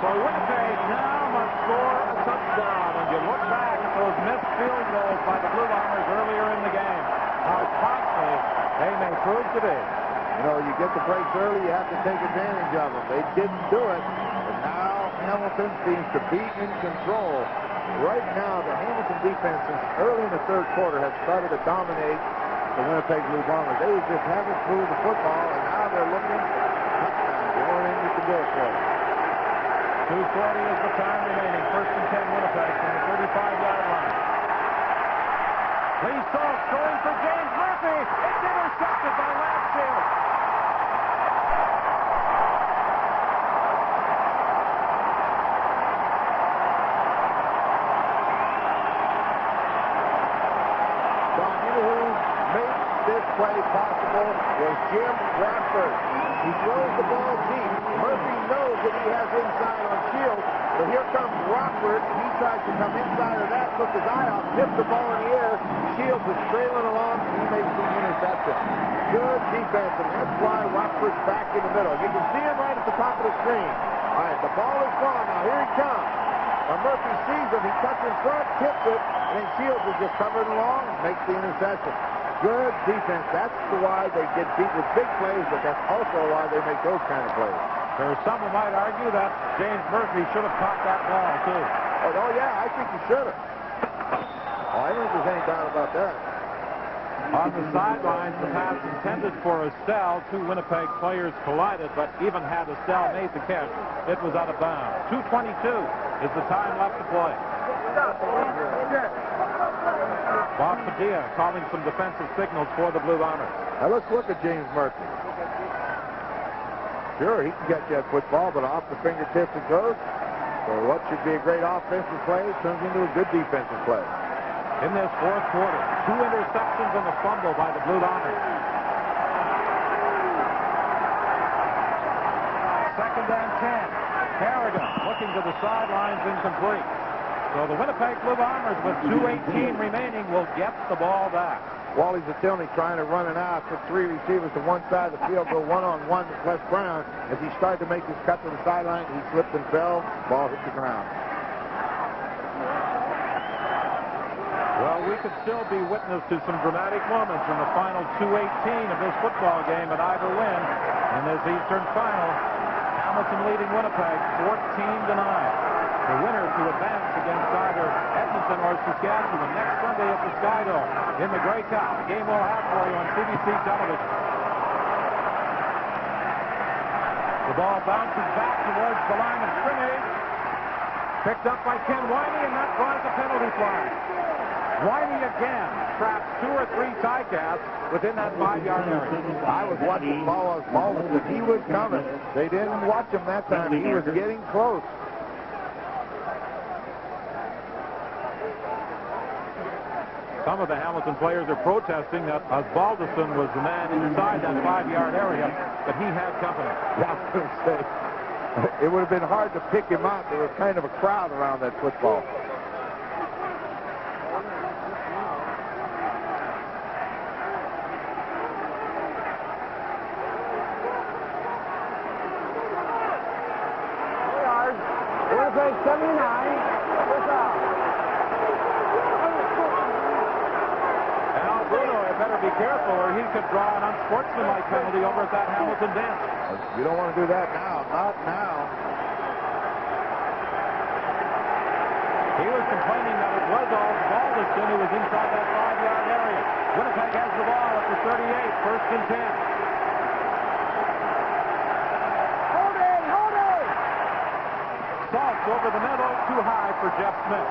So Winnipeg now must score a touchdown. And you look back at those missed field goals by the Blue Bombers earlier in the game. How costly they may prove to be. You know, you get the breaks early, you have to take advantage of them. They didn't do it, but now Hamilton seems to be in control. Right now, the Hamilton defense, since early in the third quarter, has started to dominate the Winnipeg Blue Bombers. They just haven't moved the football, and now they're looking for touchdowns. The only thing you can do it for them. 2:40 is the time remaining. 1st and 10 Winnipeg from the 35-yard line. Lee Saltz going for James Murphy. It's intercepted by Lansfield. This play possible was Jim Bradford. He throws the ball deep. Murphy knows that he has inside on Shields, but here comes Rockford. He tries to come inside of that, took his eye off, tipped the ball in the air. Shields is trailing along, and he makes the interception. Good defense, and that's why Rockford's back in the middle. You can see him right at the top of the screen. All right, the ball is gone. Now here he comes. Murphy sees him. He cuts in front, tips it, and then Shields is just covering along and makes the interception. Good defense. That's why they get beat with big plays, but that's also why they make those kind of plays. There are some who might argue that James Murphy should have caught that ball, too. Oh yeah, I think he should have. Oh, I don't think there's any doubt about that. On the sidelines, the pass intended for Estelle. 2 Winnipeg players collided, but even had Estelle made the catch, it was out of bounds. 2:22 is the time left to play. Bob Padilla calling some defensive signals for the Blue Bombers. Now let's look at James Murphy. Sure, he can catch that football, but off the fingertips it goes. So what should be a great offensive play turns into a good defensive play. In this 4th quarter, 2 interceptions and a fumble by the Blue Bombers. 2nd and 10. Harrigan looking to the sidelines, incomplete. So the Winnipeg Blue Bombers, with 2:18 remaining, will get the ball back. Wally Zatilny trying to run it out, put 3 receivers to one side of the field, go one-on-one with Les Brown. As he started to make his cut to the sideline, he slipped and fell. Ball hit the ground. Well, we could still be witness to some dramatic moments in the final 2:18 of this football game at Ivor Wynn. In this Eastern final, Hamilton leading Winnipeg 14-9. The winner to advance against either Edmonton or Saskatchewan next Sunday at the Skydome in the Grey Cup. The game we'll have for you on CBC television. The ball bounces back towards the line of scrimmage. Picked up by Ken Winey, and that draws a penalty flag. Winey again traps 2 or 3 Ticats within that 5-yard area. I was watching Paul Osbaldiston. He was coming. They didn't watch him that time. He was getting close. Some of the Hamilton players are protesting that Osbaldiston was the man inside that 5-yard area, but he had company. Yeah, I was going to say, it would have been hard to pick him out. There was kind of a crowd around that football. Winnipeg 79. First out. Better be careful or he could draw an unsportsmanlike penalty over at that Hamilton bench. You don't want to do that now. Not now. He was complaining that it was Osbaldiston who was inside that 5-yard area. Winnipeg has the ball at the 38, 1st and 10. Hold it! over the middle, too high for Jeff Smith.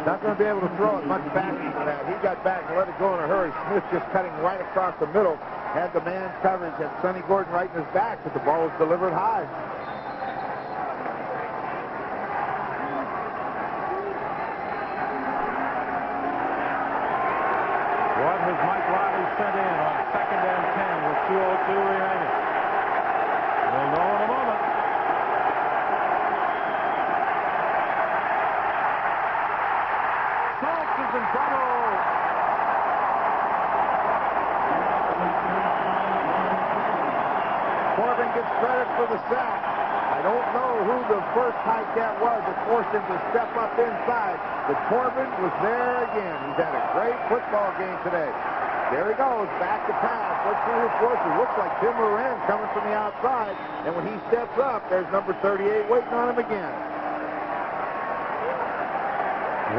Not going to be able to throw it much back into that. He got back and let it go in a hurry. Smith just cutting right across the middle. Had the man coverage, had Sonny Gordon right in his back, but the ball was delivered high. What has Mike Riley sent in on 2nd and 10 with 2:02 remaining? We'll know in a moment. Saltz is in trouble. Corbin gets credit for the sack. I don't know who the first high cat was that forced him to step up inside, but Corbin was there again. He's had a great football game today. There he goes, back to pass. Let's see who forces. Looks like Tim Moran coming from the outside, and when he steps up, there's number 38 waiting on him again.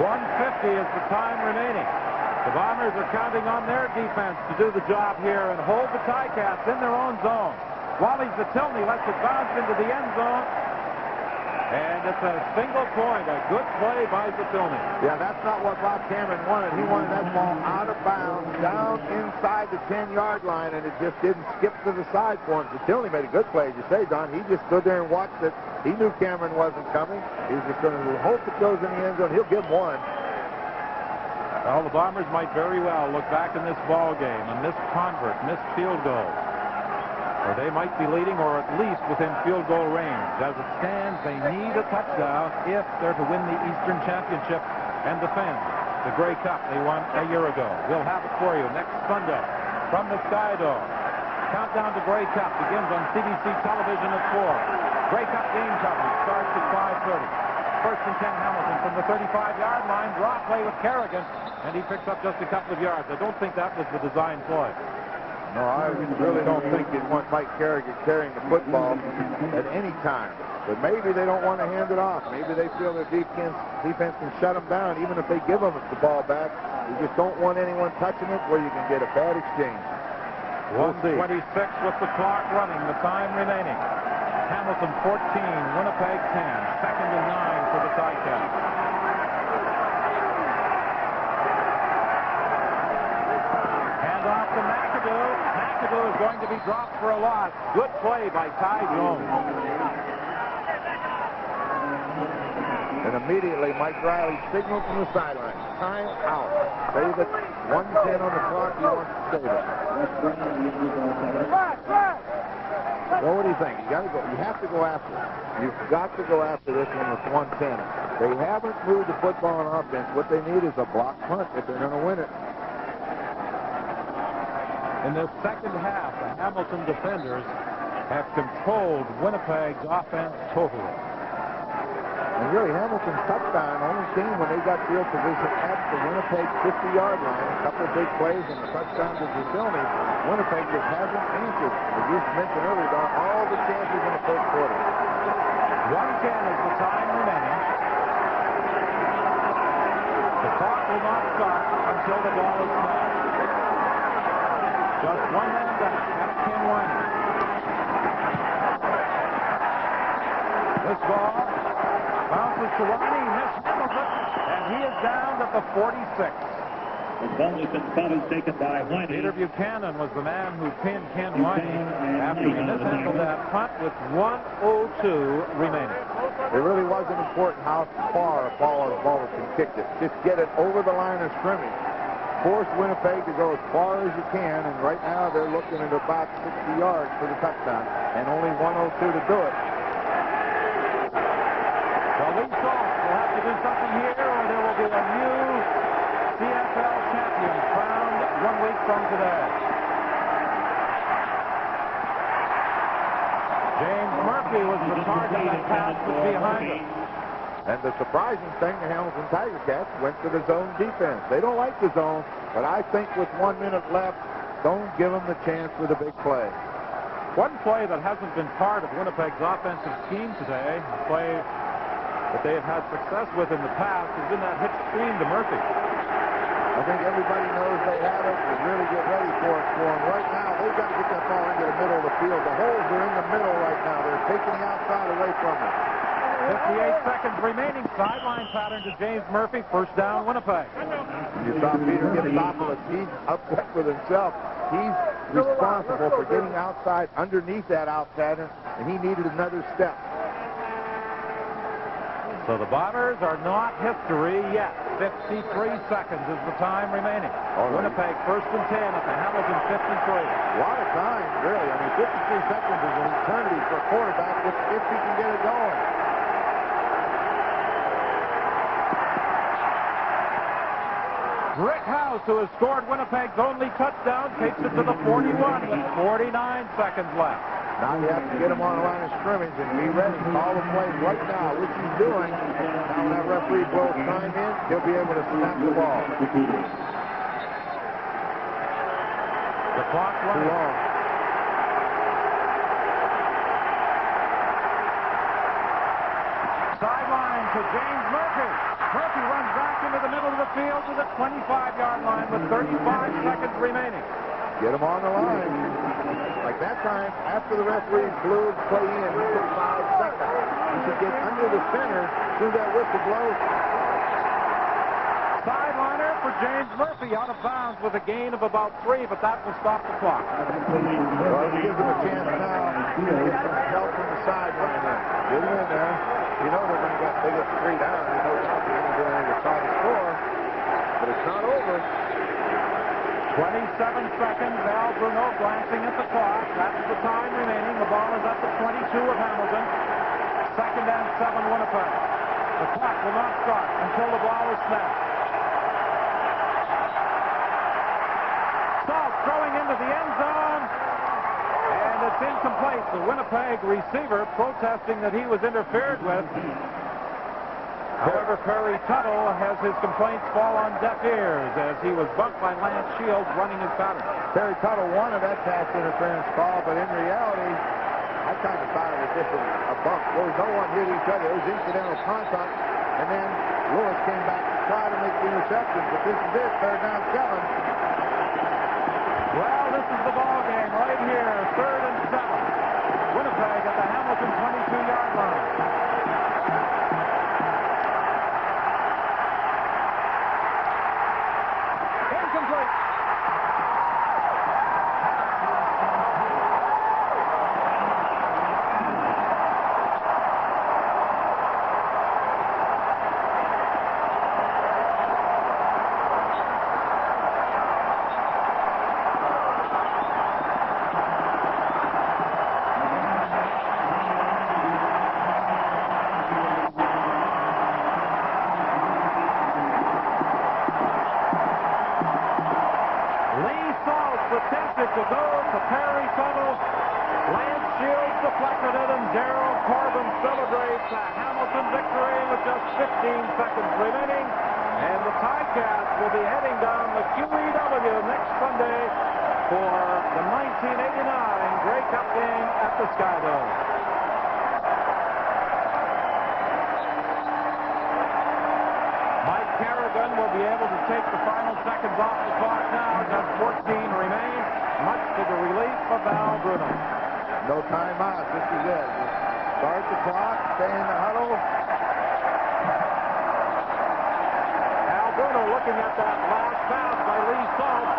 1:50 is the time remaining. The Bombers are counting on their defense to do the job here and hold the Ticats in their own zone. Wally Zatilny lets it bounce into the end zone. And it's a single point, a good play by Zatilny. Yeah, that's not what Bob Cameron wanted. He wanted that ball out of bounds, down inside the 10-yard line, and it just didn't skip to the side for him. Zatilny made a good play, as you say, Don. He just stood there and watched it. He knew Cameron wasn't coming. He was just going to hope it goes in the end zone. He'll give one. Well, the Bombers might very well look back in this ball game and miss convert, miss field goal. Or they might be leading, or at least within field goal range. As it stands, they need a touchdown if they're to win the Eastern Championship and defend the Grey Cup they won a year ago. We'll have it for you next Sunday from the Sky Dome. Countdown to Grey Cup begins on CBC television at 4. Grey Cup game coverage starts at 5:30. 1st and 10 Hamilton from the 35-yard line. Draw play with Kerrigan, and he picks up just a couple of yards. I don't think that was the design play. No, I really don't think you'd want Mike Kerrigan carrying the football at any time. But maybe they don't want to hand it off. Maybe they feel their defense can shut them down, even if they give them the ball back. You just don't want anyone touching it where you can get a bad exchange. 1:26 with the clock running, the time remaining. Hamilton 14, Winnipeg 10. 2nd and 9 for the Ticats. Hand off to McAdoo. McAdoo is going to be dropped for a loss. Good play by Ty Jones. And immediately Mike Riley signaled from the sideline. Time out. Save it. 1:10 on the clock. He wants to save it. Well, what do you think? You have to go after it. You've got to go after this one with 1:10. They haven't moved the football on offense. What they need is a block punt if they're going to win it. In the second half, the Hamilton defenders have controlled Winnipeg's offense totally. And really, Hamilton's touchdown only came when they got field position at the Winnipeg 50-yard line. A couple of big plays and a touchdown to Zatilny. Winnipeg just hasn't answered, as you mentioned earlier, Don, all the chances in the first quarter. 1:10 is the time remaining. The clock will not start until the ball is snapped. Just one man back. That's Ken Wyman. This ball bounces to Ronnie, mishandles it, and he is down at the 46. The ball has been caught and taken by Whitey. Peter Buchanan was the man who pinned Ken Whitey after he mishandled that punt with 1:02 remaining. It really wasn't important how far a ball can kick it. Just get it over the line of scrimmage. Force Winnipeg to go as far as you can, and right now they're looking at about 60 yards for the touchdown, and only 1:02 to do it. Well, Lee Saltz will have to do something here, or there will be a new CFL champion crowned 1 week from today. James Murphy was the target that pass was behind him. And the surprising thing, the Hamilton Tiger Cats went to the zone defense. They don't like the zone, but I think with 1 minute left, don't give them the chance for the big play. One play that hasn't been part of Winnipeg's offensive scheme today, a play that they have had success with in the past, has been that hitch screen to Murphy. I think everybody knows they have it. They really get ready for it for them. Right now, they've got to get that ball into the middle of the field. The holes are in the middle right now. They're taking the outside away from them. 58 seconds remaining. Sideline pattern to James Murphy. First down, Winnipeg. You saw Peter Gipsopoulos. He's upset with himself. He's responsible for getting outside underneath that out pattern, and he needed another step. So the Bombers are not history yet. 53 seconds is the time remaining. Winnipeg first and 10 at the Hamilton 53. A lot of time, really. I mean, 53 seconds is an eternity for a quarterback if he can get it going. Rick House, who has scored Winnipeg's only touchdown, takes it to the 41 with 49 seconds left. Now you have to get him on the line of scrimmage and be ready. Call the play right now, which he's doing. Now when that referee blows time in, he'll be able to snap the ball. The clock Too long. Sideline to James Murphy. Murphy runs back into the middle of the field to the 25-yard line with 35 seconds remaining. Get him on the line. Like that time, after the referee blew the play in, he took 5 seconds. He should get under the center, through that whistle blow. Sideliner for James Murphy, out of bounds with a gain of about 3, but that will stop the clock. Well, it gives him a chance now to get some help from the sideline there. Get him in there. You know they're going to get 3 down. You know they're going to do anything to try to score, but it's not over. 27 seconds. Al Bruno glancing at the clock. That's the time remaining. The ball is at the 22 of Hamilton. Second and 7, Winnipeg. The clock will not start until the ball is snapped. Saltz throwing into the end zone. And it's incomplete. The Winnipeg receiver protesting that he was interfered with. However, Perry Tuttle has his complaints fall on deaf ears as he was bumped by Lance Shields running his pattern. Perry Tuttle wanted that pass interference call, but in reality, I kind of thought it was just a bump. There was no one hit each other. It was incidental contact, and then Lewis came back to try to make the interception, but this is it, 3rd down 7. Well, this is the ball game right here, 3rd and 7. Winnipeg at the Hamilton 22-yard line. Attempted to go to Perry Tuttle. Lance Shields deflected it, and Darryl Corbin celebrates a Hamilton victory with just 15 seconds remaining. And the Ticats will be heading down the QEW next Sunday for the 1989 Grey Cup game at the Skydome. Mike Carrigan will be able to take the final seconds off the clock now. Just 14 remain, much to the relief of Al Bruno. No timeout. This is it. Start the clock, stay in the huddle. Al Bruno looking at that last pass by Lee Saltz.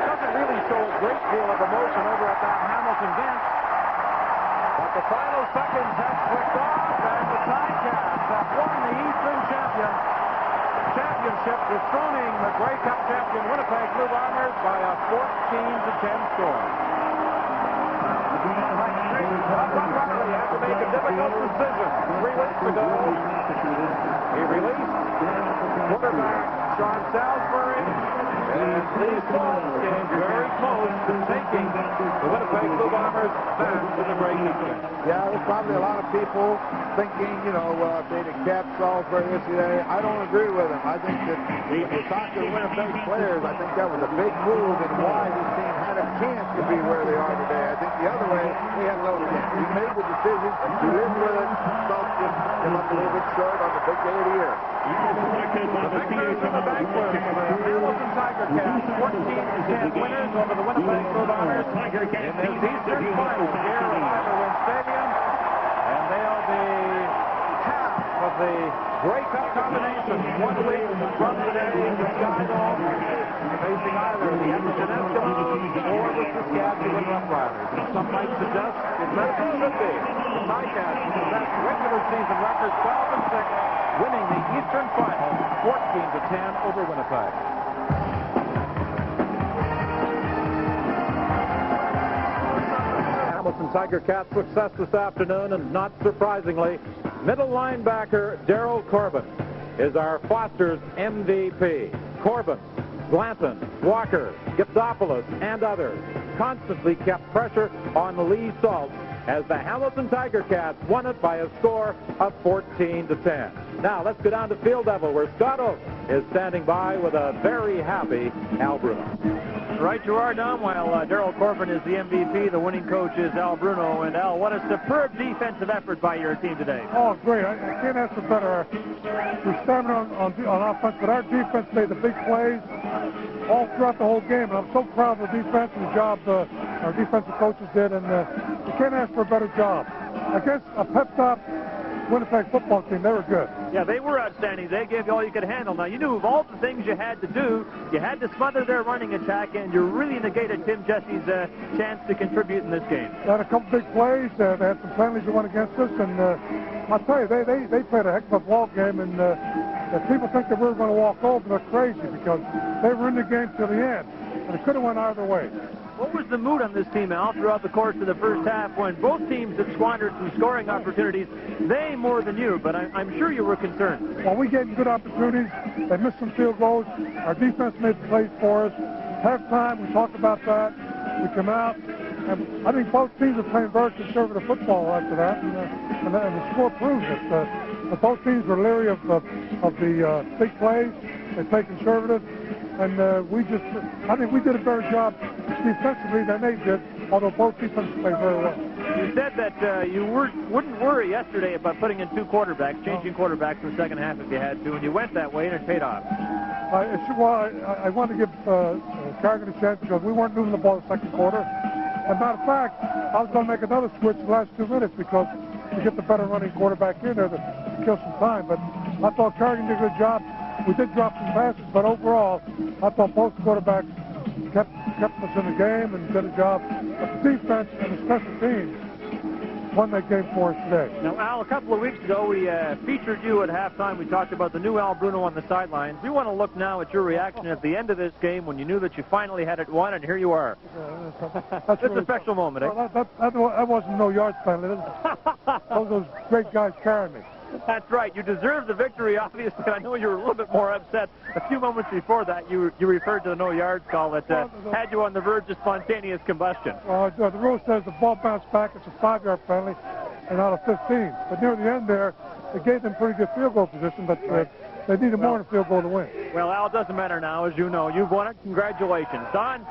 Doesn't really show a great deal of emotion over at that Hamilton bench. But the final seconds have clicked off, and the Ticats have won the Eastern Championship, dethroning the Grey Cup champion Winnipeg Blue Bombers by a 14-10 score. Ron Riley had to make a difficult decision 3 weeks ago. He released quarterback Sean Salisbury, and Lee Saltz came very close to taking the Winnipeg Blue Bombers back to the Grey Cup. Yeah, there's probably a lot of people thinking, you know, if they'd have kept Salisbury yesterday. I don't agree with him. I think that when you talk to the Winnipeg players, I think that was a big move in why this team had a chance to be where they are today. I think the other way, they had no chance. We made the decision. We lived with it. Saltz just came up a little bit short on the big day of the year. The victors in the banquet for the Hamilton Tiger Cats, 14-10 winners over the Winnipeg Blue Bombers in this Eastern Final here at Iberwin Stadium. And they'll be the Grey Cup combination. 1 week from today, the Sky Dome facing either the Edmonton Eskimos or the Saskatchewan Roughriders. And some might suggest it very well should be. The Ticats with the best regular season record, 12-6, winning the Eastern Final 14-10 over Winnipeg. Hamilton Tiger Cats success this afternoon, and not surprisingly, middle linebacker Daryl Corbin is our Foster's MVP. Corbin, Glanton, Walker, Gipsopoulos, and others constantly kept pressure on Lee Saltz as the Hamilton Tiger Cats won it by a score of 14-10. Now let's go down to field level where Scott Oak is standing by with a very happy Al Bruno. Right you are, Don. While Daryl Corbin is the MVP, the winning coach is Al Bruno. And Al, what a superb defensive effort by your team today. Oh, great. I can't ask for better. We're stamina on offense, but our defense made the big plays all throughout the whole game. And I'm so proud of the defense and the job our defensive coaches did. And you can't ask for a better job. Against a pep-top Winnipeg football team, they were good. Yeah, they were outstanding. They gave you all you could handle. Now, you knew of all the things you had to do, you had to smother their running attack, and you really negated Tim Jesse's chance to contribute in this game. They had a couple big plays. They had some penalties that went against us, and I'll tell you, they played a heck of a ball game, and if people think that we were going to walk over, they're crazy, because they were in the game till the end, and it could have went either way. What was the mood on this team, Al, throughout the course of the first half when both teams had squandered some scoring opportunities? They more than you, but I'm sure you were concerned. Well, we gave them good opportunities. They missed some field goals. Our defense made the plays for us. Halftime, we talked about that. We come out, and I think both teams are playing very conservative football after that, and the score proves it. But both teams were leery of the big plays. They play conservative. And I think we did a better job defensively than they did, although both defenses played very well. You said that you wouldn't worry yesterday about putting in two quarterbacks, changing quarterbacks in the second half if you had to, and you went that way, and it paid off. I wanted to give Carrigan a chance because we weren't moving the ball in the second quarter. As a matter of fact, I was going to make another switch in the last 2 minutes because to get the better running quarterback in there to kill some time. But I thought Carrigan did a good job. We did drop some passes, but overall, I thought both quarterbacks kept us in the game and did a job. But the defense and the special teams won that game for us today. Now, Al, a couple of weeks ago, we featured you at halftime. We talked about the new Al Bruno on the sidelines. We want to look now at your reaction at the end of this game when you knew that you finally had it won, and here you are. That's really a special moment, eh? Well, that wasn't no yards penalty. Those great guys carrying me. That's right. You deserve the victory, obviously. I know you were a little bit more upset. A few moments before that, you referred to the no-yards call that had you on the verge of spontaneous combustion. The rule says the ball bounced back. It's a 5-yard penalty and out of 15. But near the end there, it gave them pretty good field goal position, but they needed more than a field goal to win. Well, Al, it doesn't matter now. As you know, you've won it. Congratulations. Don?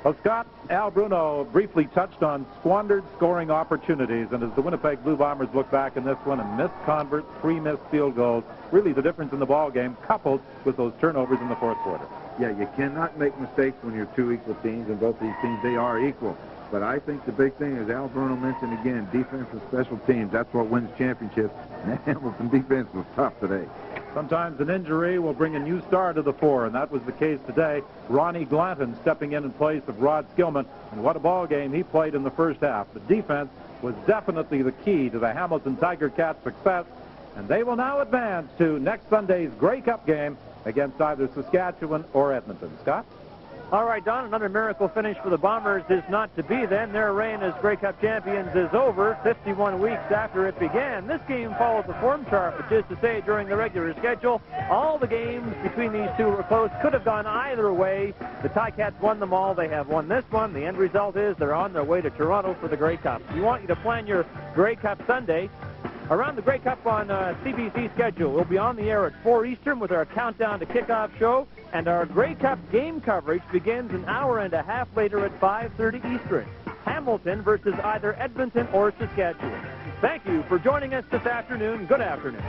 Well, Scott, Al Bruno briefly touched on squandered scoring opportunities, and as the Winnipeg Blue Bombers look back in this one, and missed converts, 3 missed field goals, really the difference in the ball game, coupled with those turnovers in the fourth quarter. Yeah, you cannot make mistakes when you're two equal teams, and both these teams, they are equal. But I think the big thing, as Al Bruno mentioned again, defense and special teams, that's what wins championships. And that Hamilton defense was tough today. Sometimes an injury will bring a new star to the fore, and that was the case today. Ronnie Glanton stepping in place of Rod Skillman, and what a ball game he played in the first half. The defense was definitely the key to the Hamilton Tiger Cats' success, and they will now advance to next Sunday's Grey Cup game against either Saskatchewan or Edmonton. Scott? All right, Don, another miracle finish for the Bombers is not to be then. Their reign as Grey Cup champions is over 51 weeks after it began. This game followed the form chart, which is to say during the regular schedule, all the games between these two were close, could have gone either way. The Ticats won them all. They have won this one. The end result is they're on their way to Toronto for the Grey Cup. We want you to plan your Grey Cup Sunday around the Grey Cup on CBC schedule. We'll be on the air at 4 Eastern with our countdown to kickoff show, and our Grey Cup game coverage begins an hour and a half later at 5:30 Eastern. Hamilton versus either Edmonton or Saskatchewan. Thank you for joining us this afternoon. Good afternoon.